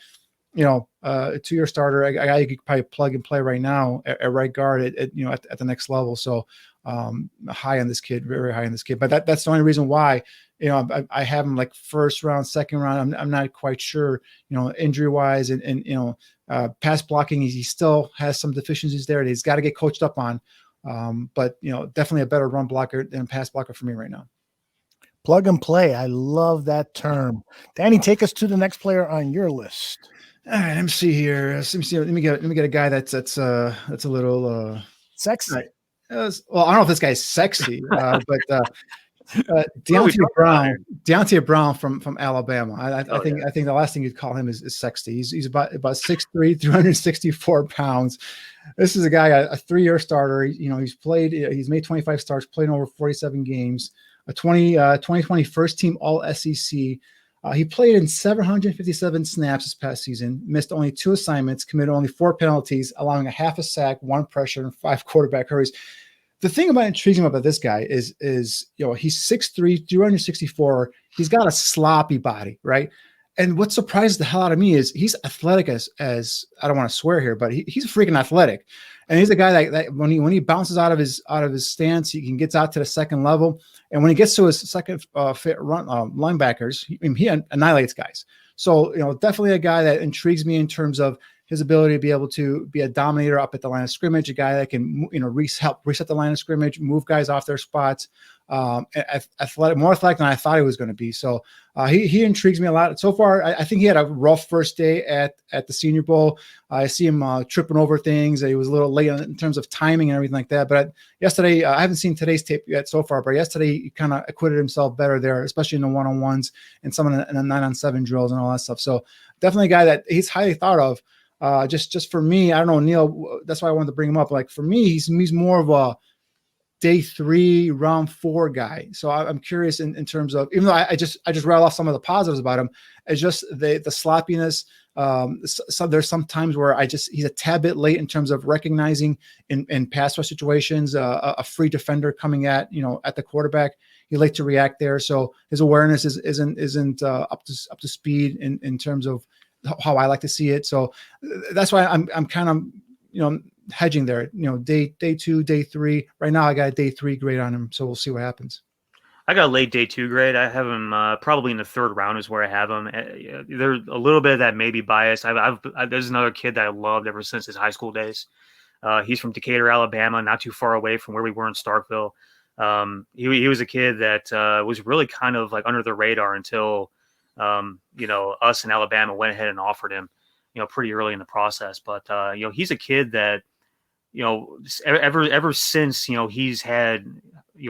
a 2-year starter, a guy you could probably plug and play right now at right guard at the next level. So high on this kid, very high on this kid. But that's the only reason why, I have him like first round, second round. I'm not quite sure, injury wise and pass blocking. He still has some deficiencies there that he's got to get coached up on. But definitely a better run blocker than pass blocker for me right now. Plug and play. I love that term. Danny, take us to the next player on your list. All right, let me see here. Let me get a guy that's a little sexy. Well, I don't know if this guy's sexy, but Deontay Brown from Alabama. I think the last thing you'd call him is sexy. He's about 6'3", 364 pounds. This is a guy, a 3-year starter. He's made 25 starts, played in over 47 games. A 2020 first team All SEC. He played in 757 snaps this past season, missed only 2 assignments, committed only 4 penalties, allowing a half a sack, 1 pressure, and 5 quarterback hurries. The thing about intriguing about this guy is he's 6'3", 364. He's got a sloppy body, right? And what surprises the hell out of me is he's athletic as I don't want to swear here, but he's freaking athletic. And he's a guy that when he bounces out of his stance, he gets out to the second level. And when he gets to his second fit run linebackers, he annihilates guys. So definitely a guy that intrigues me in terms of his ability to be able to be a dominator up at the line of scrimmage, a guy that can help reset the line of scrimmage, move guys off their spots. Athletic, more athletic than I thought he was going to be. So he intrigues me a lot. So far, I think he had a rough first day at the Senior Bowl. I see him tripping over things. He was a little late in terms of timing and everything like that. But yesterday, I haven't seen today's tape yet so far, but yesterday he kind of acquitted himself better there, especially in the one-on-ones and some in the 9-on-7 drills and all that stuff. So definitely a guy that he's highly thought of. Just for me, I don't know, Neil, that's why I wanted to bring him up. Like for me, he's more of a day 3, round 4 guy. So I'm curious in terms of, even though I just rattle off some of the positives about him, it's just the sloppiness. So there's some times where he's a tad bit late in terms of recognizing in pass rush situations, a free defender coming at the quarterback. He's late to react there. So his awareness isn't up to speed in terms of how I like to see it. So that's why I'm kind of, hedging there, day 2, day 3. Right now I got a day 3 grade on him. So we'll see what happens. I got a late day 2 grade. I have him probably in the 3rd round is where I have him. There's a little bit of that may be biased. There's another kid that I loved ever since his high school days. He's from Decatur, Alabama, not too far away from where we were in Starkville. He was a kid that was really kind of like under the radar until us in Alabama went ahead and offered him, pretty early in the process. But he's a kid that, ever since he's had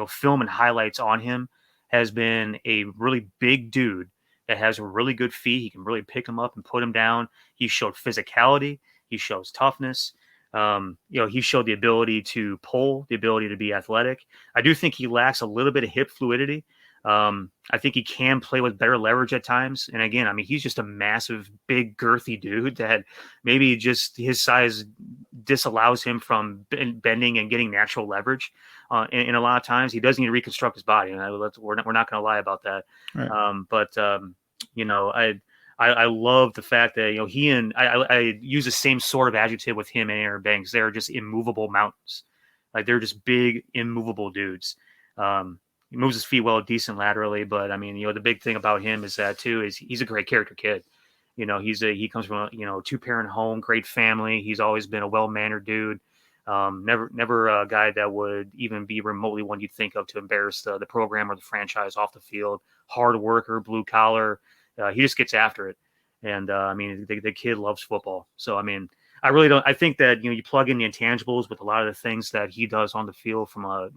film and highlights on him, has been a really big dude that has really good feet. He can really pick him up and put him down. He showed physicality. He shows toughness. He showed the ability to pull, the ability to be athletic. I do think he lacks a little bit of hip fluidity. I think he can play with better leverage at times. And again, I mean, he's just a massive, big, girthy dude that maybe just his size disallows him from bending and getting natural leverage. And a lot of times he does need to reconstruct his body. And we're not going to lie about that. Right. I love the fact that, he and I use the same sort of adjective with him and Aaron Banks. They're just immovable mountains. Like they're just big, immovable dudes. He moves his feet well, decent laterally, but I mean, the big thing about him is that too is he's a great character kid. He comes from a 2-parent home, great family. He's always been a well-mannered dude. Never a guy that would even be remotely one you'd think of to embarrass the program or the franchise off the field. Hard worker, blue collar. He just gets after it. And I mean, the kid loves football. So, I mean, I really don't. I think that, you plug in the intangibles with a lot of the things that he does on the field from a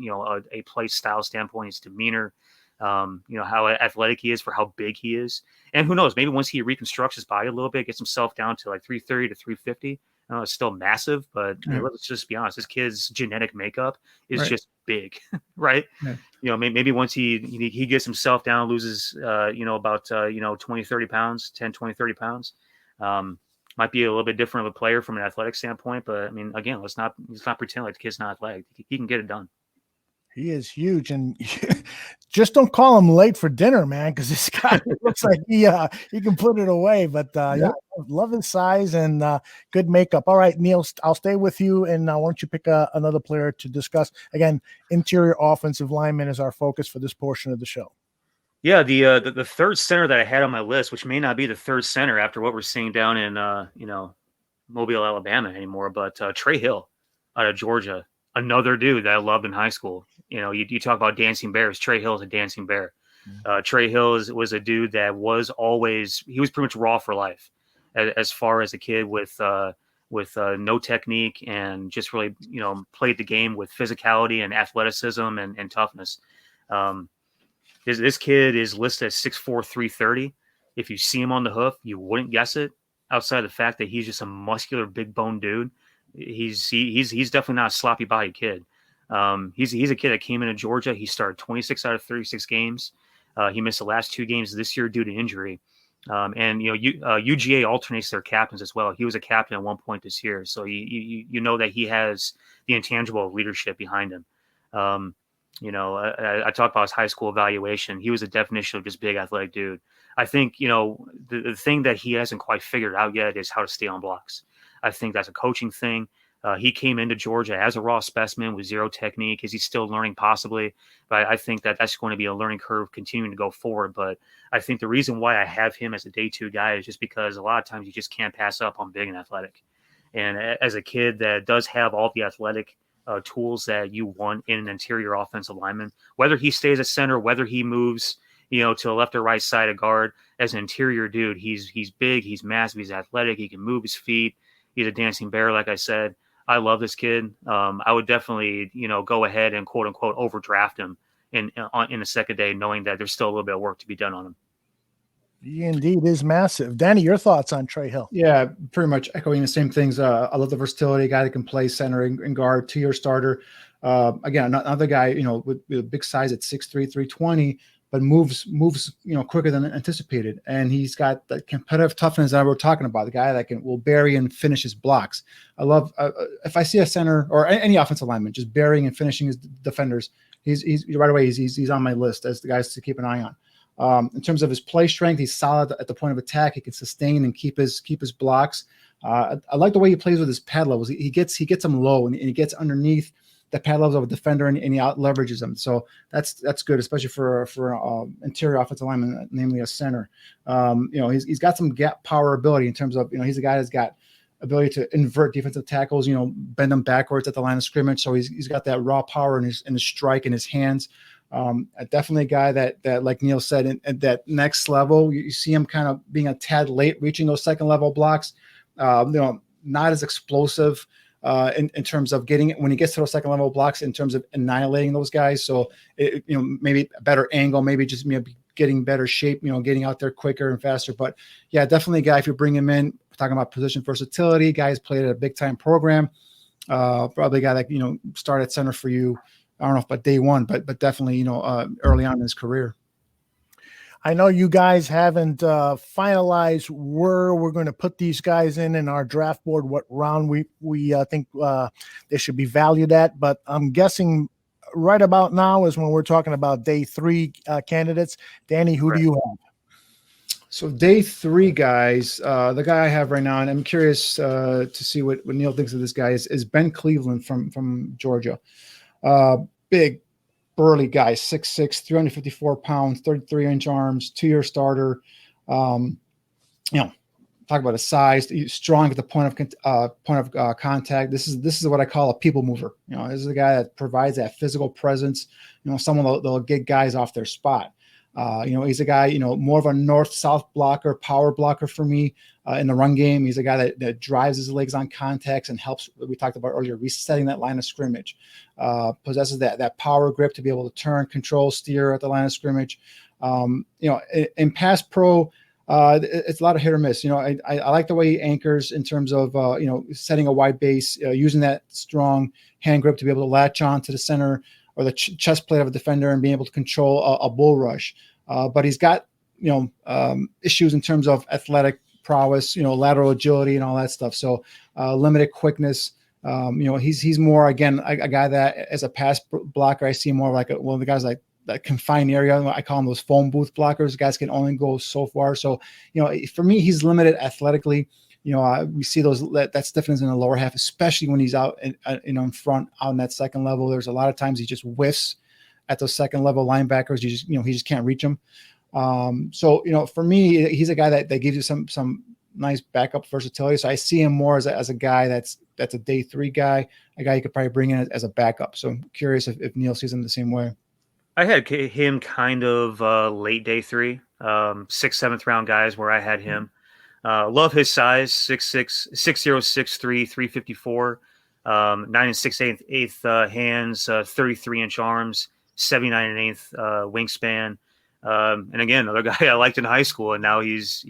play style standpoint, his demeanor, how athletic he is for how big he is. And who knows, maybe once he reconstructs his body a little bit, gets himself down to like 330 to 350. I know it's still massive, but let's just be honest. This kid's genetic makeup is just big, right? Yeah. Maybe once he gets himself down, loses, about 20, 30 pounds, 10, 20, 30 pounds. Might be a little bit different of a player from an athletic standpoint, but I mean, again, let's not pretend like the kid's not athletic. He can get it done. He is huge, and just don't call him late for dinner, man, because this guy looks like he can put it away. But yeah, love his size and good makeup. All right, Niel, I'll stay with you, and why don't you pick another player to discuss? Again, interior offensive lineman is our focus for this portion of the show. Yeah, the third center that I had on my list, which may not be the third center after what we're seeing down in Mobile, Alabama anymore, but Trey Hill out of Georgia, another dude that I loved in high school. You talk about dancing bears. Trey Hill is a dancing bear. Trey Hill was a dude that was he was pretty much raw for life, as far as a kid with no technique and just really played the game with physicality and athleticism and toughness. This kid is listed as 6'4", 330. If you see him on the hoof, you wouldn't guess it. Outside of the fact that he's just a muscular, big bone dude, he's definitely not a sloppy body kid. He's a kid that came into Georgia. He started 26 out of 36 games. He missed the last 2 games this year due to injury. UGA alternates their captains as well. He was a captain at one point this year, so you know that he has the intangible of leadership behind him. I talked about his high school evaluation. He was a definition of just big athletic dude. I think, the thing that he hasn't quite figured out yet is how to stay on blocks. I think that's a coaching thing. He came into Georgia as a raw specimen with zero technique. Is he still learning? Possibly. But I think that's going to be a learning curve continuing to go forward. But I think the reason why I have him as a day 2 guy is just because a lot of times you just can't pass up on big and athletic. And as a kid that does have all the athletic tools that you want in an interior offensive lineman, whether he stays at center, whether he moves, to the left or right side of guard, as an interior dude, he's big, he's massive, he's athletic, he can move his feet, he's a dancing bear, like I said. I love this kid. I would definitely, go ahead and quote unquote overdraft him in the second day, knowing that there's still a little bit of work to be done on him. He indeed is massive. Danny, your thoughts on Trey Hill? Yeah, pretty much echoing the same things. I love the versatility, guy that can play center and guard, 2-year starter. Again, another guy, with a big size at 6'3", 320, but moves, quicker than anticipated. And he's got that competitive toughness that we're talking about, the guy that will bury and finish his blocks. I love, if I see a center or any offensive lineman just burying and finishing his defenders, he's right away, he's on my list as the guys to keep an eye on. In terms of his play strength, he's solid at the point of attack. He can sustain and keep his blocks. I like the way he plays with his pad levels. He gets them low and he gets underneath the pad levels of a defender and he out leverages them. So that's good, especially for interior offensive lineman, namely a center. He's got some gap power ability in terms of, he's a guy that's got ability to invert defensive tackles, bend them backwards at the line of scrimmage. So he's got that raw power in his strike in his hands. Definitely a guy that like Niel said, at that next level, you see him kind of being a tad late, reaching those second level blocks. Not as explosive in terms of getting it when he gets to those second level blocks in terms of annihilating those guys. So maybe a better angle, maybe just getting better shape, getting out there quicker and faster. But yeah, definitely a guy, if you bring him in, we're talking about position versatility, guys played at a big time program, probably a guy that, start at center for you. I don't know if by day 1, but definitely, early on in his career. I know you guys haven't finalized where we're going to put these guys in our draft board, what round we think they should be valued at. But I'm guessing right about now is when we're talking about day 3 candidates. Danny, who do you have? So day 3 guys, the guy I have right now, and I'm curious to see what Niel thinks of this guy, is Ben Cleveland from Georgia. Big, burly guy, 6'6", 354 pounds, 33-inch arms, 2-year starter. talk about his size. He's strong at the point of contact. This is what I call a people mover. This is a guy that provides that physical presence. Someone that'll get guys off their spot. He's a guy, more of a north-south blocker, power blocker for me in the run game. He's a guy that drives his legs on contacts and helps, we talked about earlier, resetting that line of scrimmage. Possesses that power grip to be able to turn, control, steer at the line of scrimmage. In pass pro, it's a lot of hit or miss. I like the way he anchors in terms of, setting a wide base, using that strong hand grip to be able to latch on to the center or the chest plate of a defender and being able to control a bull rush. But he's got, issues in terms of athletic prowess, lateral agility and all that stuff. So limited quickness. He's more, again, a guy that as a pass blocker, I see more like one of the guys like that confined area. I call them those phone booth blockers. Guys can only go so far. So, for me, he's limited athletically. We see that stiffness in the lower half, especially when he's out in front, out in that second level. There's a lot of times he just whiffs at those second level linebackers. He just can't reach them. So, for me, he's a guy that gives you some nice backup versatility. So I see him more as a guy that's a day 3 guy, a guy you could probably bring in as a backup. So I'm curious if Niel sees him the same way. I had him kind of late day 3, 6th, 7th round guys where I had him. Love his size, 6'6", 6'0", 6'3", 354, 9 6/8 hands, 33-inch arms, 79 1/8 wingspan. And again, another guy I liked in high school, and now he's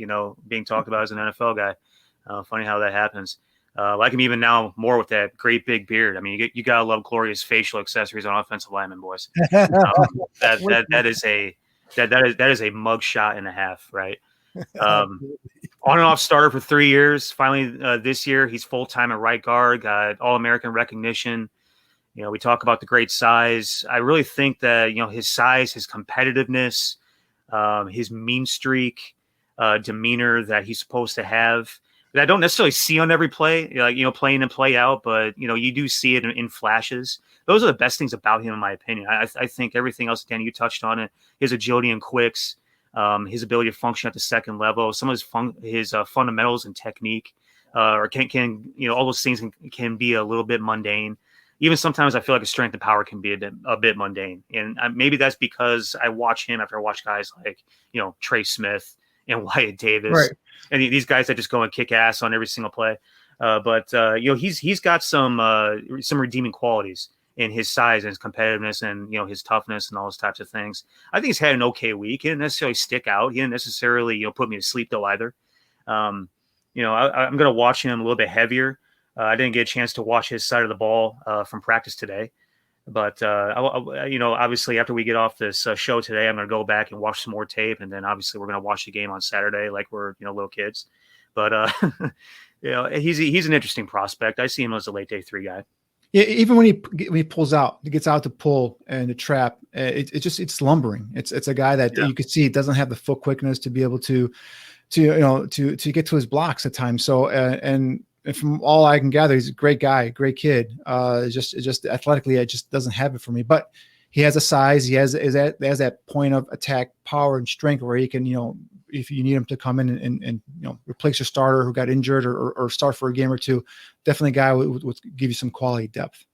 being talked about as an NFL guy. Funny how that happens. Like him even now more with that great big beard. I mean, you gotta love glorious facial accessories on offensive linemen, boys. That is a mug shot and a half, right? On and off starter for 3 years. Finally, this year he's full time at right guard. Got All-American recognition. We talk about the great size. I really think that his size, his competitiveness, his mean streak, demeanor that he's supposed to have, that I don't necessarily see on every play, play in and play out, but you do see it in flashes. Those are the best things about him, in my opinion. I think everything else, Danny, you touched on it. His agility and quicks, his ability to function at the second level, some of his fundamentals and technique, or can all those things can be a little bit mundane. Even sometimes I feel like his strength and power can be a bit mundane, and maybe that's because I watch him after I watch guys like Trey Smith and Wyatt Davis, right, and these guys that just go and kick ass on every single play. But he's got some redeeming qualities in his size and his competitiveness and his toughness and all those types of things. I think he's had an okay week. He didn't necessarily stick out. He didn't necessarily put me to sleep though either. I'm going to watch him a little bit heavier. I didn't get a chance to watch his side of the ball from practice today, but obviously after we get off this show today, I'm going to go back and watch some more tape, and then obviously we're going to watch the game on Saturday like we're little kids. But he's an interesting prospect. I see him as a late day 3 guy. Yeah, even when he pulls out, he gets out to pull and the trap, it's lumbering. It's a guy that you could see doesn't have the foot quickness to be able to get to his blocks at times. So and from all I can gather, he's a great guy, great kid. Just athletically, it just doesn't have it for me. But he has a size. He has that point of attack, power, and strength where he can, if you need him to come in and replace your starter who got injured or start for a game or two, definitely a guy would give you some quality depth.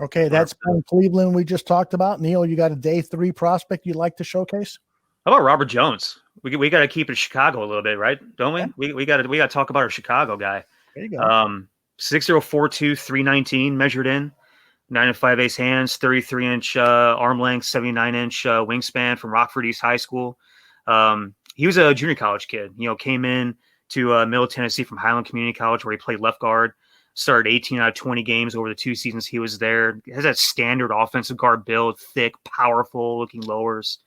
Okay, that's from Cleveland we just talked about. Niel, you got a day 3 prospect you'd like to showcase? How about Robert Jones? We got to keep it Chicago a little bit, right? Don't we? Yeah. We got to talk about our Chicago guy. There you go. 6'0", 4'2", 319 measured in, 9 5/8 hands, 33-inch arm length, 79-inch wingspan from Rockford East High School. He was a junior college kid. Came in to Middle Tennessee from Highland Community College, where he played left guard. Started 18 out of 20 games over the 2 seasons he was there. Has that standard offensive guard build, thick, powerful looking lowers.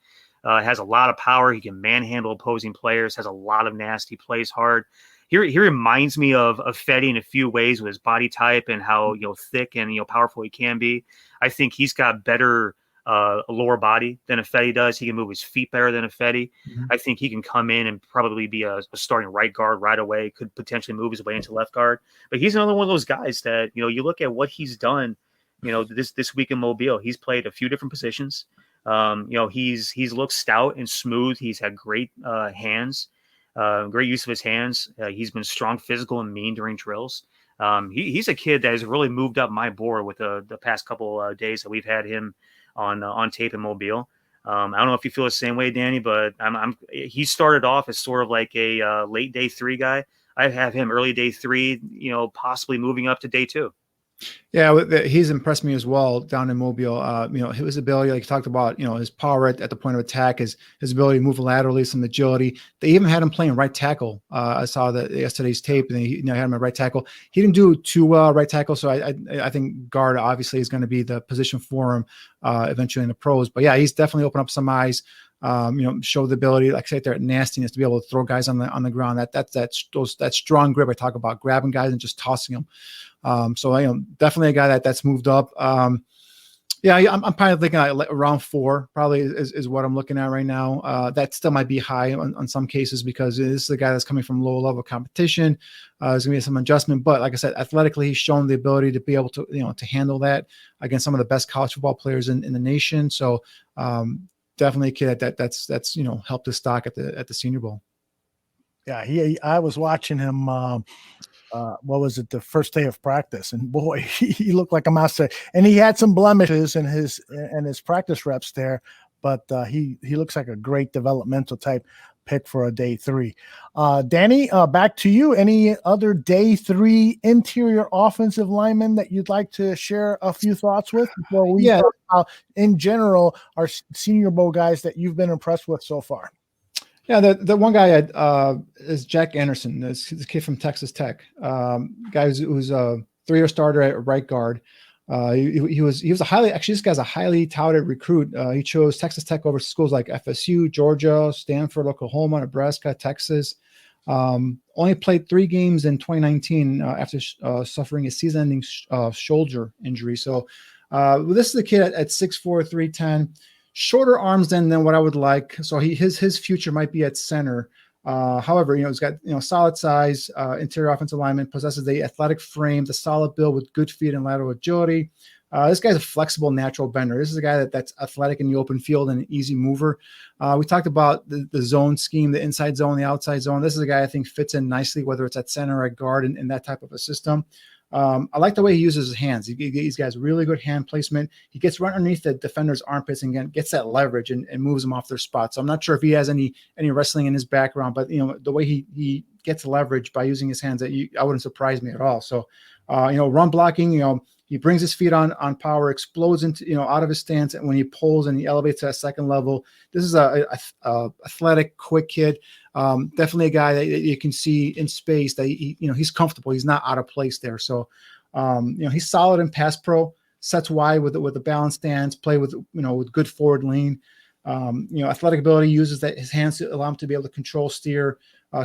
Has a lot of power. He can manhandle opposing players. Has a lot of nasty. Plays hard. He reminds me of Fetty in a few ways with his body type and how thick and powerful he can be. I think he's got better lower body than a Fetty does. He can move his feet better than a Fetty. Mm-hmm. I think he can come in and probably be a starting right guard right away. Could potentially move his way into left guard. But he's another one of those guys that you look at what he's done. This week in Mobile, he's played a few different positions. He's looked stout and smooth. He's had great hands. Great use of his hands. He's been strong, physical, and mean during drills. He's a kid that has really moved up my board with the past couple days that we've had him on tape in Mobile. I don't know if you feel the same way, Danny, but he started off as sort of like a late day 3 guy. I have him early day 3, possibly moving up to day 2. Yeah, he's impressed me as well down in Mobile. His ability, like you talked about, his power at the point of attack, his ability to move laterally, some agility. They even had him playing right tackle. I saw that yesterday's tape, and he had him at right tackle. He didn't do too well right tackle, so I think guard obviously is going to be the position for him eventually in the pros. But yeah, he's definitely opened up some eyes. Show the ability, like I say, there, nastiness to be able to throw guys on the ground. That strong grip I talk about, grabbing guys and just tossing them. So definitely a guy that's moved up. I'm probably thinking around 4 probably is what I'm looking at right now. That still might be high on some cases because this is a guy that's coming from low level competition. There's gonna be some adjustment, but like I said, athletically, he's shown the ability to be able to, to handle that against some of the best college football players in the nation. So, definitely a kid that's helped his stock at the Senior Bowl. Yeah, I was watching him. What was it? The first day of practice, and boy, he looked like a monster. And he had some blemishes in his practice reps there, but he looks like a great developmental type pick for a day 3. Danny, back to you. Any other day 3 interior offensive linemen that you'd like to share a few thoughts with before we talk about, in general, our Senior Bowl guys that you've been impressed with so far? Yeah, the one guy is Jack Anderson. This kid from Texas Tech. Guy who's a 3-year starter at right guard. He was this guy's a highly touted recruit. He chose Texas Tech over schools like FSU, Georgia, Stanford, Oklahoma, Nebraska, Texas. Only played 3 games in 2019 after suffering a season-ending shoulder injury. So this is a kid at 6'4", 310. Shorter arms than what I would like. So his future might be at center. However, he's got solid size, interior offensive lineman, possesses the athletic frame, the solid build with good feet and lateral agility. This guy's a flexible, natural bender. This is a guy that's athletic in the open field and an easy mover. We talked about the zone scheme, the inside zone, the outside zone. This is a guy I think fits in nicely, whether it's at center or at guard in that type of a system. I like the way he uses his hands. He's got really good hand placement. He gets right underneath the defender's armpits and gets that leverage and moves them off their spot. So I'm not sure if he has any wrestling in his background, but the way he gets leverage by using his hands, I wouldn't surprise me at all. So, run blocking, he brings his feet on power, explodes into, out of his stance. And when he pulls and he elevates to a second level, this is a athletic, quick kid. Definitely a guy that you can see in space that he's comfortable. He's not out of place there. So, he's solid in pass pro, sets wide with a balanced stance, play with good forward lean. Athletic ability, uses his hands to allow him to be able to control, steer,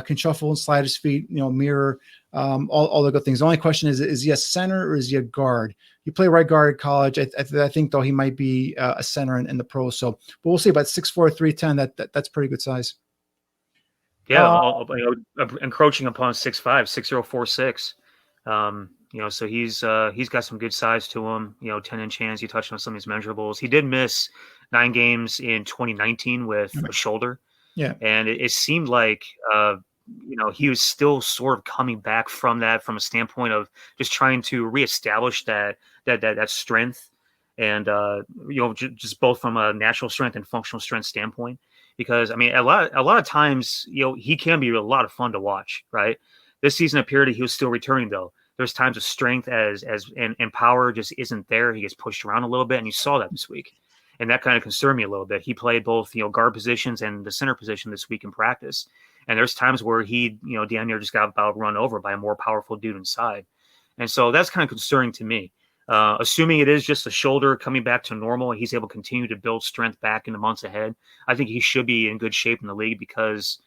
can shuffle and slide his feet, mirror, all the good things. The only question is he a center or is he a guard? He played right guard at college. I think though he might be a center in the pros. So, but we'll see. About 6'4", 310. That's pretty good size. Yeah, encroaching upon 6'5", 6'0", 4'6". So he's got some good size to him. 10-inch hands. You touched on some of these measurables. He did miss 9 games in 2019 with a shoulder. Yeah, and it seemed like he was still sort of coming back from that, from a standpoint of just trying to reestablish that strength, and just both from a natural strength and functional strength standpoint. Because a lot of times he can be a lot of fun to watch. Right, this season appeared he was still returning though. There's times of strength and power just isn't there. He gets pushed around a little bit, and you saw that this week. And that kind of concerned me a little bit. He played both, guard positions and the center position this week in practice. And there's times where he, damn near just got about run over by a more powerful dude inside. And so that's kind of concerning to me. Assuming it is just a shoulder coming back to normal and he's able to continue to build strength back in the months ahead, I think he should be in good shape in the league because,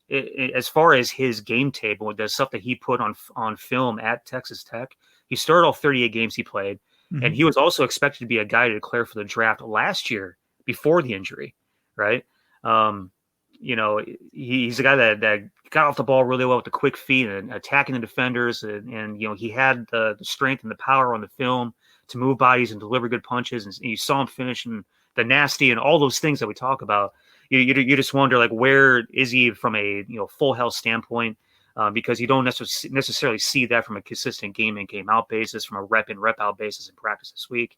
as far as his game tape and the stuff that he put on film at Texas Tech, he started all 38 games he played. Mm-hmm. And he was also expected to be a guy to declare for the draft last year before the injury, right? He's a guy that got off the ball really well with the quick feet and attacking the defenders. And he had the strength and the power on the film to move bodies and deliver good punches. And you saw him finishing the nasty and all those things that we talk about. you just wonder, like, where is he from a full health standpoint? Because you don't necessarily see that from a consistent game in, game out basis, from a rep in, rep out basis in practice this week.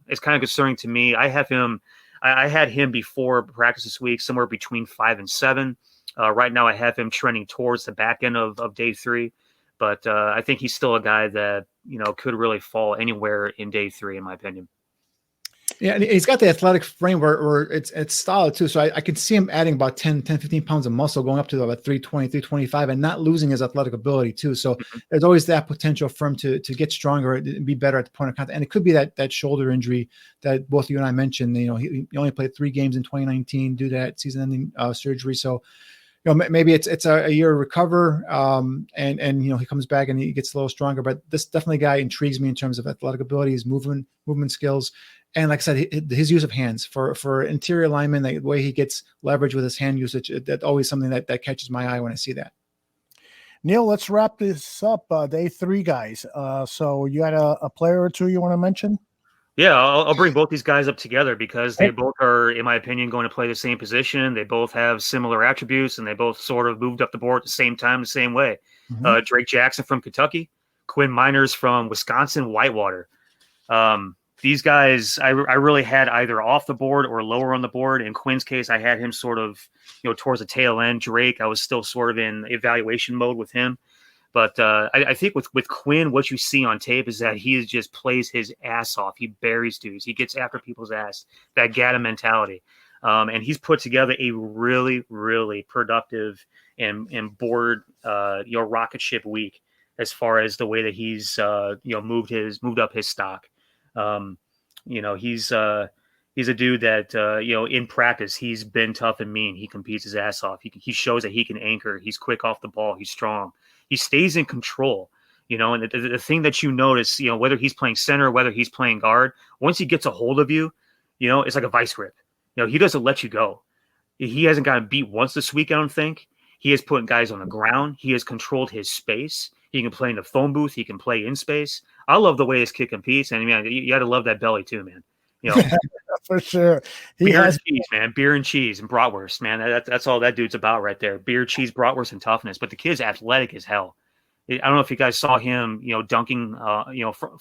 It's kind of concerning to me. I had him before practice this week somewhere between 5 and 7. Right now I have him trending towards the back end of day 3, but I think he's still a guy that could really fall anywhere in day 3, in my opinion. Yeah, and he's got the athletic frame where it's solid too. So I can see him adding about 10, 15 pounds of muscle, going up to about 320, 325, and not losing his athletic ability too. So there's always that potential for him to get stronger and be better at the point of contact. And it could be that shoulder injury that both you and I mentioned. He only played 3 games in 2019 due to that season-ending surgery. So maybe it's a year to recover, and he comes back and he gets a little stronger. But this definitely guy intrigues me in terms of athletic ability, his movement skills. And like I said, his use of hands for interior lineman, the way he gets leverage with his hand usage, that's always something that catches my eye when I see that. Neil, let's wrap this up. Day 3, guys. So you had a player or two you want to mention? Yeah, I'll bring both these guys up together because they both are, in my opinion, going to play the same position. They both have similar attributes, and they both sort of moved up the board at the same time, the same way. Drake Jackson from Kentucky, Quinn Miners from Wisconsin, Whitewater. These guys, I really had either off the board or lower on the board. In Quinn's case, I had him sort of, towards the tail end. Drake, I was still sort of in evaluation mode with him. But I think with Quinn, what you see on tape is that he just plays his ass off. He buries dudes. He gets after people's ass, that Gata mentality. And he's put together a really, really productive and board, rocket ship week as far as the way that he's, moved up his stock. He's a dude that, in practice, he's been tough and mean. He competes his ass off. He shows that he can anchor. He's quick off the ball. He's strong. He stays in control, and the thing that you notice, whether he's playing center, whether he's playing guard, once he gets a hold of you, it's like a vice grip. He doesn't let you go. He hasn't gotten beat once this week, I don't think. He has put guys on the ground. He has controlled his space. He can play in the phone booth. He can play in space. I love the way this kid competes. And man, you got to love that belly too, man. For sure. Beer and cheese, man. Beer and cheese and bratwurst, man. That's all that dude's about right there. Beer, cheese, bratwurst, and toughness. But the kid's athletic as hell. I don't know if you guys saw him, dunking,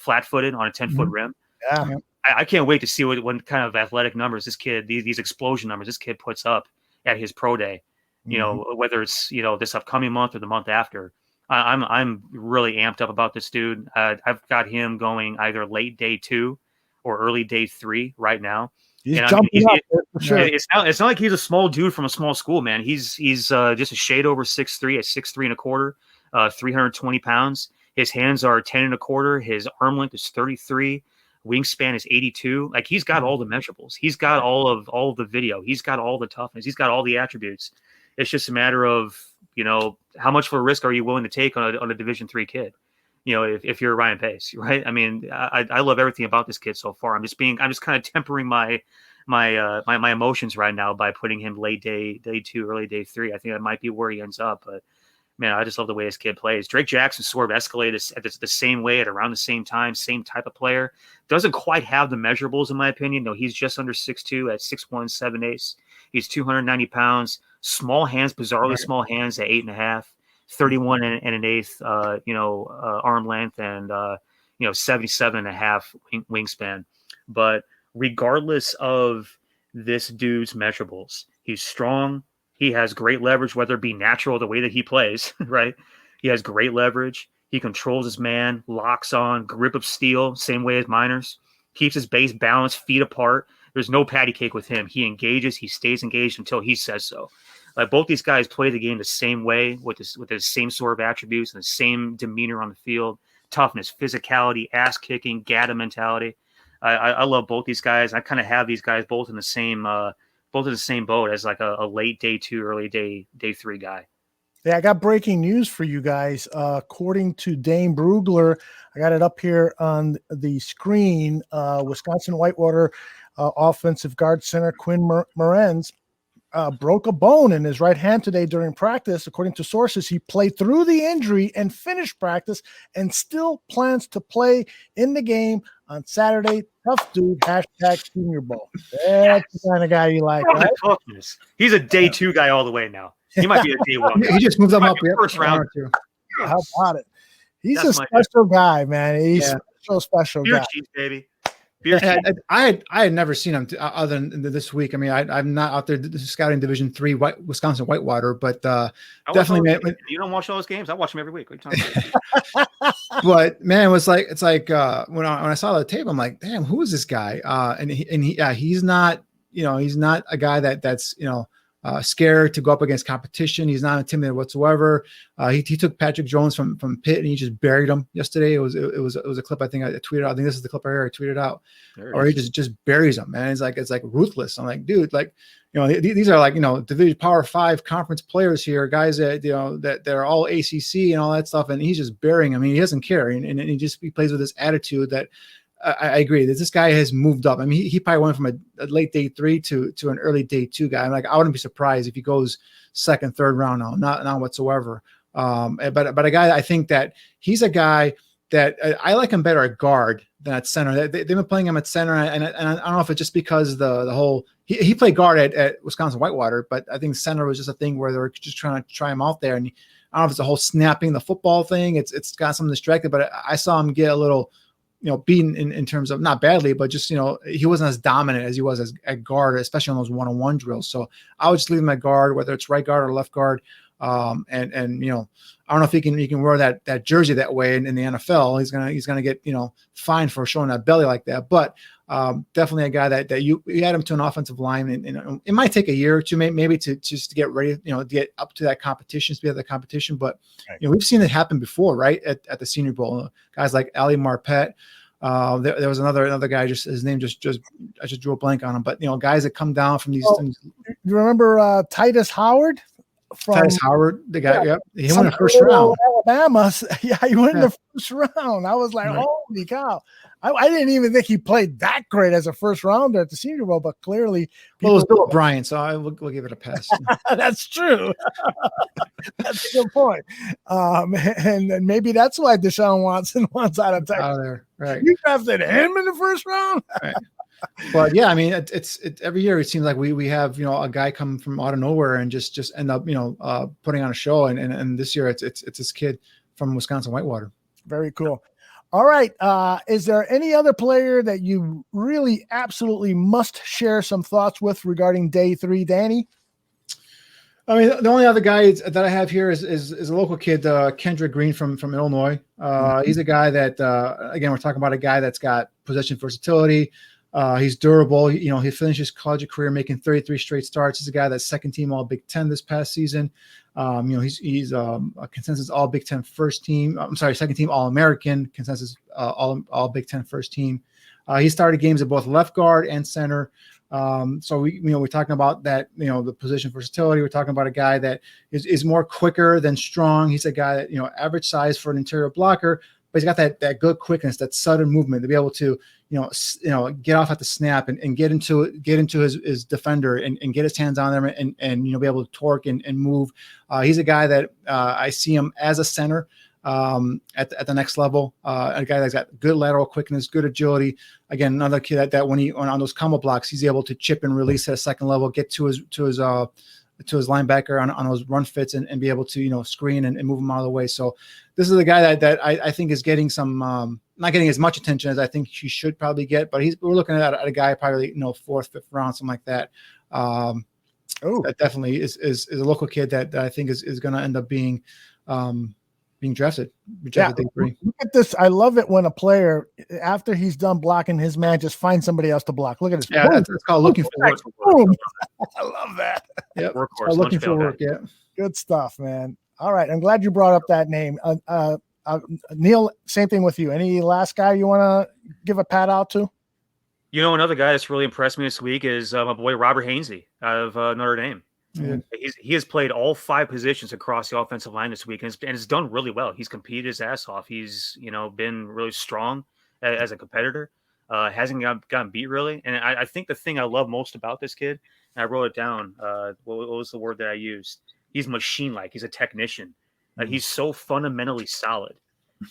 flat-footed on a 10-foot rim. Yeah. I can't wait to see what kind of athletic numbers this kid, these explosion numbers this kid puts up at his pro day. Whether it's this upcoming month or the month after. I'm really amped up about this dude. I've got him going either late day 2 or early day 3 right now. He's jumping up for sure. It's not like he's a small dude from a small school, man. He's just a shade over 6'3" at 6'3 1/4, 320 pounds. His hands are 10 1/4. His arm length is 33. Wingspan is 82. Like, he's got all the measurables. He's got all of the video. He's got all the toughness. He's got all the attributes. It's just a matter of, how much of a risk are you willing to take on a Division III kid? If you're Ryan Pace, right? I mean, I love everything about this kid so far. I'm just kind of tempering my emotions right now by putting him late day 2, early day 3. I think that might be where he ends up, but man, I just love the way this kid plays. Drake Jackson sort of escalated at the same way at around the same time, same type of player. Doesn't quite have the measurables, in my opinion. No, he's just under 6'2" at 6'1", 7/8. He's 290 pounds, small hands, bizarrely small hands at 8.5, 31 1/8, arm length, and 77.5 wingspan. But regardless of this dude's measurables, he's strong. He has great leverage, whether it be natural, the way that he plays, right? He has great leverage. He controls his man, locks on, grip of steel, same way as Miners. Keeps his base balanced, feet apart. There's no patty cake with him. He engages. He stays engaged until he says so. Both these guys play the game the same way with the same sort of attributes and the same demeanor on the field. Toughness, physicality, ass kicking, Gata mentality. I love both these guys. I kind of have these guys both in the same boat as like a late day 2, early day 3 guy. Yeah, I got breaking news for you guys. According to Dane Brugler, I got it up here on the screen. Wisconsin Whitewater offensive guard center Quinn Morenz broke a bone in his right hand today during practice. According to sources, he played through the injury and finished practice and still plans to play in the game on Saturday. Tough dude, hashtag Senior Bowl. That's the kind of guy you like, right? Toughness. He's a day 2 guy all the way now. He might be a day 1 guy. He just moved up First round. How about it? He's a special guy, man. He's a special Beer guy. cheese, baby. I had never seen him other than this week. I mean, I'm not out there scouting Division III Wisconsin Whitewater, but definitely. You don't watch all those games? I watch them every week. What are you talking about? But man, it's like when I saw the tape, I'm like, damn, who is this guy? He's not, he's not a guy that's scared to go up against competition. He's not intimidated whatsoever. He took Patrick Jones from Pitt and he just buried him yesterday. It was a clip I think I tweeted out. I think this is the clip right here I tweeted out. Or he just buries him, man. It's like ruthless. I'm like, dude, like, these are like, Division Power 5 conference players here, guys that that they're all ACC and all that stuff, and he's just burying him. He doesn't care, and he plays with this attitude that. I agree that this guy has moved up. I mean, he probably went from a late day 3 to an early day 2 guy. I'm like, I wouldn't be surprised if he goes second, third round now, not whatsoever. But a guy, I think that he's a guy that I like him better at guard than at center. They've been playing him at center, and I don't know if it's just because the whole he played guard at Wisconsin Whitewater, but I think center was just a thing where they were just trying to try him out there. And I don't know if it's the whole snapping the football thing. It's got some distracted, but I saw him get a little. Beaten in terms of not badly, but just, he wasn't as dominant as he was at guard, especially on those one-on-one drills. So I would just leave him at guard, whether it's right guard or left guard. I don't know if he can wear that jersey that way in the NFL. He's gonna get, fined for showing that belly like that. But definitely a guy that you add him to an offensive line, and it might take a year or two, maybe to get ready, to get up to that competition, to be at the competition. But we've seen it happen before, right? At the Senior Bowl, guys like Ali Marpet. There was another guy. Just his name just I just drew a blank on him. But guys that come down from these things. You remember Titus Howard? Titus Howard, the guy. Yep, he went in the first round. Alabama. Yeah, he went in the first round. I was like, holy cow. I didn't even think he played that great as a first rounder at the Senior Bowl, but clearly, it was Bill O'Brien, so we'll give it a pass. That's true. That's a good point. And maybe that's why Deshaun Watson wants out of Texas. Out of there, right? You drafted him in the first round. Right. But yeah, I mean, it's every year it seems like we have a guy come from out of nowhere and just end up putting on a show, and this year it's this kid from Wisconsin Whitewater. Very cool. All right. Is there any other player that you really absolutely must share some thoughts with regarding day 3, Danny? I mean, the only other guy that I have here is a local kid, Kendrick Green from Illinois. He's a guy that, again, we're talking about a guy that's got possession versatility. He's durable. He finished his college career making 33 straight starts. He's a guy that's second team All Big Ten this past season. He's a consensus All Big Ten first team. Second team All American, consensus All Big Ten first team. He started games at both left guard and center. So we're talking about that, the position versatility. We're talking about a guy that is more quicker than strong. He's a guy that, average size for an interior blocker, but he's got that good quickness, that sudden movement to be able to, get off at the snap and get into his defender and get his hands on them and be able to torque and move. He's a guy that I see him as a center at the next level. A guy that's got good lateral quickness, good agility. Again, another kid that when on those combo blocks, he's able to chip and release at a second level, get to his linebacker on those run fits and be able to, screen and move him out of the way. So this is a guy that I think is getting some, not getting as much attention as I think he should probably get, but we're looking at a guy probably, 4th, 5th round, something like that. That definitely is a local kid that I think is going to end up being drafted. Yeah, look at this. I love it when a player, after he's done blocking his man, just finds somebody else to block. Look at this. Yeah, that's called looking for work. I love that. Yeah, looking for work. Yeah, good stuff, man. All right, I'm glad you brought up that name. Niel, same thing with you. Any last guy you want to give a pat out to? Another guy that's really impressed me this week is my boy Robert Hainsey out of Notre Dame. Yeah. He has played all 5 positions across the offensive line this week and has done really well. He's competed his ass off. He's been really strong as a competitor. Hasn't gotten beat really. And I think the thing I love most about this kid, and I wrote it down. What was the word that I used? He's machine-like. He's a technician. He's so fundamentally solid,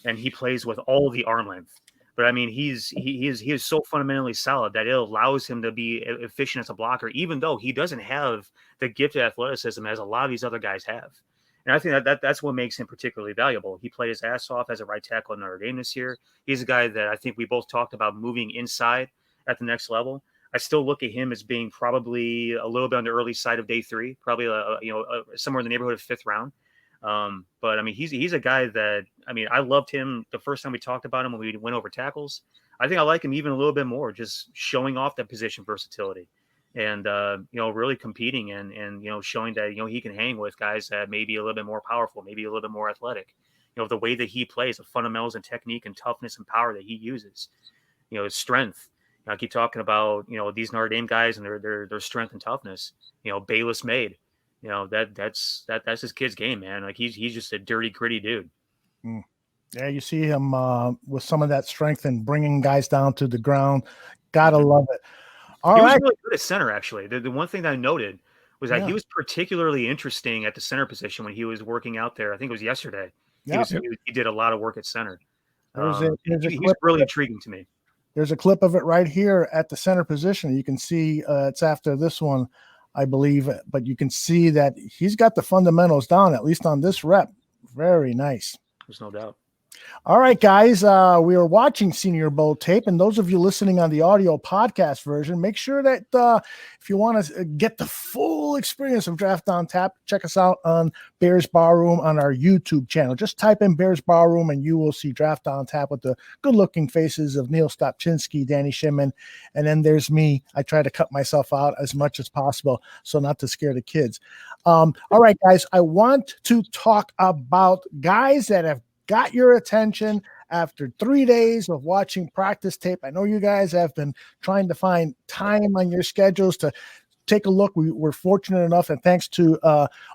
and he plays with all the arm length. But I mean, he is so fundamentally solid that it allows him to be efficient as a blocker, even though he doesn't have the gifted athleticism as a lot of these other guys have. And I think that's what makes him particularly valuable. He played his ass off as a right tackle in Notre Dame this year. He's a guy that I think we both talked about moving inside at the next level. I still look at him as being probably a little bit on the early side of day 3, probably somewhere in the neighborhood of 5th round. But I mean, he's a guy that, I mean, I loved him the first time we talked about him when we went over tackles. I think I like him even a little bit more, just showing off that position versatility and, really competing and showing that, he can hang with guys that may be a little bit more powerful, maybe a little bit more athletic. The way that he plays, the fundamentals and technique and toughness and power that he uses, his strength. I keep talking about, these Notre Dame guys and their strength and toughness, Bayless made. That's his kid's game, man. Like he's just a dirty, gritty dude. Yeah, you see him with some of that strength and bringing guys down to the ground. Gotta love it. He was really good at center, actually. The one thing that I noted was that he was particularly interesting at the center position when he was working out there. I think it was yesterday. Yeah. He did a lot of work at center. He's clip really intriguing to me. There's a clip of it right here at the center position. You can see it's after this one, I believe, but you can see that he's got the fundamentals down, at least on this rep. Very nice. There's no doubt. All right, guys, we are watching Senior Bowl tape, and those of you listening on the audio podcast version, make sure that if you want to get the full experience of Draft on Tap, check us out on Bears Barroom on our YouTube channel. Just type in Bears Barroom, and you will see Draft on Tap with the good-looking faces of Niel, Stopczynski, Danny Shimon, and then there's me. I try to cut myself out as much as possible so not to scare the kids. All right, guys, I want to talk about guys that have got your attention after 3 days of watching practice tape. I know you guys have been trying to find time on your schedules to take a look. We were fortunate enough, and thanks to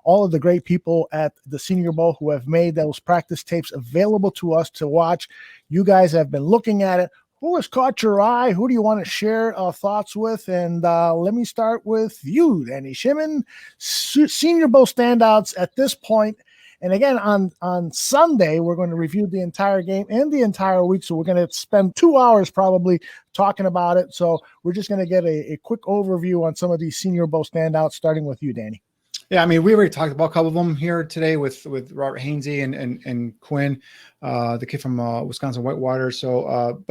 all of the great people at the Senior Bowl who have made those practice tapes available to us to watch. You guys have been looking at it. Who has caught your eye? Who do you want to share thoughts with? And let me start with you, Danny Shimon. Senior Bowl standouts at this point. And again, on Sunday, we're going to review the entire game and the entire week. So we're going to spend 2 hours probably talking about it. So we're just going to get a quick overview on some of these Senior Bowl standouts, starting with you, Danny. Yeah, I mean, we already talked about a couple of them here today with Robert Hainsey and Quinn, the kid from Wisconsin Whitewater. So,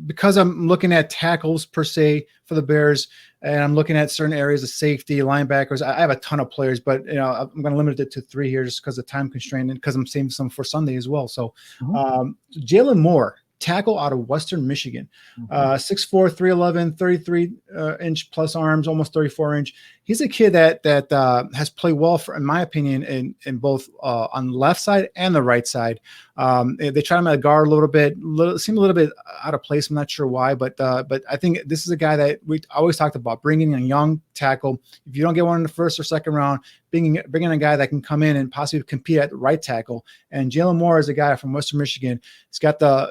because I'm looking at tackles per se for the Bears, and I'm looking at certain areas of safety, linebackers. I have a ton of players, but I'm going to limit it to 3 here just because of time constraint and because I'm saving some for Sunday as well. So, Jalen Moore, tackle out of Western Michigan, 6'4", 311, 33 inch plus arms, almost 34 inch. He's a kid that has played well, in my opinion, in both on the left side and the right side. They tried him at guard a little bit, seemed a little bit out of place. I'm not sure why, but I think this is a guy that we always talked about, bringing in a young tackle. If you don't get one in the first or second round, bringing a guy that can come in and possibly compete at right tackle. And Jalen Moore is a guy from Western Michigan. He's got the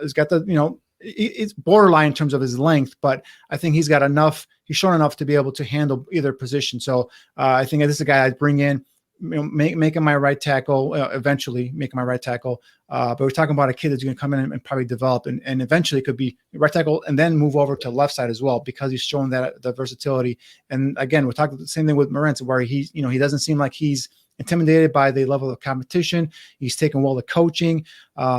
it's borderline in terms of his length, but I think he's got enough. He's shown enough to be able to handle either position. So I think this is a guy I'd bring in, making my right tackle, eventually making my right tackle. But we're talking about a kid that's going to come in and probably develop and eventually could be right tackle and then move over to left side as well, because he's shown that the versatility. And again, we're talking the same thing with Morentz, where he doesn't seem like he's intimidated by the level of competition. He's taken well to coaching.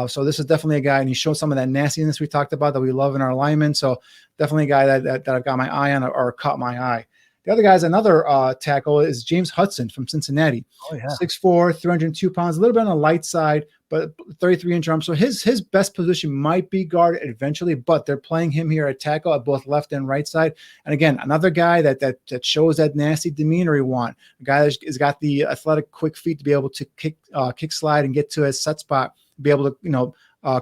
So this is definitely a guy, and he showed some of that nastiness we talked about that we love in our linemen. So definitely a guy that I've got my eye on or caught my eye. The other guy's another tackle is James Hudson from Cincinnati. 6'4", 302 pounds, a little bit on the light side, but 33-inch arm. So his best position might be guard eventually, but they're playing him here at tackle at both left and right side. And again, another guy that shows that nasty demeanor you want. A guy that has got the athletic, quick feet to be able to kick slide and get to his set spot, be able to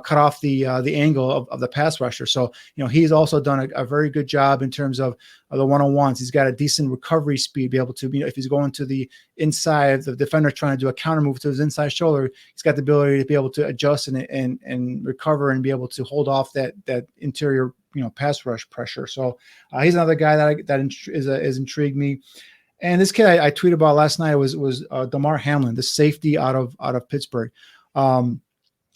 cut off the angle of the pass rusher. So, he's also done a very good job in terms of the one-on-ones. He's got a decent recovery speed, be able to, if he's going to the inside, the defender trying to do a counter move to his inside shoulder, he's got the ability to be able to adjust and recover and be able to hold off that interior, pass rush pressure. So he's another guy that is intrigued me. And this kid I tweeted about last night was Damar Hamlin, the safety out of Pittsburgh.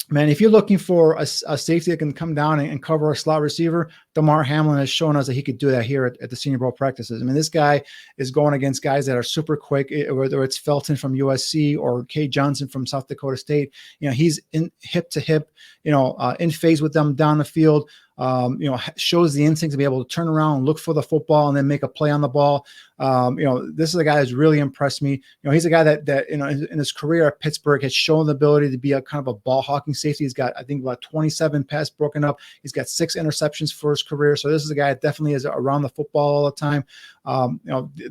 man, if you're looking for a safety that can come down and cover a slot receiver, Damar Hamlin has shown us that he could do that here at the Senior Bowl practices. I mean, this guy is going against guys that are super quick, whether it's Felton from USC or Kay Johnson from South Dakota State. He's in hip to hip, in phase with them down the field. Shows the instinct to be able to turn around, look for the football, and then make a play on the ball. This is a guy who's really impressed me. He's a guy that in his career at Pittsburgh has shown the ability to be a kind of a ball hawking safety. He's got, I think, about 27 passes broken up. He's got 6 interceptions for his career. So this is a guy that definitely is around the football all the time.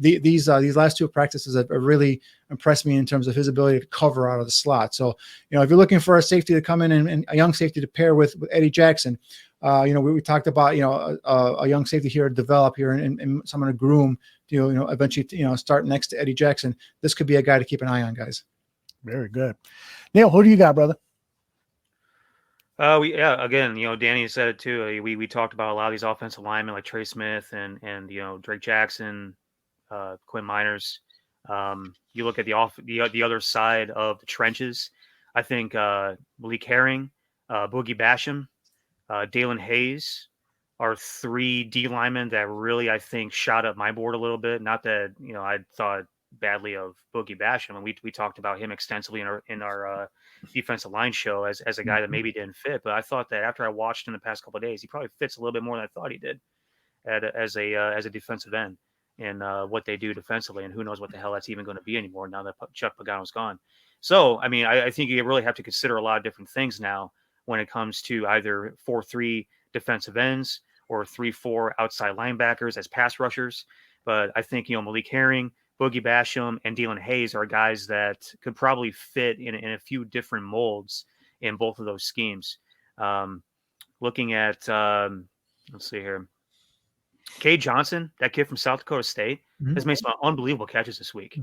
These last 2 practices have really impressed me in terms of his ability to cover out of the slot. So, if you're looking for a safety to come in and a young safety to pair with Eddie Jackson, we talked about, a young safety here to develop here and someone to groom, eventually, start next to Eddie Jackson. This could be a guy to keep an eye on, guys. Very good. Niel, who do you got, brother? Again, Danny said it too. We talked about a lot of these offensive linemen like Trey Smith and Drake Jackson, Quinn Miners. You look at the other side of the trenches. I think Malik Herring, Boogie Basham, Dalen Hayes are 3 D linemen that really, I think, shot up my board a little bit. Not that, I thought badly of Boogie Basham, and we talked about him extensively in our defensive line show as a guy that maybe didn't fit. But I thought that after I watched him the past couple of days, he probably fits a little bit more than I thought he did as a defensive end and what they do defensively. And who knows what the hell that's even going to be anymore now that Chuck Pagano's gone. So, I mean, I think you really have to consider a lot of different things now when it comes to either 4-3 defensive ends or 3-4 outside linebackers as pass rushers. But I think, Malik Herring, Boogie Basham, and Dalen Hayes are guys that could probably fit in a few different molds in both of those schemes. Looking at, let's see here, Kay Johnson, that kid from South Dakota State, has made some unbelievable catches this week.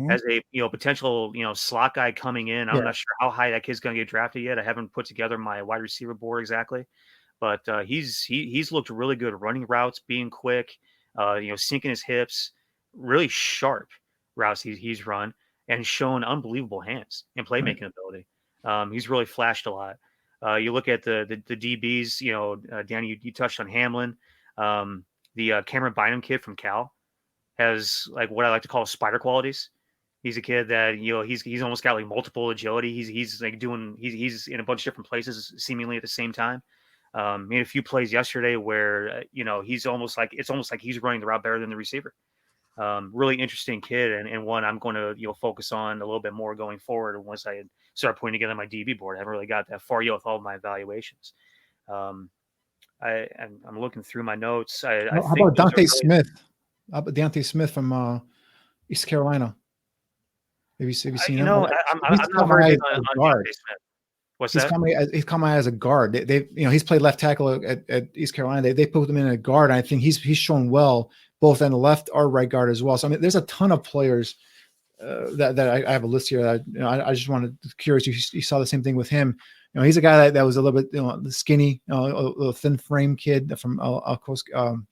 As a potential slot guy coming in. I'm not sure how high that kid's going to get drafted yet. I haven't put together my wide receiver board exactly, but he's looked really good running routes, being quick, sinking his hips, really sharp routes he's run, and shown unbelievable hands and playmaking ability. He's really flashed a lot. You look at the DBs. Danny, you touched on Hamlin. The Cameron Bynum kid from Cal has like what I like to call spider qualities. He's a kid that he's almost got like multiple agility. He's in a bunch of different places seemingly at the same time. Made a few plays yesterday where it's almost like he's running the route better than the receiver. Really interesting kid and one I'm going to focus on a little bit more going forward once I start putting together my DB board. I haven't really got that far yet with all of my evaluations. I'm looking through my notes. How about Dante Smith? How about Dante Smith from East Carolina? Have you seen him? I'm not very big on Dante Smith. What's that? He's coming as a guard. He's played left tackle at East Carolina. They put him in a guard. And I think he's shown well both on the left or right guard as well. So I mean, there's a ton of players that I have a list here. That I just wanted curious. You saw the same thing with him. He's a guy that was a little bit skinny, a little thin frame kid from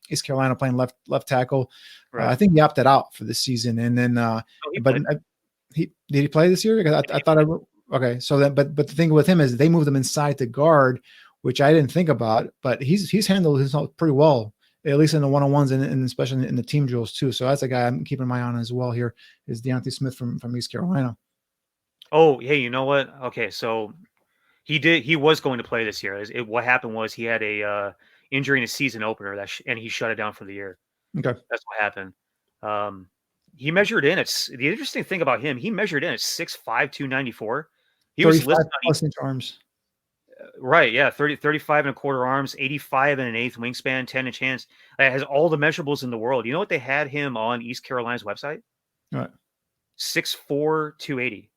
East Carolina playing left tackle. Right. I think he opted out for this season, and then did he play this year? I thought okay. So then, but the thing with him is they moved him inside to guard, which I didn't think about. But he's handled himself pretty well, at least in the one-on-ones and especially in the team drills too. So that's a guy I'm keeping my eye on as well. Here is Deontay Smith from East Carolina. Oh, hey, you know what? Okay, so he was going to play this year. What happened was he had a injury in his season opener and he shut it down for the year. Okay, that's what happened. He measured in. It's the interesting thing about him. He measured in at 6'5", 294. He was listed plus inch arms. Right, yeah, 35 and a quarter arms, 85 and an eighth wingspan, 10-inch hands. It has all the measurables in the world. You know what they had him on East Carolina's website? What? 6'4", 280.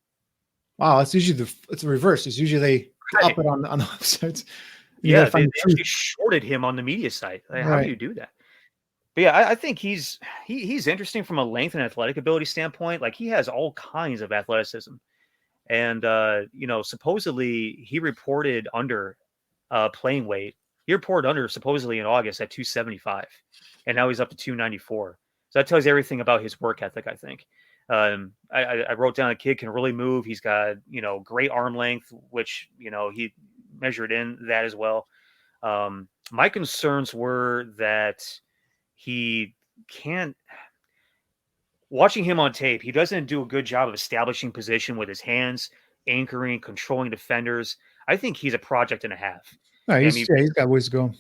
Wow, it's usually it's the reverse. It's usually they up it on the websites. Yeah, they actually shorted him on the media site. How do you do that? But yeah, I think he's interesting from a length and athletic ability standpoint. Like he has all kinds of athleticism. And, supposedly he reported under playing weight. He reported under supposedly in August at 275. And now he's up to 294. So that tells you everything about his work ethic, I think. I wrote down a kid can really move. He's got, great arm length, which, he measured in that as well. My concerns were that he can't, watching him on tape, he doesn't do a good job of establishing position with his hands, anchoring, controlling defenders. I think he's a project and a half. No, he's got ways to go.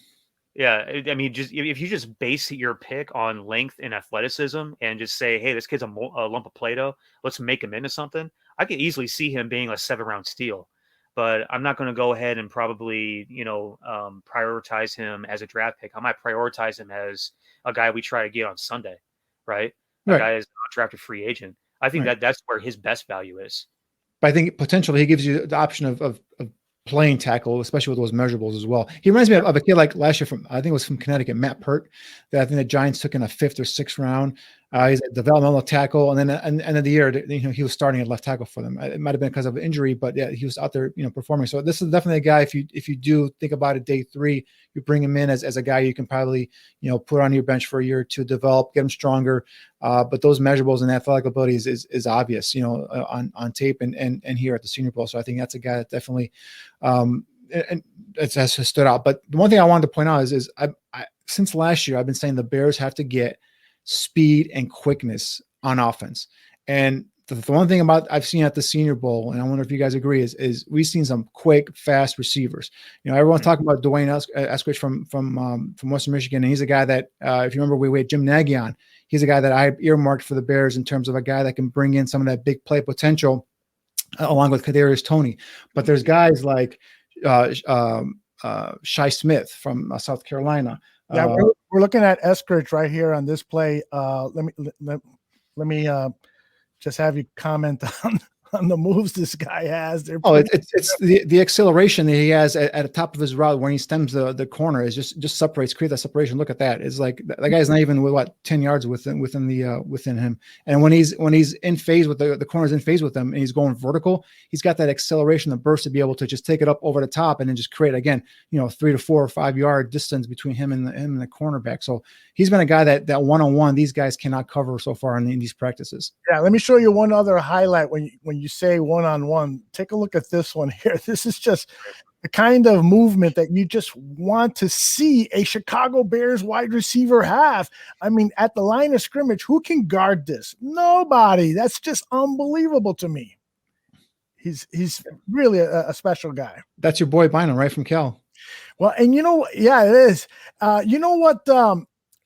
Yeah, I mean, just if you just base your pick on length and athleticism and just say, hey, this kid's a lump of Play-Doh, let's make him into something, I could easily see him being a 7-round steal. But I'm not going to go ahead and probably, prioritize him as a draft pick. I might prioritize him as a guy we try to get on Sunday, right? A guy is a drafted free agent. I think that's where his best value is. But I think potentially he gives you the option of playing tackle, especially with those measurables as well. He reminds me of a kid like last year I think it was from Connecticut, Matt Pert, that I think the Giants took in a 5th or 6th round. He's a developmental tackle, and then at the end of the year, he was starting at left tackle for them. It might have been because of injury, but yeah, he was out there, performing. So this is definitely a guy. If you do think about it, day 3, you bring him in as a guy you can probably put on your bench for a year or two, develop, get him stronger. But those measurables and athletic abilities is obvious, on tape and here at the Senior Bowl. So I think that's a guy that definitely and it has stood out. But the one thing I wanted to point out is I since last year I've been saying the Bears have to get speed and quickness on offense. And the one thing I've seen at the Senior Bowl, and I wonder if you guys agree, is we've seen some quick, fast receivers. Everyone's talking about Dwayne Eskridge from Western Michigan, and he's a guy that, if you remember, we had Jim Nagy on. He's a guy that I earmarked for the Bears in terms of a guy that can bring in some of that big play potential, along with Kadarius Toney. But there's guys like Shi Smith from South Carolina. Yeah, we're looking at Eskridge right here on this play. Let me just have you comment on the moves this guy has. It's the acceleration that he has at the top of his route when he stems the corner is just separates, create that separation. Look at that. It's like that guy's not even 10 yards within him. And when he's in phase with the corner's in phase with him and he's going vertical, he's got that acceleration, the burst to be able to just take it up over the top and then just create again, 3 to 4 or 5 yard distance between him and the cornerback. So he's been a guy that one-on-one these guys cannot cover so far in these practices. Yeah, let me show you one other highlight when you say one-on-one. Take a look at this one here. This is just the kind of movement that you just want to see a Chicago Bears wide receiver have. I mean, at the line of scrimmage, who can guard this? Nobody. That's just unbelievable to me. He's really a special guy. That's your boy Bynum, right, from Cal. Well, and yeah, it is.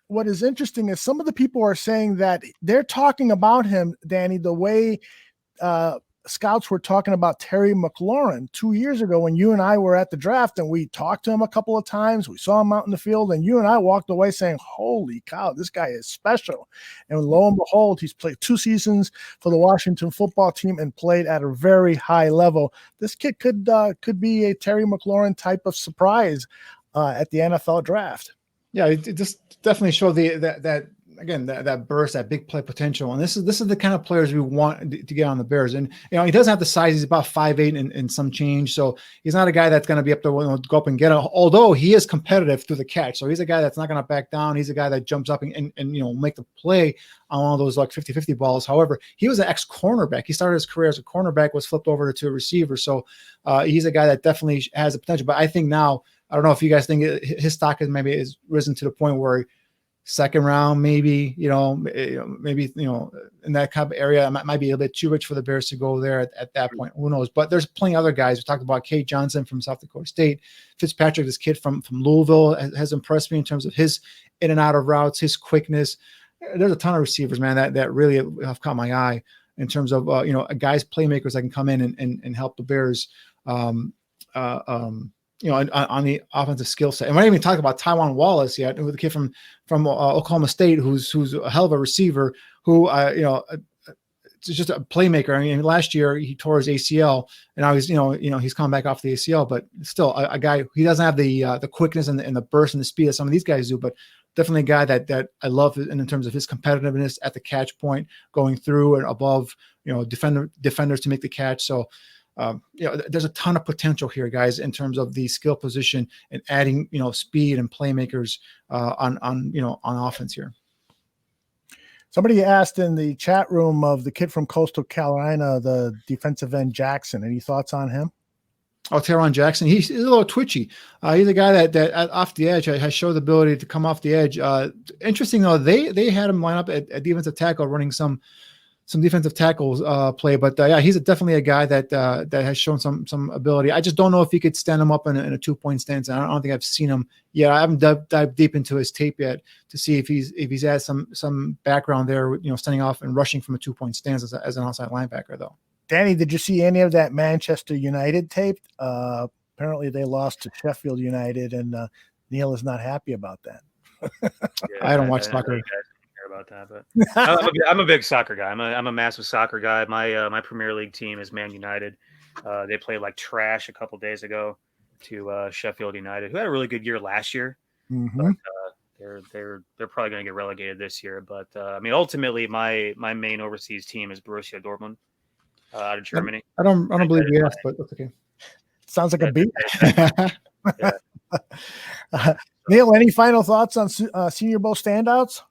What is interesting is some of the people are saying that they're talking about him, Danny, the way scouts were talking about Terry McLaurin 2 years ago when you and I were at the draft, and we talked to him a couple of times. We saw him out in the field, and you and I walked away saying, holy cow, this guy is special. And lo and behold, he's played 2 seasons for the Washington football team and played at a very high level. This kid could be a Terry McLaurin type of surprise at the NFL draft. Yeah, it just definitely showed that burst, that big play potential. And this is the kind of players we want to get on the Bears. And, he doesn't have the size. He's about 5'8" and some change. So he's not a guy that's going to be up there, go up and get it. Although he is competitive through the catch. So he's a guy that's not going to back down. He's a guy that jumps up and make the play on one of those like 50-50 balls. However, he was an ex-cornerback. He started his career as a cornerback, was flipped over to a receiver. So he's a guy that definitely has the potential. But I think now, I don't know if you guys think his stock is risen to the point where second round, maybe, maybe in that kind of area, it might be a bit too rich for the Bears to go there at that point. Who knows? But there's plenty of other guys. We talked about Kate Johnson from South Dakota State, Fitzpatrick, this kid from Louisville has impressed me in terms of his in and out of routes, his quickness. There's a ton of receivers, man, that really have caught my eye in terms of guys, playmakers that can come in and help the Bears. On the offensive skill set. And we're not even talking about Tywan Wallace yet, who the kid from Oklahoma State, who's a hell of a receiver, who it's just a playmaker. I mean, last year he tore his ACL, and now he's coming back off the ACL, but still a guy. He doesn't have the quickness and the burst and the speed that some of these guys do, but definitely a guy that I love in terms of his competitiveness at the catch point, going through and above, defenders to make the catch. So. There's a ton of potential here, guys, in terms of the skill position and adding, speed and playmakers on offense here. Somebody asked in the chat room of the kid from Coastal Carolina, the defensive end Jackson. Any thoughts on him? Oh, Teron Jackson. He's a little twitchy. He's a guy that off the edge has showed the ability to come off the edge. Interesting though, they had him line up at defensive tackle, running some defensive tackles play. But yeah, he's definitely a guy that has shown some ability. I just don't know if he could stand him up in a 2-point stance. I don't think I've seen him yet. I haven't dived deep into his tape yet to see if he's had some background there, standing off and rushing from a 2-point stance as an outside linebacker though. Danny, did you see any of that Manchester United tape? Apparently they lost to Sheffield United, and Niel is not happy about that. I don't watch soccer. About that, but I'm a big soccer guy. I'm a massive soccer guy. My Premier League team is Man United. They played like trash a couple days ago to Sheffield United, who had a really good year last year. Mm-hmm. But they're probably going to get relegated this year. But ultimately, my main overseas team is Borussia Dortmund out of Germany. I don't believe you asked, but that's okay. Sounds like a beat. Niel, any final thoughts on Senior Bowl standouts?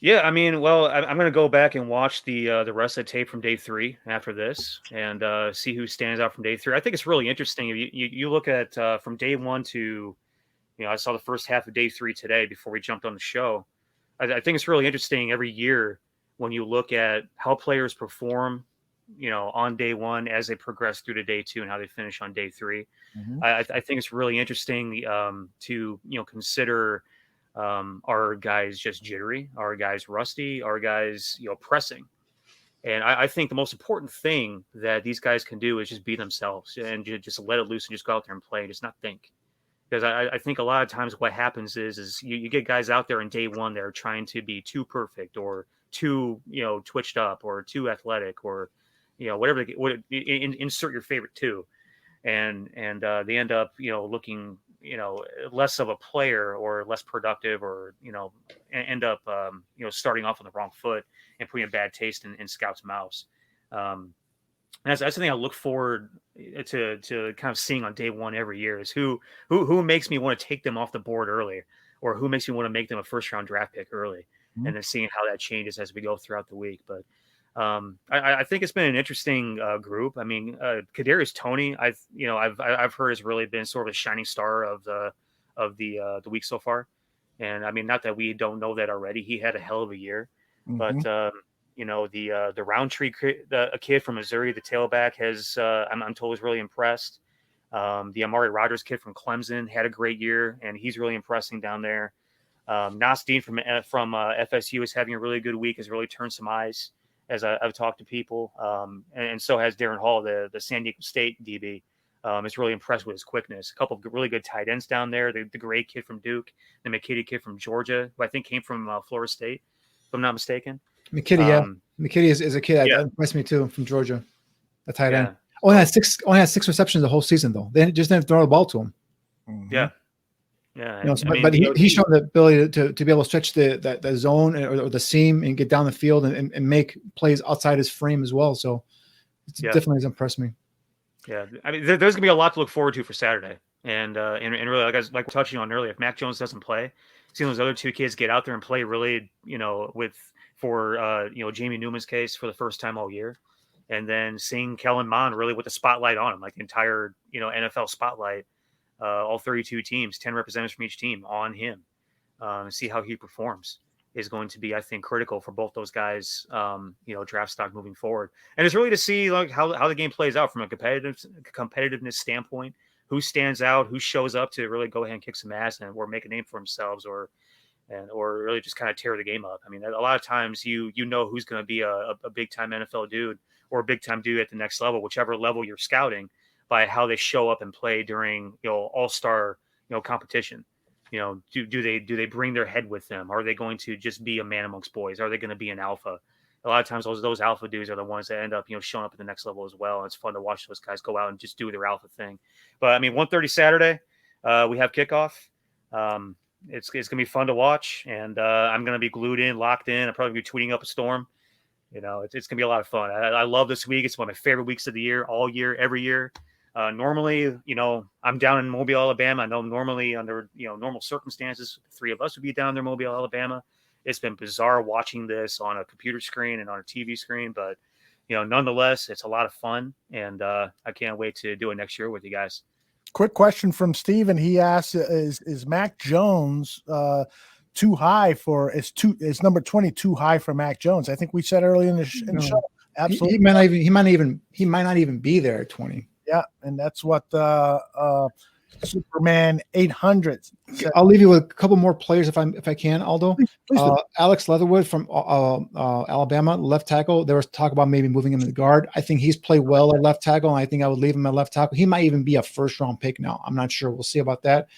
Yeah, I'm going to go back and watch the rest of the tape from day 3 after this, and see who stands out from day 3. I think it's really interesting. You look at from day 1 to, I saw the first half of day 3 today before we jumped on the show. I think it's really interesting every year when you look at how players perform, on day 1 as they progress through to day 2 and how they finish on day 3. Mm-hmm. I think it's really interesting to consider. Are guys just jittery? Are guys rusty? Are guys, pressing? And I think the most important thing that these guys can do is just be themselves and just let it loose and just go out there and play and just not think. Because I think a lot of times what happens is you get guys out there in day 1 that are trying to be too perfect or too, twitched up or too athletic or, whatever, insert your favorite two. And they end up, looking, less of a player or less productive or, end up, starting off on the wrong foot and putting a bad taste in scouts' mouths. And that's the thing I look forward to kind of seeing on day 1 every year is who makes me want to take them off the board early or who makes me want to make them a first-round draft pick early, mm-hmm. and then seeing how that changes as we go throughout the week. But I think it's been an interesting group. Kadarius Toney, I've heard has really been sort of a shining star of the week so far. And not that we don't know that already. He had a hell of a year, mm-hmm. but the Roundtree, a kid from Missouri, the tailback has I'm told is really impressed. The Amari Rodgers kid from Clemson had a great year, and he's really impressing down there. Nas Dean from FSU is having a really good week. Has really turned some eyes as I've talked to people, and so has Darren Hall, the San Diego State DB. Is really impressed with his quickness. A couple of really good tight ends down there. The Gray kid from Duke, the McKitty kid from Georgia, who I think came from Florida State, if I'm not mistaken. McKitty, yeah. McKitty is a kid that impressed me too, from Georgia, a tight end. Only had six receptions the whole season though. They just didn't throw the ball to him. Mm-hmm. Yeah. But he's shown the ability to be able to stretch the zone or the seam and get down the field and make plays outside his frame as well. So it definitely has impressed me. Yeah, there's going to be a lot to look forward to for Saturday, and really, like we're touching on earlier, if Mac Jones doesn't play, seeing those other two kids get out there and play really, for Jamie Newman's case for the first time all year, and then seeing Kellen Mond really with the spotlight on him, like the entire NFL spotlight, all 32 teams, 10 representatives from each team on him, see how he performs is going to be, I think, critical for both those guys, draft stock moving forward. And it's really to see like how the game plays out from a competitiveness standpoint, who stands out, who shows up to really go ahead and kick some ass or make a name for themselves or really just kind of tear the game up. A lot of times you know who's going to be a big time NFL dude or a big time dude at the next level, whichever level you're scouting, by how they show up and play during all-star competition. Do they bring their head with them? Are they going to just be a man amongst boys? Are they going to be an alpha? A lot of times those alpha dudes are the ones that end up, showing up at the next level as well. And it's fun to watch those guys go out and just do their alpha thing. But 1:30 Saturday, we have kickoff. It's going to be fun to watch, and I'm going to be glued in, locked in. I'll probably be tweeting up a storm. It's going to be a lot of fun. I love this week. It's one of my favorite weeks of the year, all year, every year. Normally, I'm down in Mobile, Alabama. I know normally under, normal circumstances, the three of us would be down there in Mobile, Alabama. It's been bizarre watching this on a computer screen and on a TV screen, but nonetheless, it's a lot of fun, and I can't wait to do it next year with you guys. Quick question from Steven. He asks, is Mac Jones too high is number 20 too high for Mac Jones? I think we said earlier in the show. Absolutely. He might not even be there at 20. Yeah, and that's what Superman 800. I'll leave you with a couple more players if I can, Aldo. Please Alex Leatherwood from Alabama, left tackle. There was talk about maybe moving him to the guard. I think he's played well at left tackle, and I think I would leave him at left tackle. He might even be a first-round pick now. I'm not sure. We'll see about that.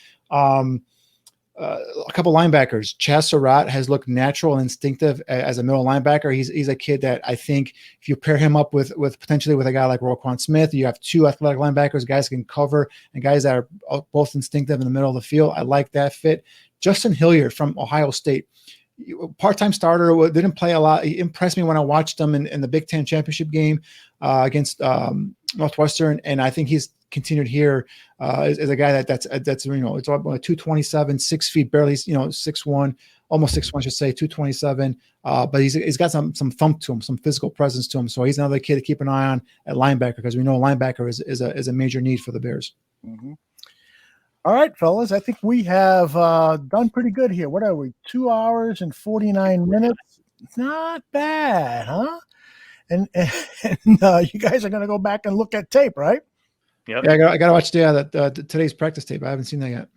A couple linebackers. Chaz Surratt has looked natural and instinctive as a middle linebacker. He's a kid that I think if you pair him up with potentially with a guy like Roquan Smith, you have two athletic linebackers, guys can cover, and guys that are both instinctive in the middle of the field. I like that fit. Justin Hilliard from Ohio State, part-time starter, didn't play a lot. He impressed me when I watched him in the Big Ten championship game against Northwestern, and I think he's continued here as a guy that's it's about 227, 6 feet, barely 6'1", almost 6'1", I should say, 227. But he's got some thump to him, some physical presence to him. So he's another kid to keep an eye on at linebacker, because we know linebacker is a major need for the Bears. Mm-hmm. All right, fellas, I think we have done pretty good here. What are we? 2 hours and 49 minutes. Not bad, huh? And you guys are going to go back and look at tape, right? Yep. Yeah, I got to watch today's practice tape. I haven't seen that yet.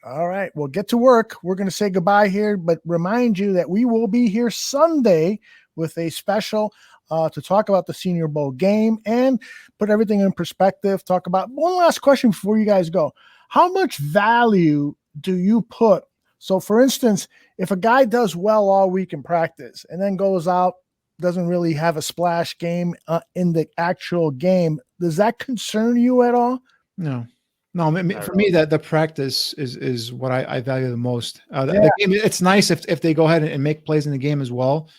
All right, well, get to work. We're going to say goodbye here, but remind you that we will be here Sunday with a special to talk about the Senior Bowl game and put everything in perspective. Talk about one last question before you guys go. How much value do you put? So, for instance, if a guy does well all week in practice and then goes out, doesn't really have a splash game in the actual game, does that concern you at all? No. For me, that the practice is what I value the most. The game, it's nice if they go ahead and make plays in the game as well,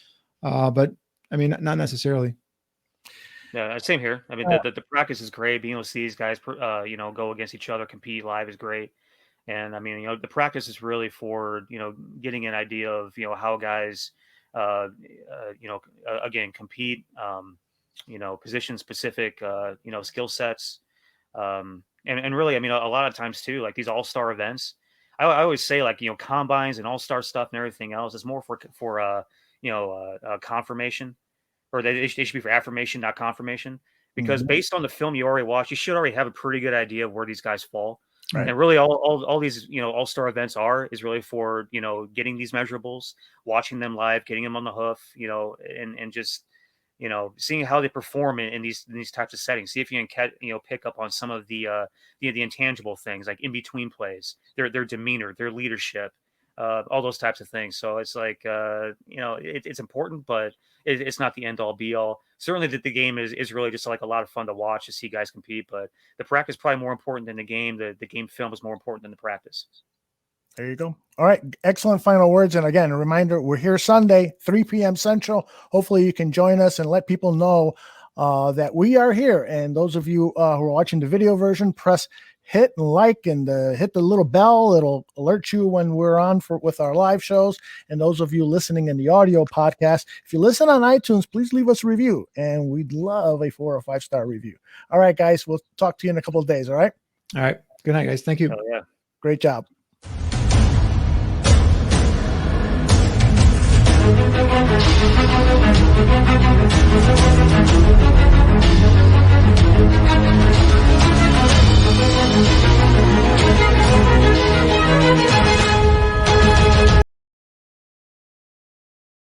but I mean, not necessarily. Yeah, same here. I mean, the practice is great. Being able to see these guys, go against each other, compete live is great. And I mean, the practice is really for getting an idea of how guys, again, compete. Position specific, skill sets. And really, I mean, a lot of times too, like these all-star events, I always say like, combines and all-star stuff and everything else is more for confirmation, or they should be for affirmation, not confirmation, because based on the film you already watched, you should already have a pretty good idea of where these guys fall. Right. And really all these, all-star events is really for, getting these measurables, watching them live, getting them on the hoof, and just, seeing how they perform in these types of settings. See if you can pick up on some of the intangible things, like in between plays, their demeanor, their leadership, all those types of things. So it's like it's important, but it's not the end all be all. Certainly that the game is really just like a lot of fun to watch, to see guys compete, but the practice is probably more important than the game. The game film is more important than the practice. There you go. All right. Excellent final words. And again, a reminder, we're here Sunday, 3 p.m. Central. Hopefully you can join us and let people know that we are here. And those of you who are watching the video version, hit and like and hit the little bell. It'll alert you when we're on with our live shows. And those of you listening in the audio podcast, if you listen on iTunes, please leave us a review. And we'd love a 4 or 5 star review. All right, guys. We'll talk to you in a couple of days. All right. All right. Good night, guys. Thank you. Oh, yeah. Great job. Thank you.